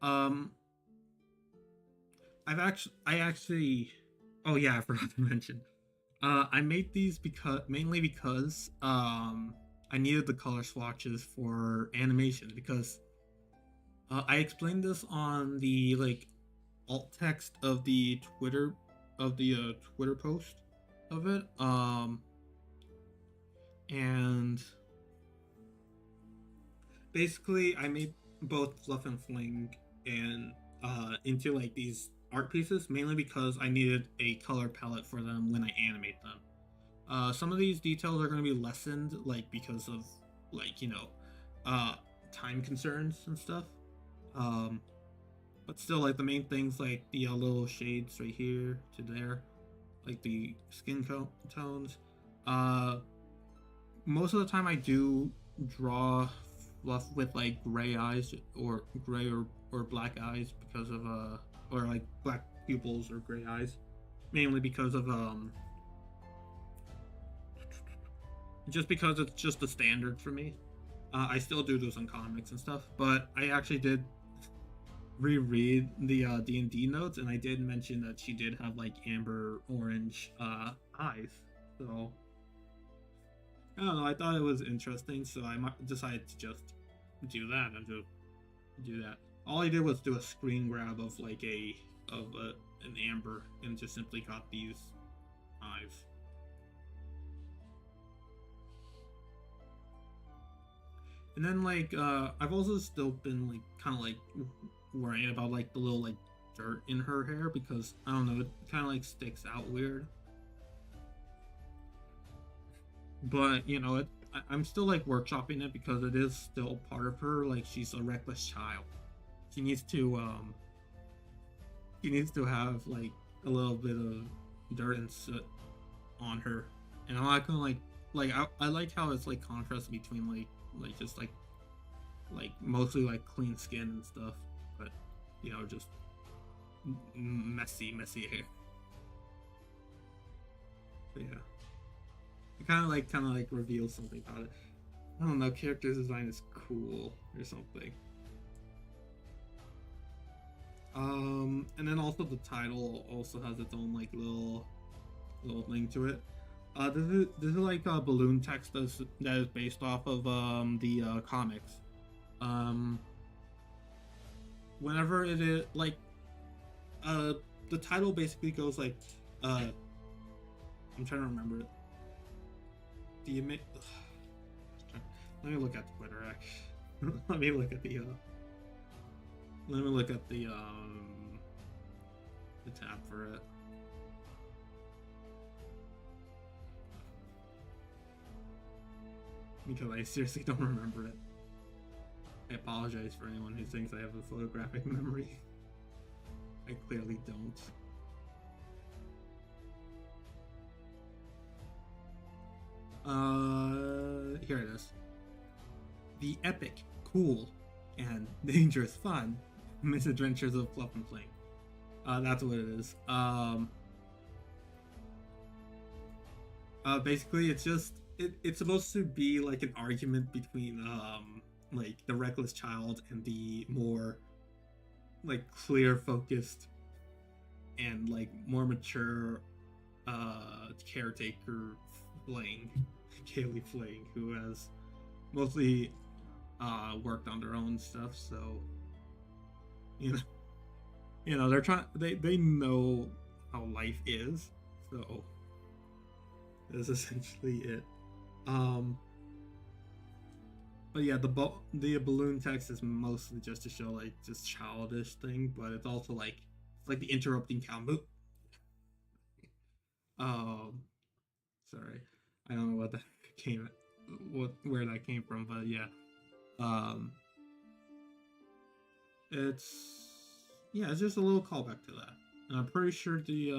I actually oh yeah, I forgot to mention. I made these mainly because I needed the color swatches for animation because I explained this on the like alt text of the Twitter post of it. And basically I made both Fluff and Fling and into like these art pieces mainly because I needed a color palette for them when I animate them. Some of these details are going to be lessened like because of like, you know, time concerns and stuff. But still, like the main things like the little shades right here to there, like the skin tones. Most of the time I do draw Fluff with like gray eyes or gray or black eyes because of or like black pupils or gray eyes, mainly because of just because it's just the standard for me. I still do those in comics and stuff, but I actually did reread the D&D notes, and I did mention that she did have like amber orange eyes. So I don't know. I thought it was interesting, so I decided to just do that and just do that. All I did was do a screen grab of like an amber and just simply got these eyes. And then like I've also still been like kind of like worrying about like the little like dirt in her hair, because I don't know, it kind of like sticks out weird. But you know, I'm still like workshopping it because it is still part of her. Like, she's a reckless child. She needs to have like a little bit of dirt and soot on her, and I'm not gonna I like how it's like contrast between like just like mostly like clean skin and stuff, but you know, just messy hair. But yeah, it kind of like reveals something about it. I don't know, character design is cool or something. And then also the title also has its own like little thing to it. This is like a balloon text that is based off of the comics. Whenever it is like the title basically goes like I'm trying to remember it. Let me look at Twitter actually. Let me look at the tab for it. Because I seriously don't remember it. I apologize for anyone who thinks I have a photographic memory. I clearly don't. Here it is. The epic, cool, and dangerous fun misadventures of Fluff and Fling. That's what it is. Basically, it's supposed to be like an argument between like the reckless child and the more like clear focused and like more mature caretaker Fling, Kaylee Fling, who has mostly worked on their own stuff, so you know they're trying, they know how life is, so that's essentially it. But yeah, the balloon text is mostly just to show like just childish thing, but it's also like it's like the interrupting cow move. Sorry, I don't know where that came from, but yeah, it's just a little callback to that, and I'm pretty sure the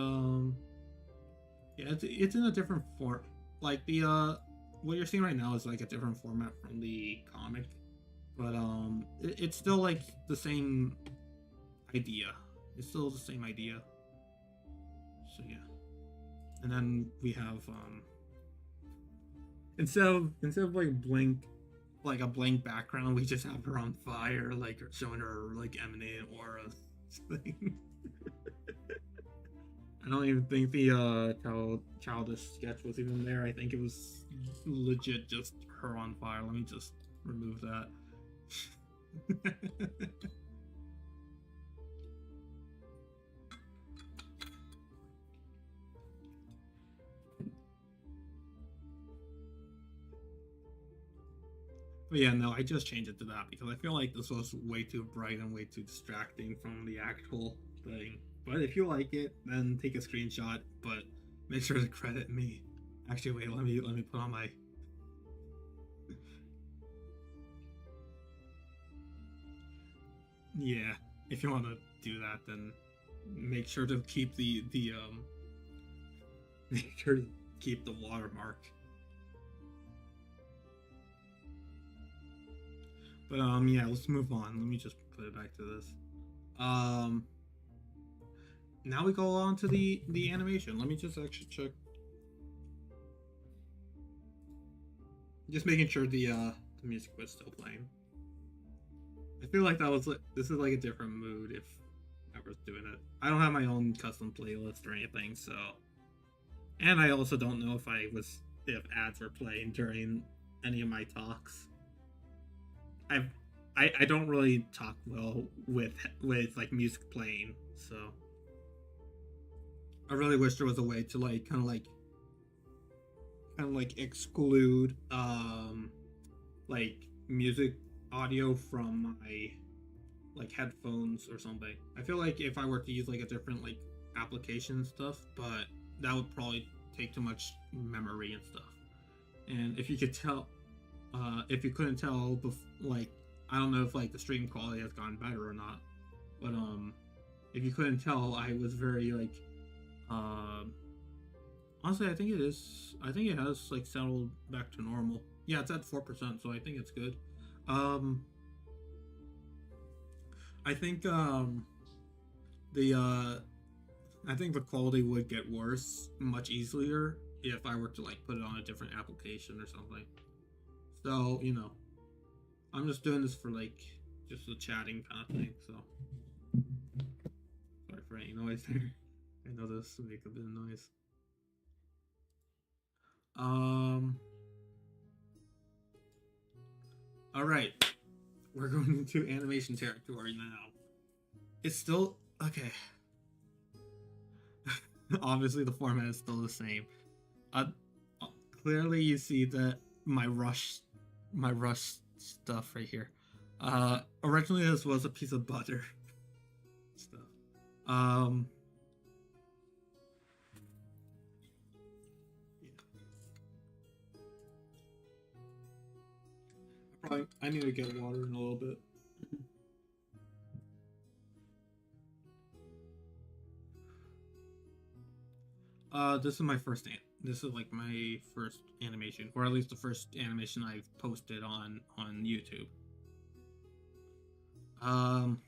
yeah, it's in a different form. Like the what you're seeing right now is like a different format from the comic, but it's still like the same idea. It's still the same idea. So yeah, and then we have instead of like a blank background, we just have her on fire, like showing her like emanating aura thing. I don't even think the childish sketch was even there. I think it was legit just her on fire. Let me just remove that. But yeah, no, I just changed it to that because I feel like this was way too bright and way too distracting from the actual thing. But if you like it, then take a screenshot, but make sure to credit me. Actually, wait, let me put on my... Yeah, if you want to do that, then make sure to keep make sure to keep the watermark. But yeah, let's move on. Let me just put it back to this. now we go on to the animation. Let me just actually check. Just making sure the music was still playing. I feel like this is like a different mood if I was doing it. I don't have my own custom playlist or anything, so. And I also don't know if ads were playing during any of my talks. I don't really talk well with like music playing, so I really wish there was a way to like kind of like exclude like music audio from my like headphones or something. I feel like if I were to use like a different like application stuff, but that would probably take too much memory and stuff. And if you could tell, if you couldn't tell, like I don't know if like the stream quality has gotten better or not, but if you couldn't tell, I was very like, honestly, I think it is. I think it has like settled back to normal. Yeah, it's at 4%, so I think it's good. I think I think the quality would get worse much easier if I were to like put it on a different application or something. So, you know, I'm just doing this for like just a chatting kind of thing, so sorry for any noise there. I know this will make a bit of noise. Alright. We're going into animation territory now. It's still okay. Obviously the format is still the same. Clearly you see that my rush stuff right here. Originally this was a piece of butter stuff. Yeah. I need to get water in a little bit. This is my first this is like my first animation, or at least the first animation I've posted on YouTube. I'm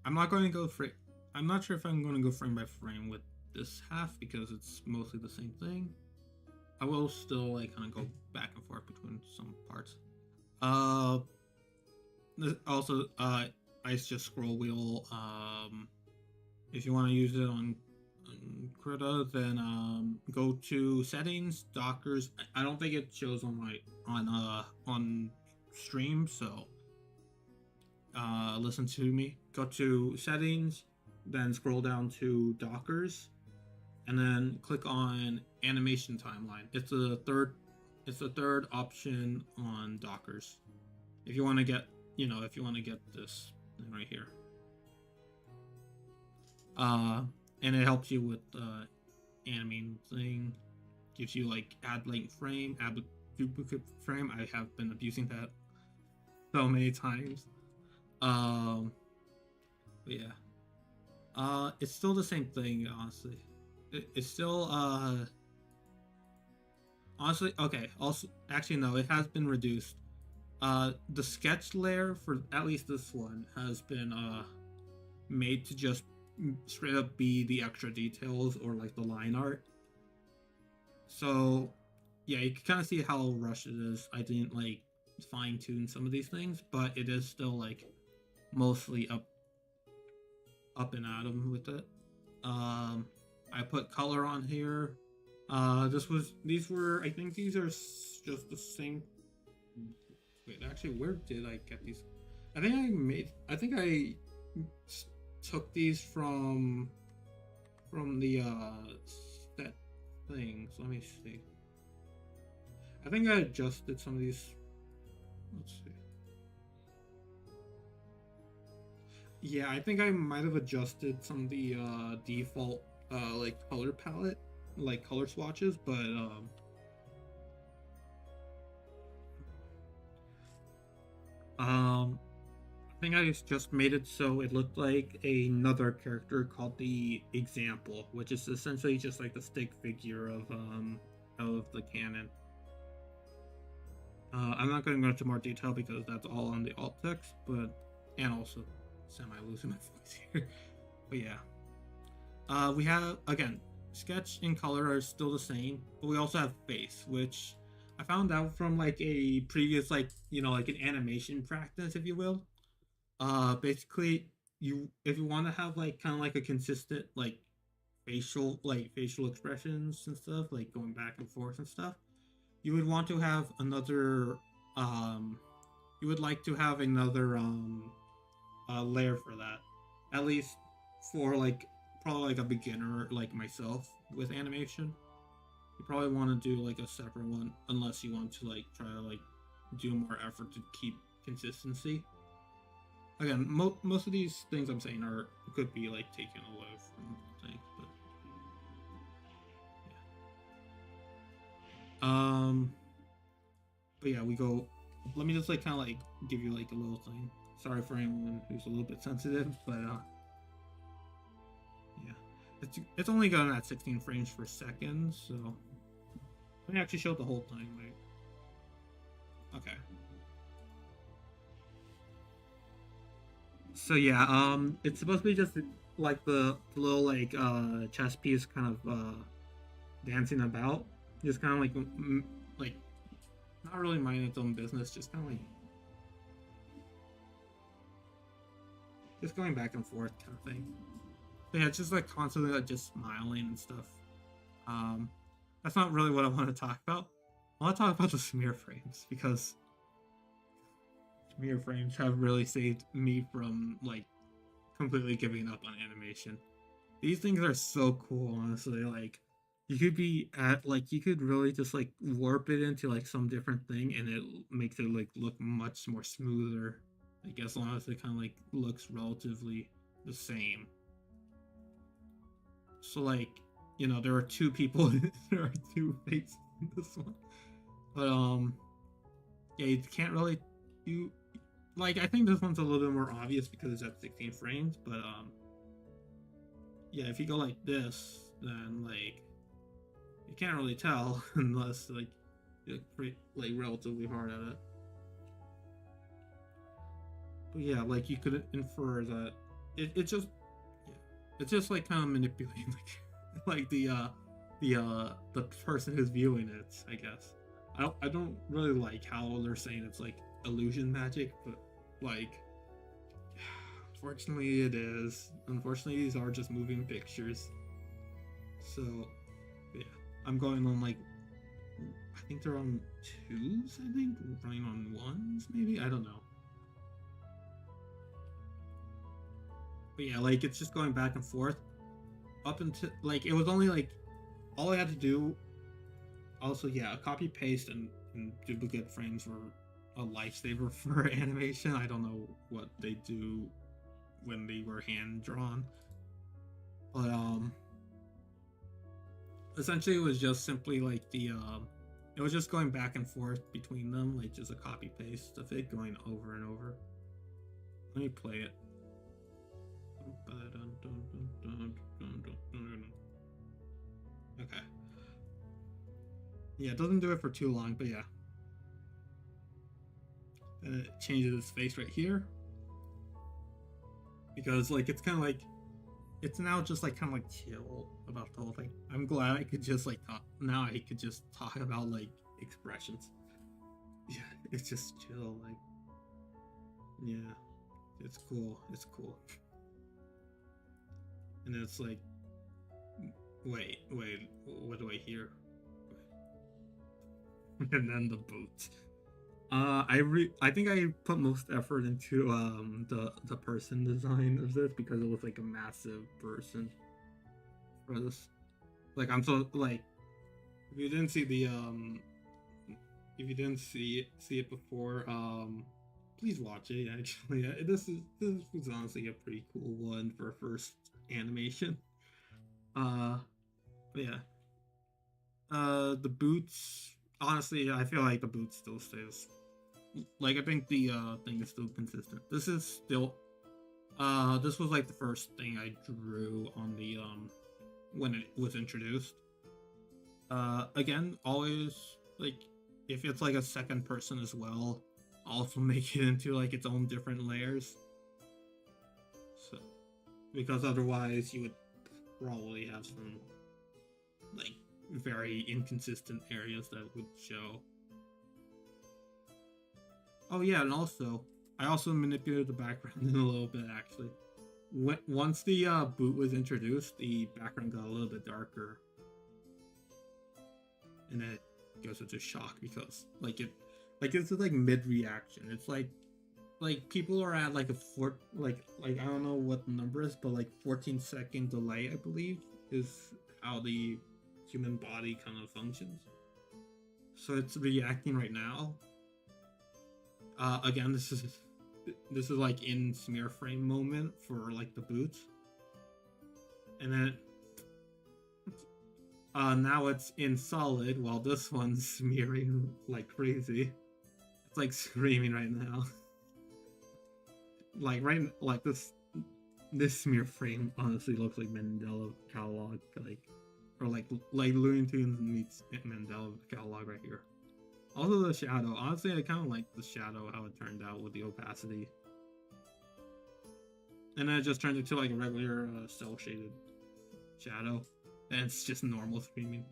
not going to go frame. I'm not sure if I'm going to go frame by frame with this half because it's mostly the same thing. I will still like kind of go back and forth between some parts. Also, it's just scroll wheel. If you want to use it on Krita, then go to settings, Dockers. I don't think it shows on my on stream, so listen to me. Go to settings, then scroll down to Dockers, and then click on animation timeline. It's the third option on Dockers. If you want to get, if you want to get this thing right here. And it helps you with animating thing. Gives you like add blank frame, add duplicate frame. I have been abusing that so many times. But yeah. It's still the same thing, honestly. It's still honestly okay. Also, actually no, it has been reduced. The sketch layer for at least this one has been made to just straight up be the extra details or like the line art. So yeah, you can kind of see how rushed it is. I didn't like fine tune some of these things, but it is still like mostly up and atom with it. I put color on here. These were I think these are just the same. Wait, actually, where did I get these? I think I took these from the set things. Let me see. I think I adjusted some of these. Let's see. Yeah, I think I might have adjusted some of the default like color palette, like color swatches, but I think I just made it so it looked like another character called the Example, which is essentially just like the stick figure of the canon. I'm not going to go into more detail because that's all on the alt text, and also semi losing my voice here. But yeah, We have, again, sketch and color are still the same, but we also have face, which I found out from like a previous, like, like an animation practice, if you will. Basically, if you want to have like kind of like a consistent like facial expressions and stuff, like going back and forth and stuff, you would want to have another um you would like to have another layer for that, at least for like probably like a beginner like myself with animation. You probably want to do like a separate one unless you want to like try to like do more effort to keep consistency. Again, most of these things I'm saying are could be like taken away from things, but yeah. But yeah, we go. Let me just like kind of like give you like a little thing. Sorry for anyone who's a little bit sensitive, but yeah, it's only going at 16 frames per second, so let me actually show the whole thing. Wait, okay. So yeah, it's supposed to be just like the little like chess piece kind of dancing about, just kind of like not really minding its own business, just kind of like just going back and forth kind of thing. But yeah, it's just like constantly like just smiling and stuff. That's not really what I want to talk about. I want to talk about the smear frames because smear frames have really saved me from like completely giving up on animation. These things are so cool, honestly. Like you could be at like you could really just like warp it into like some different thing and it makes it like look much more smoother. Like as long as it kind of like looks relatively the same. So like, there are two people there are two faces in this one. But yeah, you can't really do like I think this one's a little bit more obvious because it's at 16 frames, but yeah, if you go like this, then like you can't really tell unless like you're pretty like relatively hard at it. But yeah, like you could infer that it's just it's just like kind of manipulating like the person who's viewing it, I guess. I don't really like how they're saying it's like illusion magic, but like unfortunately it is. Unfortunately these are just moving pictures. So yeah, I'm going on like I think they're on 2s, I think, running on 1s maybe, I don't know. But yeah, like it's just going back and forth up until like it was only like all I had to do. Also, yeah, copy paste and duplicate frames were a lifesaver for animation. I don't know what they do when they were hand drawn, but essentially it was just simply like it was just going back and forth between them, like just a copy paste of it going over and over. Let me play it. Okay. Yeah, it doesn't do it for too long, but yeah. And it changes its face right here. Because like it's kind of like it's now just like kind of like chill about the whole thing. I'm glad I could just like talk now I could just talk about like expressions. Yeah, it's just chill, like yeah. It's cool. It's cool. And then it's like wait, what do I hear? And then the boot. I think I put most effort into the person design of this because it was like a massive person for this. Like I'm so like if you didn't see the if you didn't see it before, please watch it actually. This was honestly a pretty cool one for first animation. But yeah. The boots honestly I feel like the boot still stays. Like I think the thing is still consistent. This is still this was like the first thing I drew on the when it was introduced. Again, always like if it's like a second person as well, also make it into like its own different layers. So because otherwise you would probably have some like very inconsistent areas that would show. Oh yeah, and also I also manipulated the background in a little bit actually. Once the boot was introduced, the background got a little bit darker, and then it goes into shock because it's like mid reaction. It's like people are at like a I don't know what the number is, but like 14-second delay, I believe, is how the human body kind of functions. So it's reacting right now. Again, this is like in smear frame moment for like the boots, and then now it's in solid while this one's smearing like crazy. It's like screaming right now. Like this smear frame honestly looks like Mandela catalog, or like Looney Tunes meets Mandela catalog right here. Also the shadow. Honestly, I kind of like the shadow, how it turned out with the opacity. And then it just turned into like a regular cell shaded shadow. And it's just normal screaming.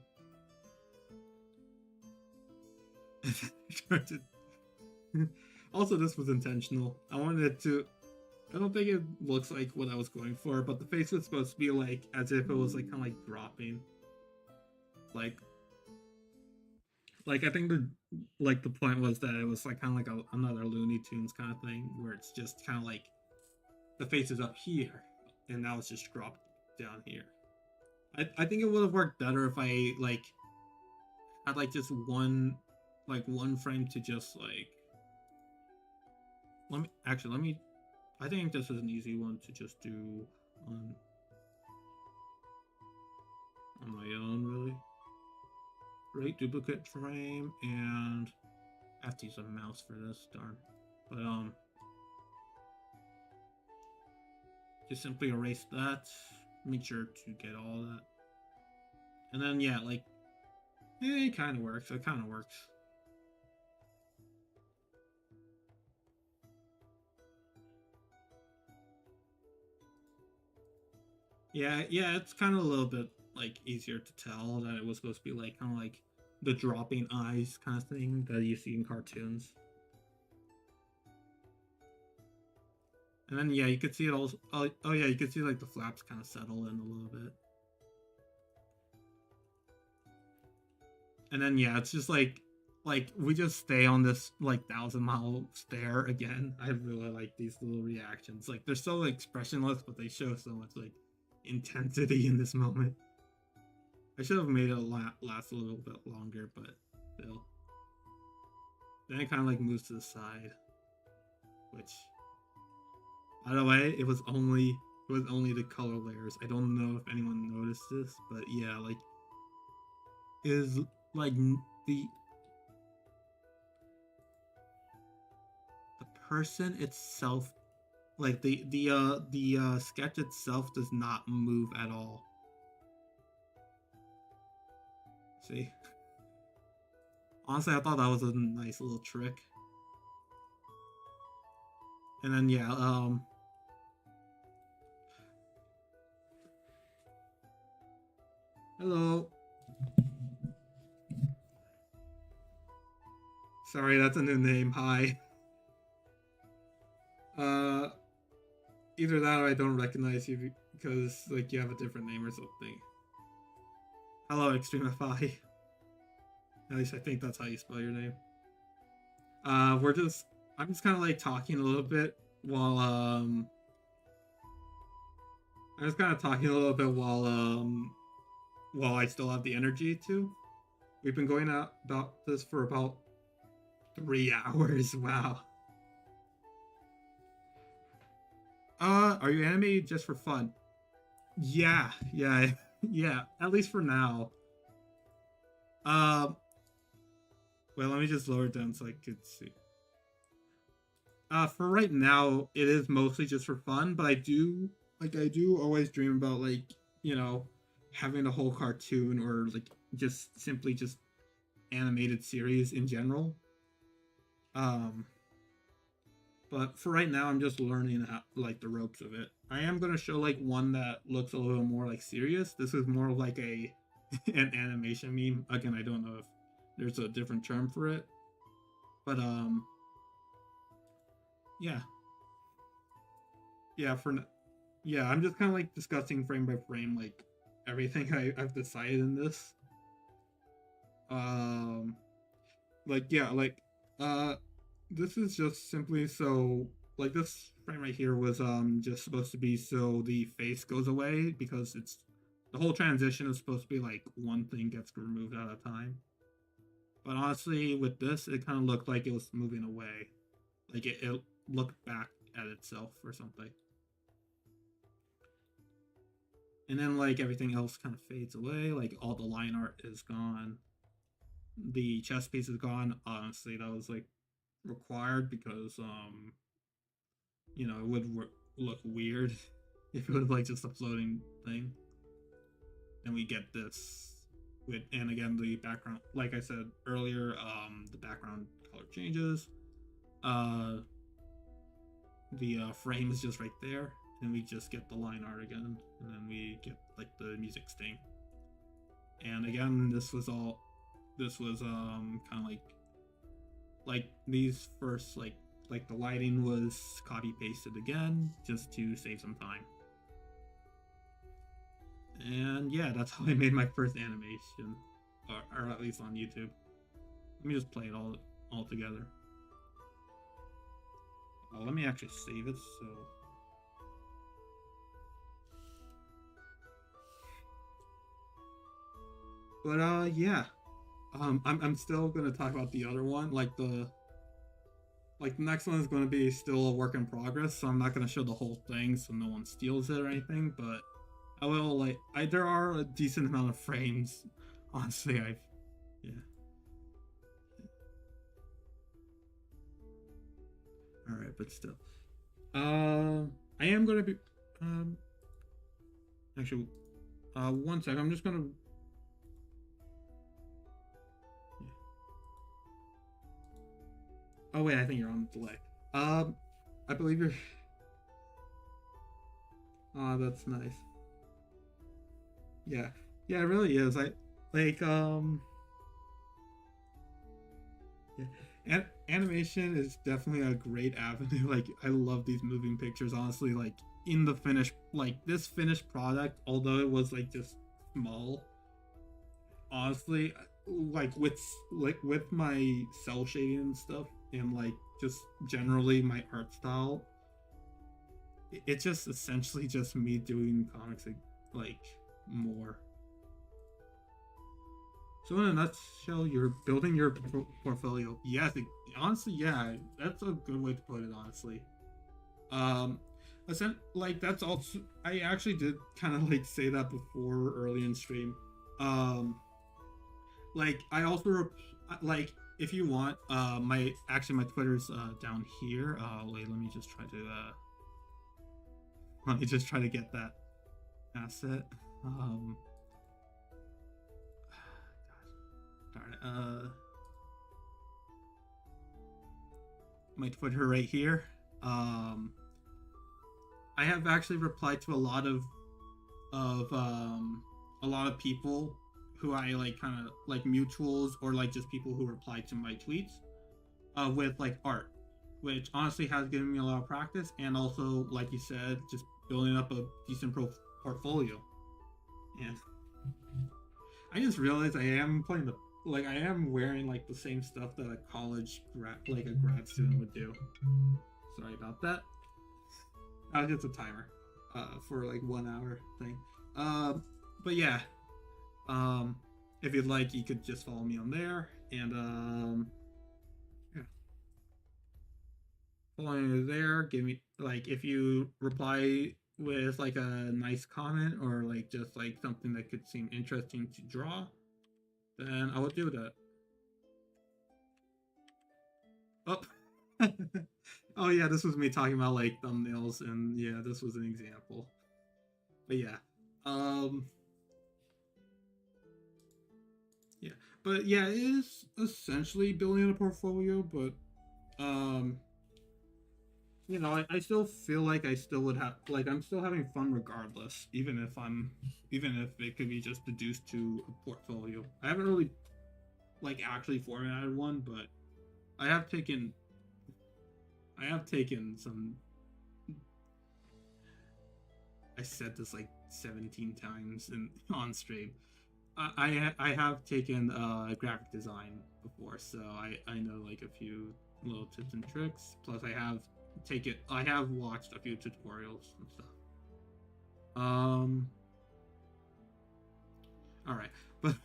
Also, this was intentional. I wanted it to... I don't think it looks like what I was going for, but the face was supposed to be like as if it was like kind of like dropping. Like I think the point was that it was like kind of like another Looney Tunes kind of thing where it's just kind of like the face is up here and now it's just dropped down here. I think it would have worked better if I like had like just one frame to just like let me I think this is an easy one to just do on my own, really. Right, duplicate frame, and I have to use a mouse for this, darn. But just simply erase that. Make sure to get all that. And then yeah, like it kind of works. It kind of works. Yeah, it's kind of a little bit like easier to tell that it was supposed to be like kind of like the dropping eyes kind of thing that you see in cartoons. And then yeah, you could see it also. Oh yeah, you could see like the flaps kind of settle in a little bit. And then yeah, it's just like we just stay on this like 1,000-mile stare again. I really like these little reactions. Like they're so expressionless, but they show so much like intensity in this moment. I should have made it last a little bit longer, but still. Then it kind of like moves to the side, which, by the way, it was only the color layers. I don't know if anyone noticed this, but yeah, like is like the person itself, like the sketch itself does not move at all. See? Honestly, I thought that was a nice little trick. And then yeah, hello. Sorry, that's a new name. Hi. Either that or I don't recognize you because like you have a different name or something. Hello, Extremify. At least I think that's how you spell your name. I'm just kind of like talking a little bit while I'm just kind of talking a little bit while I still have the energy to. We've been going out about this for about 3 hours. Wow. Are you animated just for fun? Yeah. At least for now. Well, let me just lower it down so I could see. For right now, it is mostly just for fun, but I do always dream about like, you know, having a whole cartoon or like just simply just animated series in general. But for right now, I'm just learning how, like the ropes of it. I am gonna show like one that looks a little more like serious. This is more of like a an animation meme. Again, I don't know if there's a different term for it, but yeah, yeah. Yeah, I'm just kind of like discussing frame by frame like everything I've decided in this. Um, like yeah, like uh, this is just simply so like this frame right here was just supposed to be so the face goes away because it's the whole transition is supposed to be like one thing gets removed at a time. But honestly, with this, it kind of looked like it was moving away, like it looked back at itself or something. And then like everything else kind of fades away, like all the line art is gone, the chess piece is gone. Honestly, that was like required because it would look weird if it was like just a floating thing. And we get this with, and again the background, like I said earlier, the background color changes. The frame is just right there, and we just get the line art again, and then we get like the music sting. And again, this was kind of like these first like the lighting was copy pasted again just to save some time. And yeah, that's how I made my first animation, or at least on YouTube. Let me just play it all together. Let me actually save it so. But yeah, I'm still gonna talk about the other one, like the next one is gonna be still a work in progress, so I'm not gonna show the whole thing so no one steals it or anything, but I will there are a decent amount of frames. Honestly, yeah. All right, but still, I am gonna be actually, one sec. I'm just gonna. Oh wait, I think you're on delay. I believe you're. Oh, that's nice. Yeah, yeah, it really is. I like yeah. Animation is definitely a great avenue. Like I love these moving pictures. Honestly, like in the finished, like this finished product, although it was like just small. Honestly, with my cell shading and stuff, and like just generally my art style, it's just essentially just me doing comics like more. So in a nutshell, you're building your portfolio. Yes, honestly, yeah, that's a good way to put it. Honestly, um, like that's also I actually did kind of like say that before early in stream. Like I also like if you want, my Twitter's down here. Wait, let me just try to get that asset. Darn it. My Twitter right here. I have actually replied to a lot of people who I like kind of like mutuals or like just people who reply to my tweets with like art, which honestly has given me a lot of practice, and also like you said, just building up a decent portfolio. And I just realized I am playing I am wearing like the same stuff that a grad student would do. Sorry about that. That was just a timer for like 1 hour thing. But yeah, if you'd like, you could just follow me on there, and yeah, following me there. Give me like if you reply with like a nice comment or like just like something that could seem interesting to draw, then I will do that. Oh. Oh yeah, this was me talking about like thumbnails, and yeah, this was an example. But yeah, yeah, but yeah, it is essentially building a portfolio. But you know, I still feel like I still would have like I'm still having fun regardless, even if it could be just deduced to a portfolio. I haven't really like actually formatted one, but I have taken I have taken some. I said this like 17 times in on stream. I have taken graphic design before, so I know like a few little tips and tricks. Plus, I have watched a few tutorials and stuff. Um, all right, but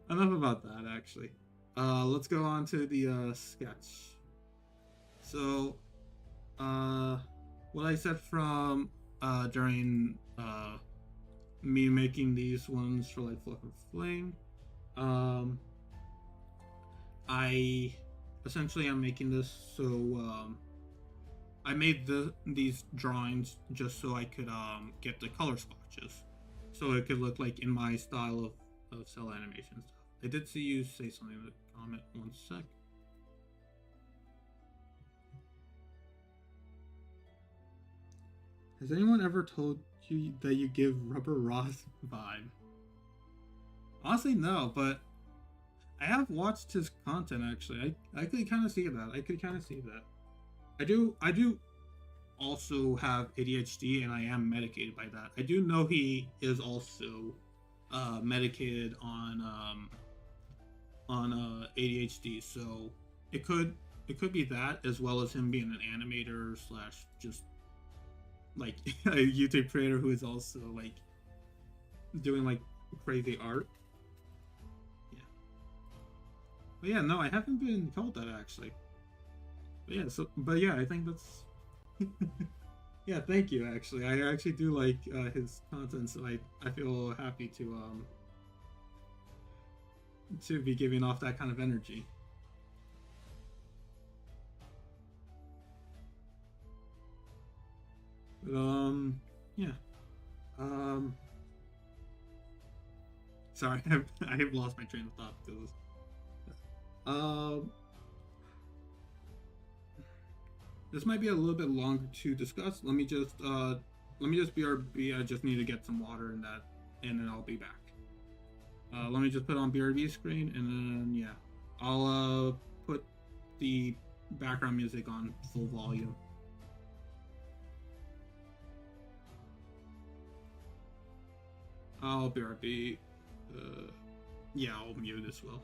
enough about that. Actually, let's go on to the sketch. So, uh, what I said from during me making these ones for like Fluff and Fling. Um, I essentially am making this so I made these drawings just so I could get the color swatches, so it could look like in my style of cell animation stuff. I did see you say something in the comment. One sec. Has anyone ever told you that you give Rubber Ross vibe? Honestly, no, but I have watched his content actually. I could kind of see that. I could kind of see that. I do also have ADHD and I am medicated by that. I do know he is also medicated on ADHD, so it could be that as well as him being an animator slash just like a YouTube creator who is also like doing like crazy art. Yeah. But yeah, no, I haven't been told that actually. But yeah, but yeah, I think that's yeah, thank you actually. I actually do like his content, so I feel happy to be giving off that kind of energy. But yeah. Um sorry, I have lost my train of thought because um this might be a little bit longer to discuss. Let me just BRB. I just need to get some water in that, and then I'll be back. Let me just put on BRB screen, and then yeah, I'll put the background music on full volume. I'll BRB. Yeah, I'll mute as well.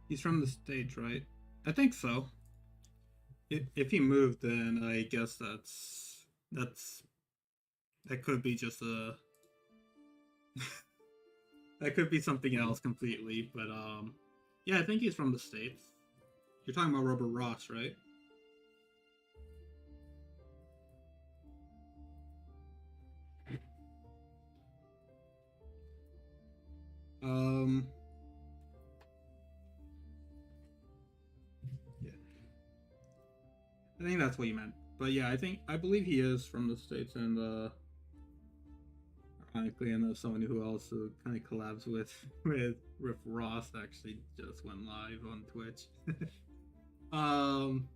He's from the States, right? I think so. If he moved, then I guess that's that could be just a that could be something else completely. But yeah, I think he's from the States. You're talking about Rubber Ross, right? Um, yeah, I think that's what you meant. But yeah, I believe he is from the States, and ironically, I know someone who also kind of collabs with Riff Ross actually just went live on Twitch. um,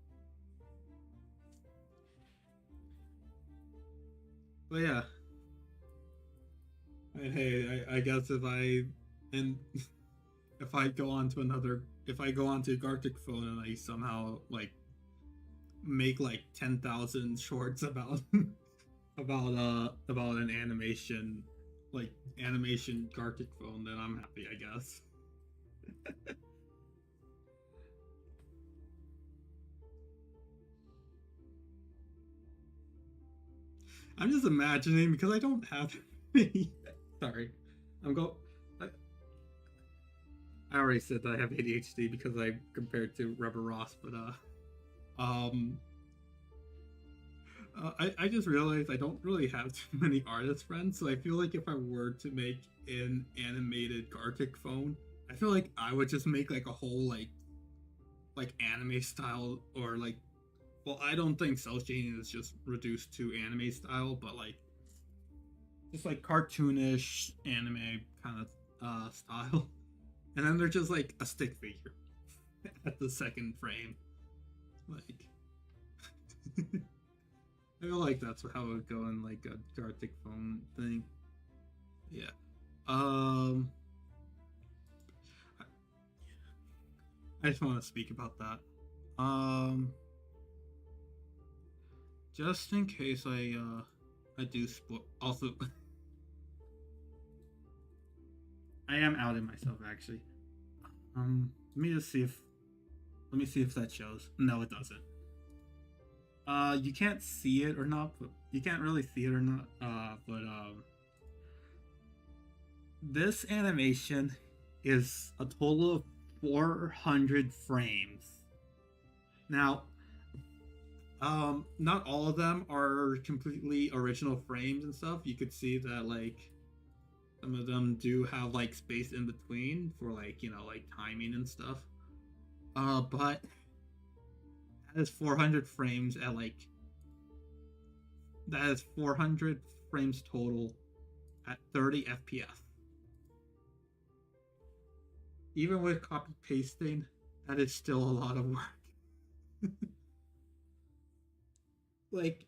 but yeah. And hey, I guess if I And if I go on to Gartic Phone and I somehow like make like 10,000 shorts about about an animation, like animation Gartic Phone, then I'm happy, I guess. I'm just imagining because I don't have any. Sorry, I'm go. I already said that I have ADHD because I compared to Rubber Ross, but um, I just realized I don't really have too many artist friends, so I feel like if I were to make an animated Gartic Phone, I feel like I would just make like a whole like anime style or like, well, I don't think Cell Shading is just reduced to anime style, but like just like cartoonish anime kind of style. And then they're just like a stick figure at the second frame. Like I feel like that's how it would go in like a Gartic Phone thing. Yeah. I just want to speak about that. Just in case I do also I am outing myself actually. Let me see if that shows. No, it doesn't. You can't see it or not, but you can't really see it or not. But this animation is a total of 400 frames. Now, not all of them are completely original frames and stuff. You could see that like some of them do have like space in between for like, you know, like timing and stuff. But that is 400 frames at like that is 400 frames total at 30 FPS. Even with copy pasting, that is still a lot of work. like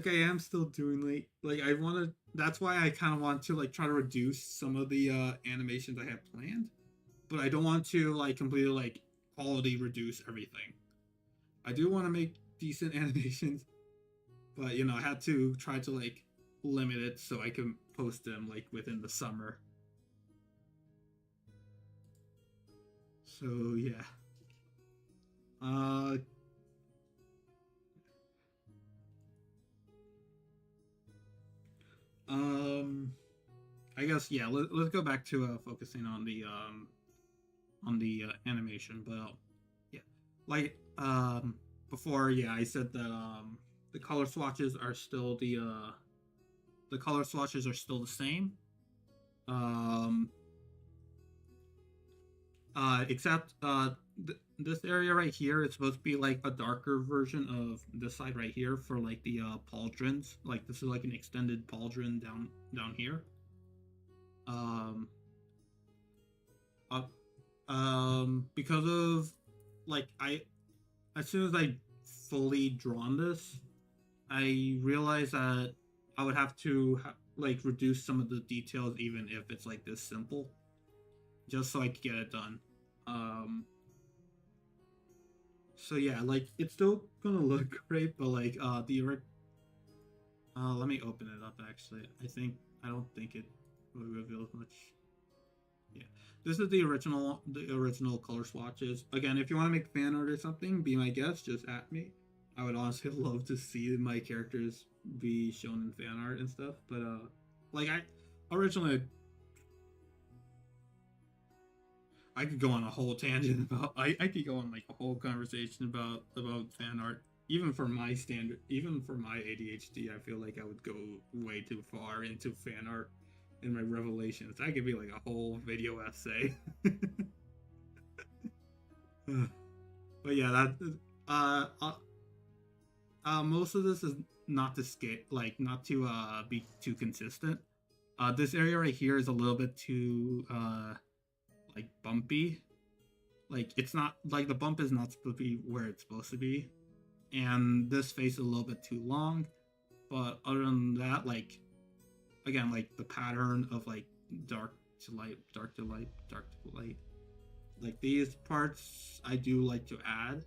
I am still doing like I want to. That's why I kind of want to like try to reduce some of the animations I have planned, but I don't want to like completely like quality reduce everything. I do want to make decent animations, but you know I had to try to like limit it so I can post them like within the summer. So yeah. Uh um I guess yeah, let's go back to focusing on the animation, but yeah. Like before, yeah, I said that the color swatches are still the color swatches are still the same. Um except this area right here is supposed to be like a darker version of this side right here for like the pauldrons. Like this is like an extended pauldron down here. Um, uh, because of like I as soon as I fully drawn this, I realized that I would have to like reduce some of the details even if it's like this simple, just so I could get it done. Um, so yeah, like it's still gonna look great, but like let me open it up actually. I don't think it really reveals much. Yeah. This is the original color swatches. Again, if you want to make fan art or something, be my guest, just at me. I would honestly love to see my characters be shown in fan art and stuff, but like I originally I could go on a whole tangent about I could go on like a whole conversation about fan art. Even for my standard, even for my ADHD, I feel like I would go way too far into fan art in my revelations. That could be like a whole video essay. But yeah, that most of this is not to scale, like not to be too consistent. This area right here is a little bit too like bumpy. Like it's not like the bump is not supposed to be where it's supposed to be, and this face is a little bit too long. But other than that, like again, like the pattern of like dark to light, dark to light, dark to light. Like these parts I do like to add.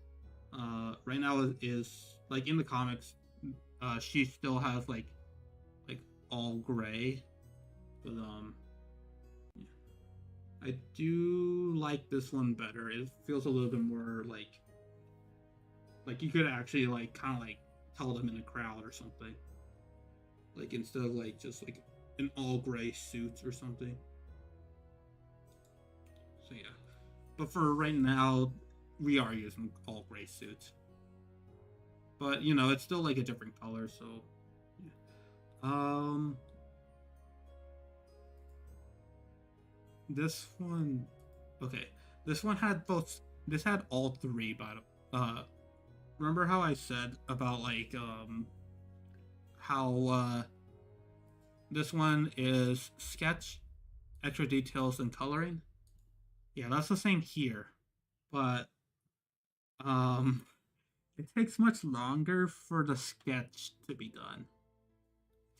Right now is like in the comics, she still has like all gray, but yeah. I do like this one better. It feels a little bit more like you could actually like kind of like tell them in a crowd or something. Like instead of like just like an all gray suit or something. So yeah. But for right now, we are using all gray suits. But you know, it's still like a different color, so yeah. This one, okay. This one had both. This had all three, but remember how I said about like how this one is sketch, extra details, and coloring. Yeah, that's the same here, but it takes much longer for the sketch to be done.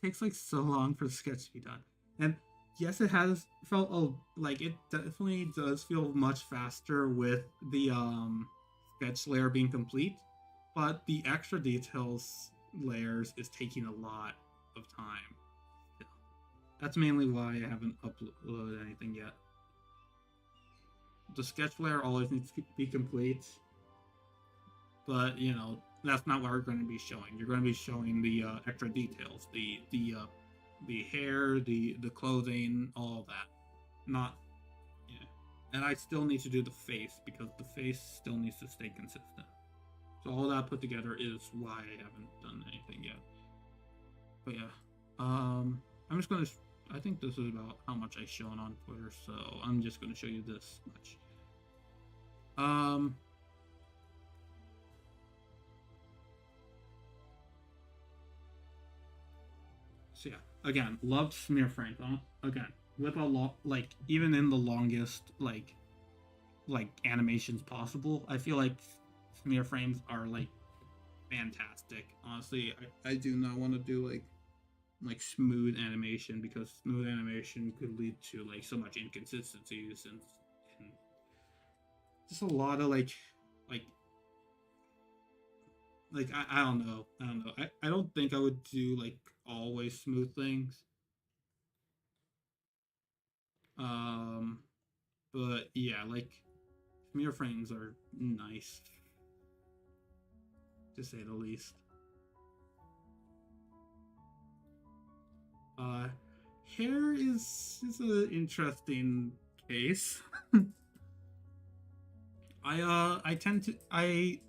It takes like so long for the sketch to be done, and yes, it has felt like it definitely does feel much faster with the sketch layer being complete, but the extra details layers is taking a lot of time. That's mainly why I haven't uploaded anything yet. The sketch layer always needs to be complete, but you know that's not what we're going to be showing. You're going to be showing the extra details, the hair, the clothing, all of that. Not, yeah. And I still need to do the face because the face still needs to stay consistent. So all that put together is why I haven't done anything yet. But yeah, I'm just gonna. I think this is about how much I've shown on Twitter, so I'm just gonna show you this much. So yeah, again, loved smear frames. Again, with a lot, like even in the longest like animations possible, I feel like smear frames are like fantastic. Honestly, I do not want to do like smooth animation because smooth animation could lead to like so much inconsistencies and just a lot of like I don't know. I don't think I would do like always smooth things. Um but yeah, like smear frames are nice to say the least. Uh Hair is an interesting case. I tend to I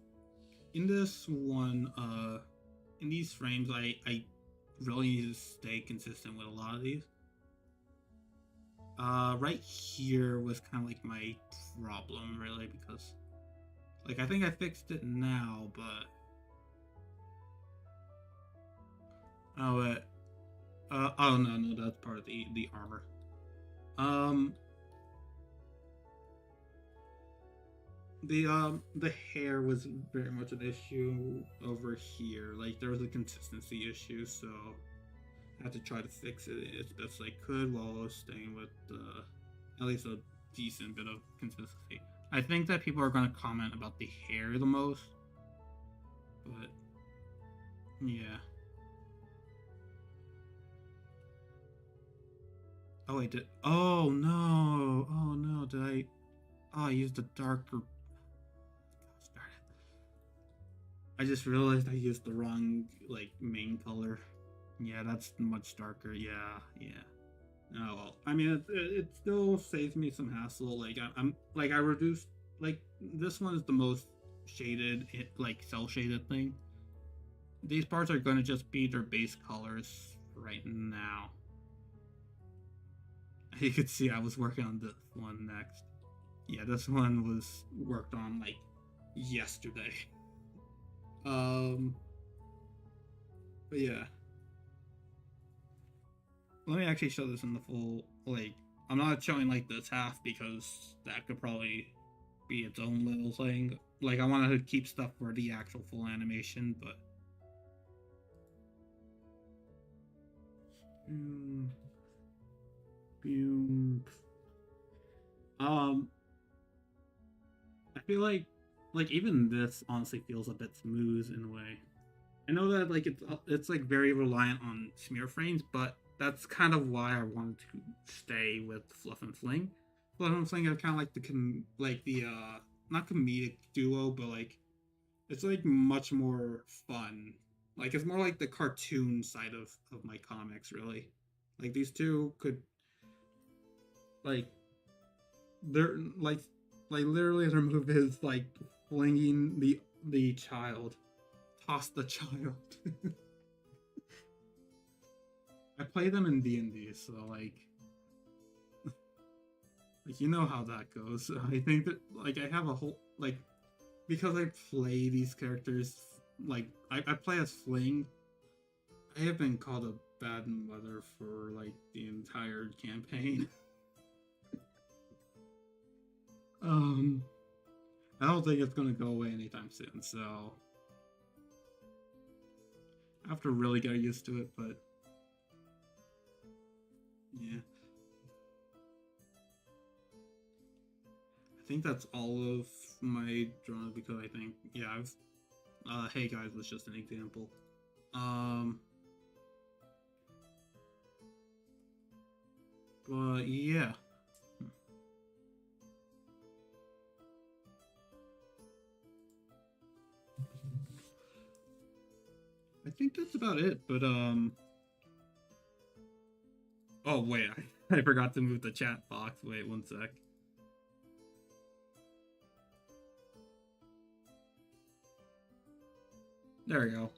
in this one in these frames I really need to stay consistent with a lot of these. Right here was kind of like my problem really because like I think I fixed it now, but oh no, that's part of the armor. The hair was very much an issue over here. Like there was a consistency issue, so I had to try to fix it as best I could while I was staying with at least a decent bit of consistency. I think that people are going to comment about the hair the most, but yeah. Oh wait, oh no, did I? Oh, I used a darker. Gosh darn it! I just realized I used the wrong like main color. Yeah, that's much darker. Yeah. Oh well. I mean, it still saves me some hassle. Like I'm like I reduced like this one is the most shaded, like cell shaded thing. These parts are going to just be their base colors right now. You could see I was working on this one next. Yeah, this one was worked on like yesterday. But yeah. Let me actually show this in the full, like, I'm not showing like this half because that could probably be its own little thing. Like I wanted to keep stuff for the actual full animation, but boom. Um, I feel like even this honestly feels a bit smooth in a way. I know that like it's like very reliant on smear frames, but that's kind of why I wanted to stay with Fluff and Fling. Fluff and Fling are kind of like the not comedic duo, but like it's like much more fun. Like it's more like the cartoon side of my comics, really. Like these two could like they're like literally their move is like flinging the child, toss the child. I play them in D&D, so like you know how that goes. I think that like I have a whole like because I play these characters like I play as Fling. I have been called a bad mother for like the entire campaign. um, I don't think it's gonna go away anytime soon. So I have to really get used to it. But yeah, I think that's all of my drama because I think yeah I've Hey Guys was just an example. Um, but yeah. I think that's about it. But oh wait, I forgot to move the chat box. Wait one sec. There we go.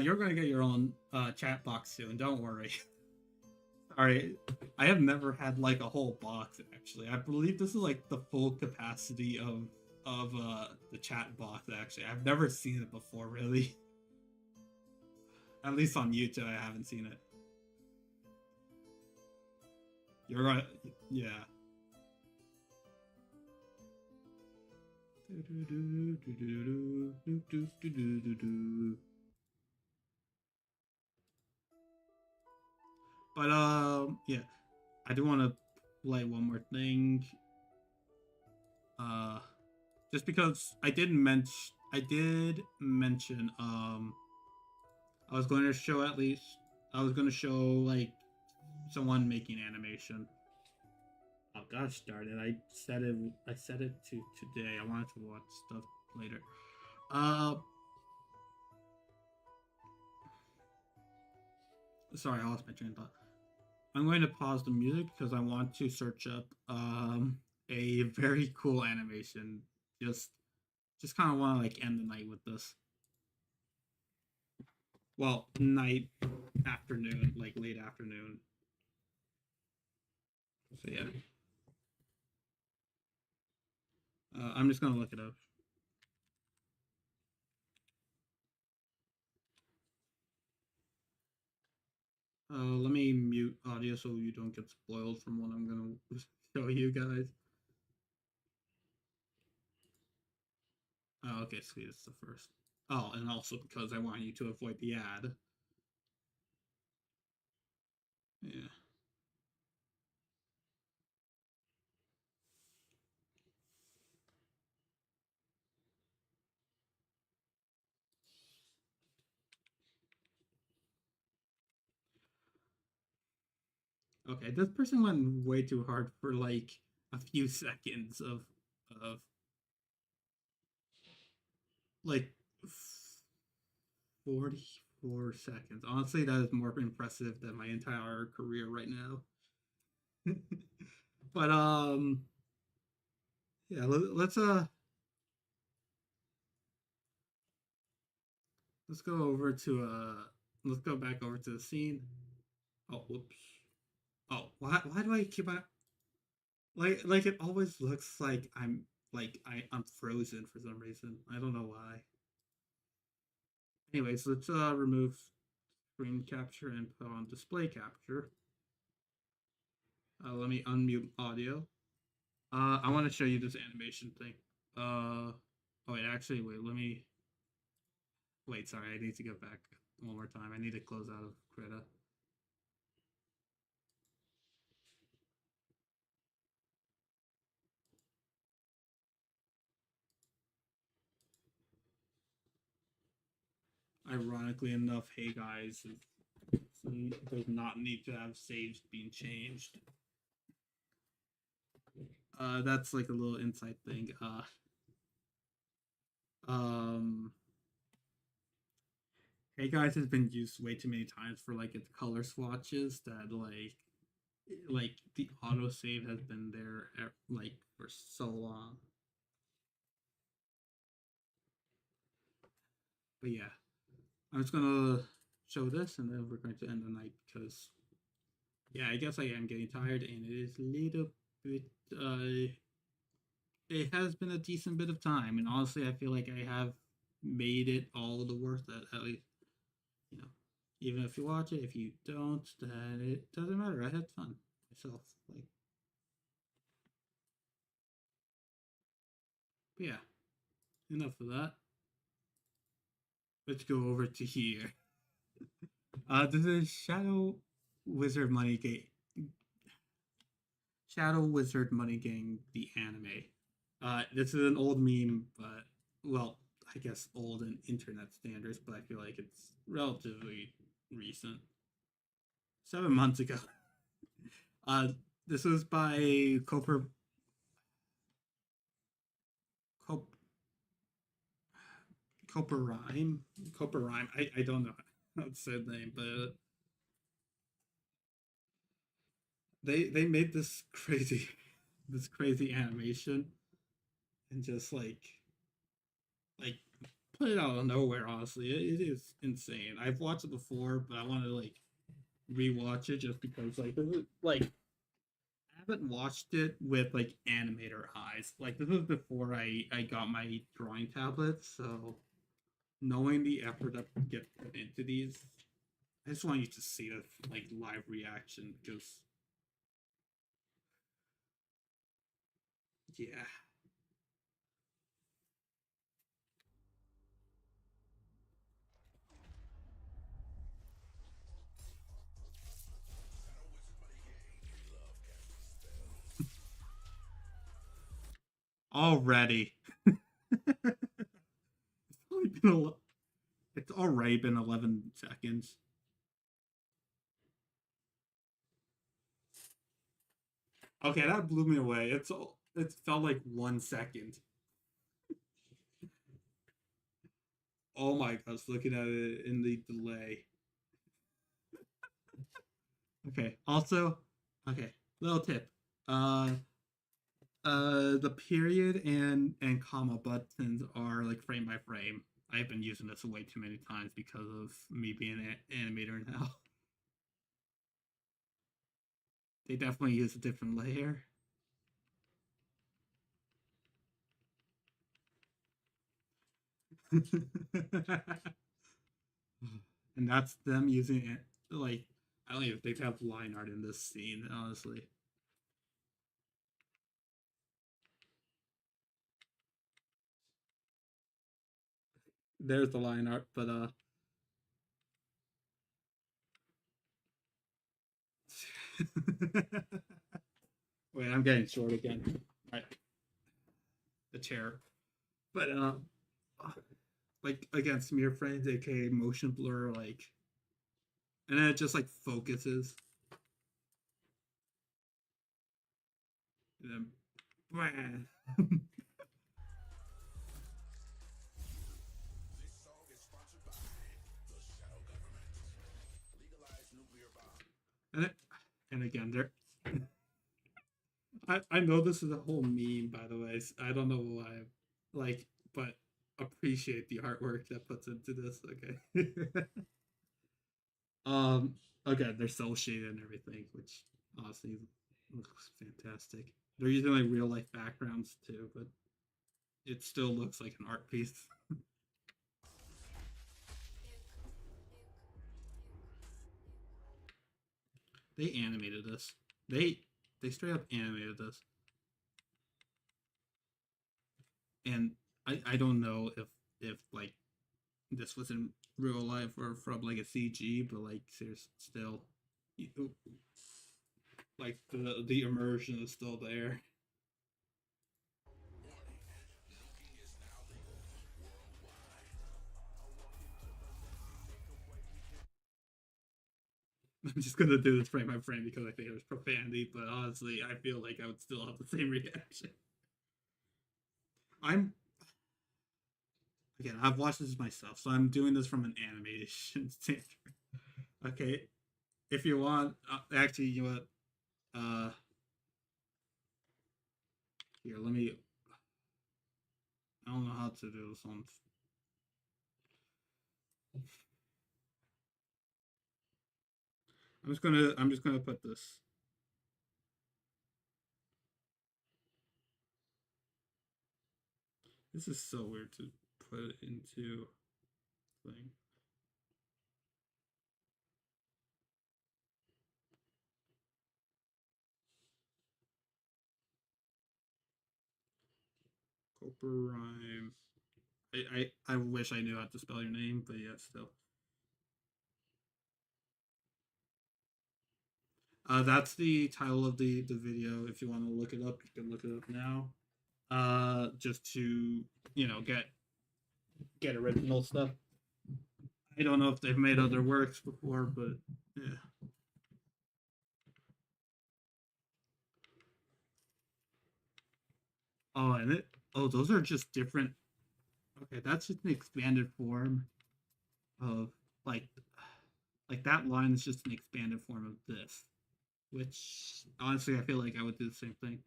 You're gonna get your own chat box soon. Don't worry. Sorry, I have never had like a whole box. Actually, I believe this is like the full capacity of the chat box. Actually, I've never seen it before. Really, at least on YouTube, I haven't seen it. You're right. Yeah. But yeah, I do want to play one more thing. Uh, just because I did mention I was going to show at least I was going to show like someone making animation. Oh gosh darn it! I said it to today. I wanted to watch stuff later. Uh, sorry, I lost my train of thought. I'm going to pause the music because I want to search up a very cool animation. Just just kind of want to like end the night with this. Well, night, afternoon, like late afternoon. So yeah, I'm just gonna look it up. Let me mute audio so you don't get spoiled from what I'm gonna show you guys. Oh, okay, sweet. It's the first. Oh, and also because I want you to avoid the ad. Yeah. Okay, this person went way too hard for like a few seconds of like 44 seconds. Honestly, that is more impressive than my entire career right now. But yeah, let's go over to let's go back over to the scene. Oh, whoops. Oh, why do I keep on like it always looks like I'm frozen for some reason. I don't know why. Anyways, let's remove screen capture and put on display capture. Let me unmute audio. I want to show you this animation thing. Oh wait, actually, wait. Let me wait. Sorry, I need to go back one more time. I need to close out of Krita. ironically enough, hey guys, does not need to have saves being changed. That's like a little insight thing. Hey guys has been used way too many times for like its color swatches that like the autosave has been there like for so long. But yeah, I'm just gonna show this and then we're going to end the night because yeah, I guess I am getting tired and it is a little bit it has been a decent bit of time, and honestly I feel like I have made it all the worth it, at least, you know. Even if you watch it, if you don't, then it doesn't matter. I had fun myself. Like, but yeah, enough of that. Let's go over to here. This is Shadow Wizard Money Game. Shadow Wizard Money Gang, the anime. This is an old meme, but well, I guess old in internet standards, but I feel like it's relatively recent. 7 months ago. This was by Cooper. Cooper Rhyme. I don't know how to say the name, but they made this crazy animation and just like put it out of nowhere. Honestly, it is insane. I've watched it before, but I want to like rewatch it just because like I haven't watched it with like animator eyes. Like this was before I got my drawing tablet, so knowing the effort that get put into these, I just want you to see the like live reaction because yeah. Already. It's already been 11 seconds. Okay, that blew me away. It felt like 1 second. Oh my gosh, looking at it in the delay. Okay. Also, okay, little tip. The period and comma buttons are like frame by frame. I've been using this way too many times because of me being an animator now. They definitely use a different layer. And that's them using it like I don't even think they have line art in this scene, honestly. There's the line art, but wait, I'm getting short again. All right. The chair. But like again, smear frames, aka motion blur, like and then it just like focuses. And then, and, and again, there. I know this is a whole meme, by the way. I don't know why, like, but appreciate the artwork that puts into this. Okay. Again, they're cell shaded and everything, which honestly looks fantastic. They're using like real life backgrounds too, but it still looks like an art piece. They animated this. They straight up animated this. And I don't know if like this was in real life or from like a CG, but like seriously, still, like the immersion is still there. I'm just gonna do this frame by frame because I think it was profanity, but honestly, I feel like I would still have the same reaction. I'm again, I've watched this myself, so I'm doing this from an animation standard. Okay, if you want, actually, you know what? Here, let me. I don't know how to do this one. I'm just gonna put this. This is so weird to put it into thing. Cooper Rhyme. I wish I knew how to spell your name, but yeah, still. That's the title of the video. If you want to look it up, you can look it up now. Just to get original stuff. I don't know if they've made other works before, but yeah. Oh, and it. Oh, those are just different. Okay, that's just an expanded form of like like that line is just an expanded form of this, which honestly I feel like I would do the same thing.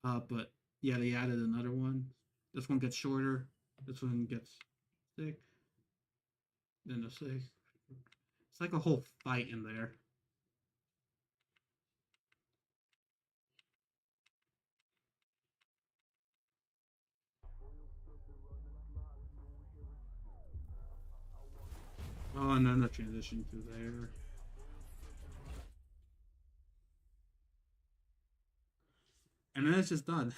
But yeah, they added another one. This one gets shorter. This one gets thick. Then the thick. It's like a whole fight in there. Oh, and then the transition to there. And then it's just done.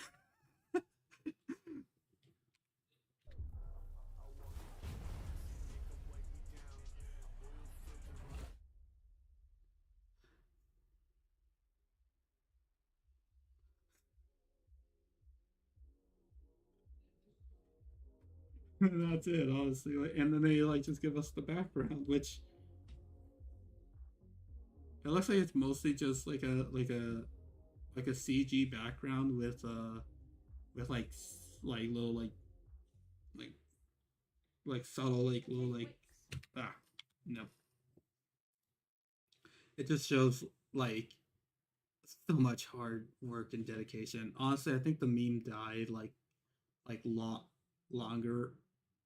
That's it, honestly. And then they like just give us the background, which it looks like it's mostly just like a CG background with like little like like subtle like little like ah no. It just shows like so much hard work and dedication. Honestly, I think the meme died like longer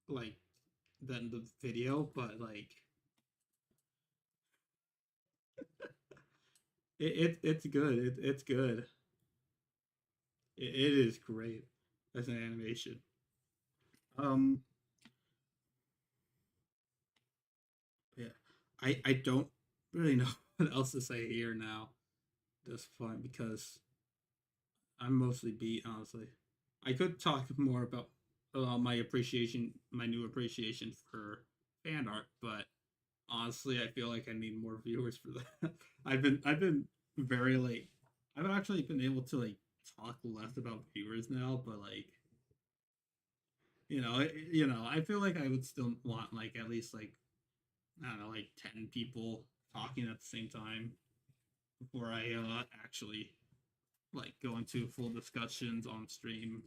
like than the video, but like it's good. It's good. It is great as an animation. Um, yeah, I don't really know what else to say here now. At this point because I'm mostly beat. Honestly, I could talk more about my appreciation, my new appreciation for fan art, but honestly, I feel like I need more viewers for that. I've been very like I've actually been able to like talk less about viewers now, but like I feel like I would still want like at least like I don't know like 10 people talking at the same time before I actually like go into full discussions on stream.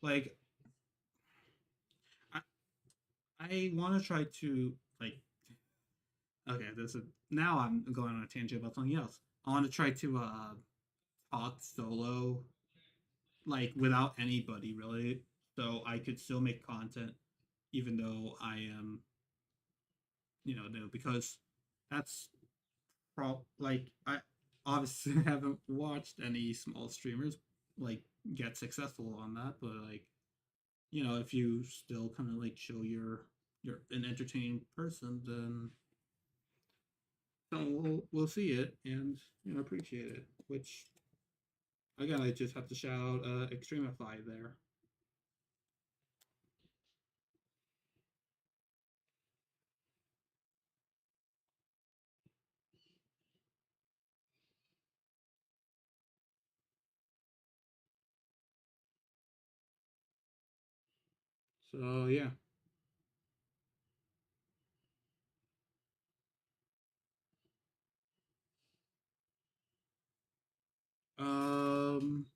Like I I want to try to like okay, this is now I'm going on a tangent about something else. I want to try to talk solo like without anybody really, so I could still make content even though I am new because that's like I obviously haven't watched any small streamers like get successful on that, but like if you still kind of like show you're an entertaining person, then we'll see it and appreciate it. Which again, I just have to shout out Extremify there. So yeah. Um.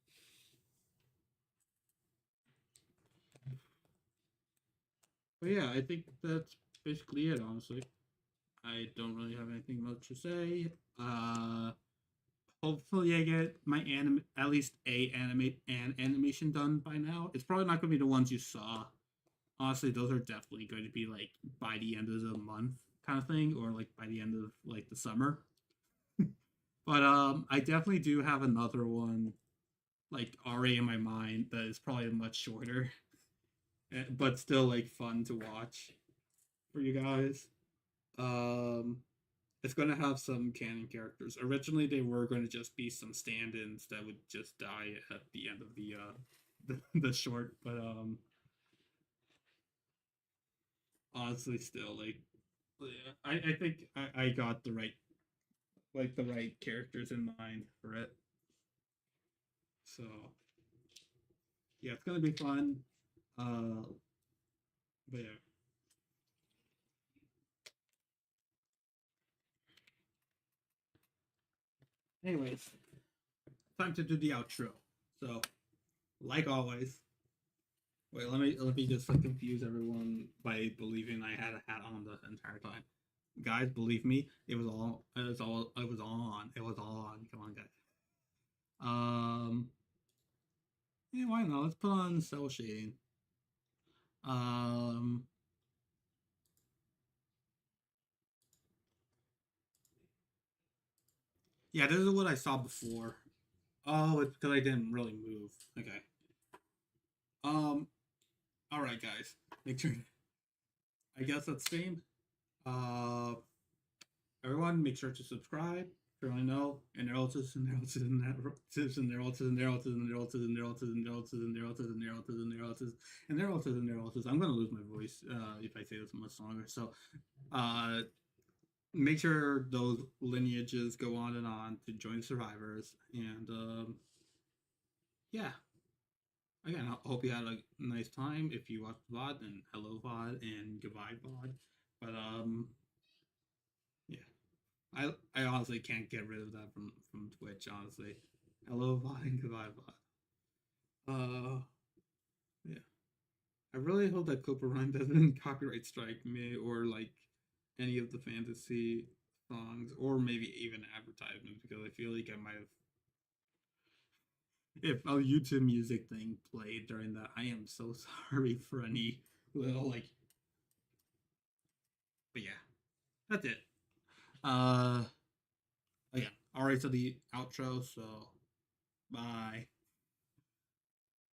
But yeah, I think that's basically it. Honestly, I don't really have anything much to say. Hopefully I get my at least animation done by now. It's probably not going to be the ones you saw. Honestly, those are definitely going to be like by the end of the month kind of thing, or like by the end of like the summer. But I definitely do have another one like already in my mind that is probably much shorter, but still like fun to watch for you guys. Um, it's going to have some canon characters. Originally, they were going to just be some stand-ins that would just die at the end of the short, but honestly, still like I think I got the right characters in mind for it. So yeah, it's gonna be fun. Uh, but yeah. Anyways, time to do the outro. So, like always, wait, let me just like confuse everyone by believing I had a hat on the entire time. Guys, believe me, it was all on. It was all on. Come on, guys. Um, yeah, why not? Let's put on cell shading. Um, yeah, this is what I saw before. Oh, it's because I didn't really move. Okay. Um, all right, guys. Make sure. I guess that's same. Uh, everyone, make sure to subscribe. Currently know, and their autism, and their autism, and their autism, and their autism, and their autism, and their autism, and their autism, and their autism, and their autism, and their autism, and their autism, and their autism, and their autism. I'm gonna lose my voice if I say this much longer. So, uh, make sure those lineages go on and on to join survivors, and yeah. Again, I hope you had a nice time. If you watched VOD, then hello VOD and goodbye VOD. But yeah. I honestly can't get rid of that from Twitch. Honestly, hello VOD and goodbye VOD. Yeah. I really hope that Cooper Rhyme doesn't copyright strike me or like any of the fantasy songs or maybe even advertisements because I feel like I might have. If a YouTube music thing played during that, I am so sorry for any little like. But yeah, that's it. Again, alright, so the outro. So bye.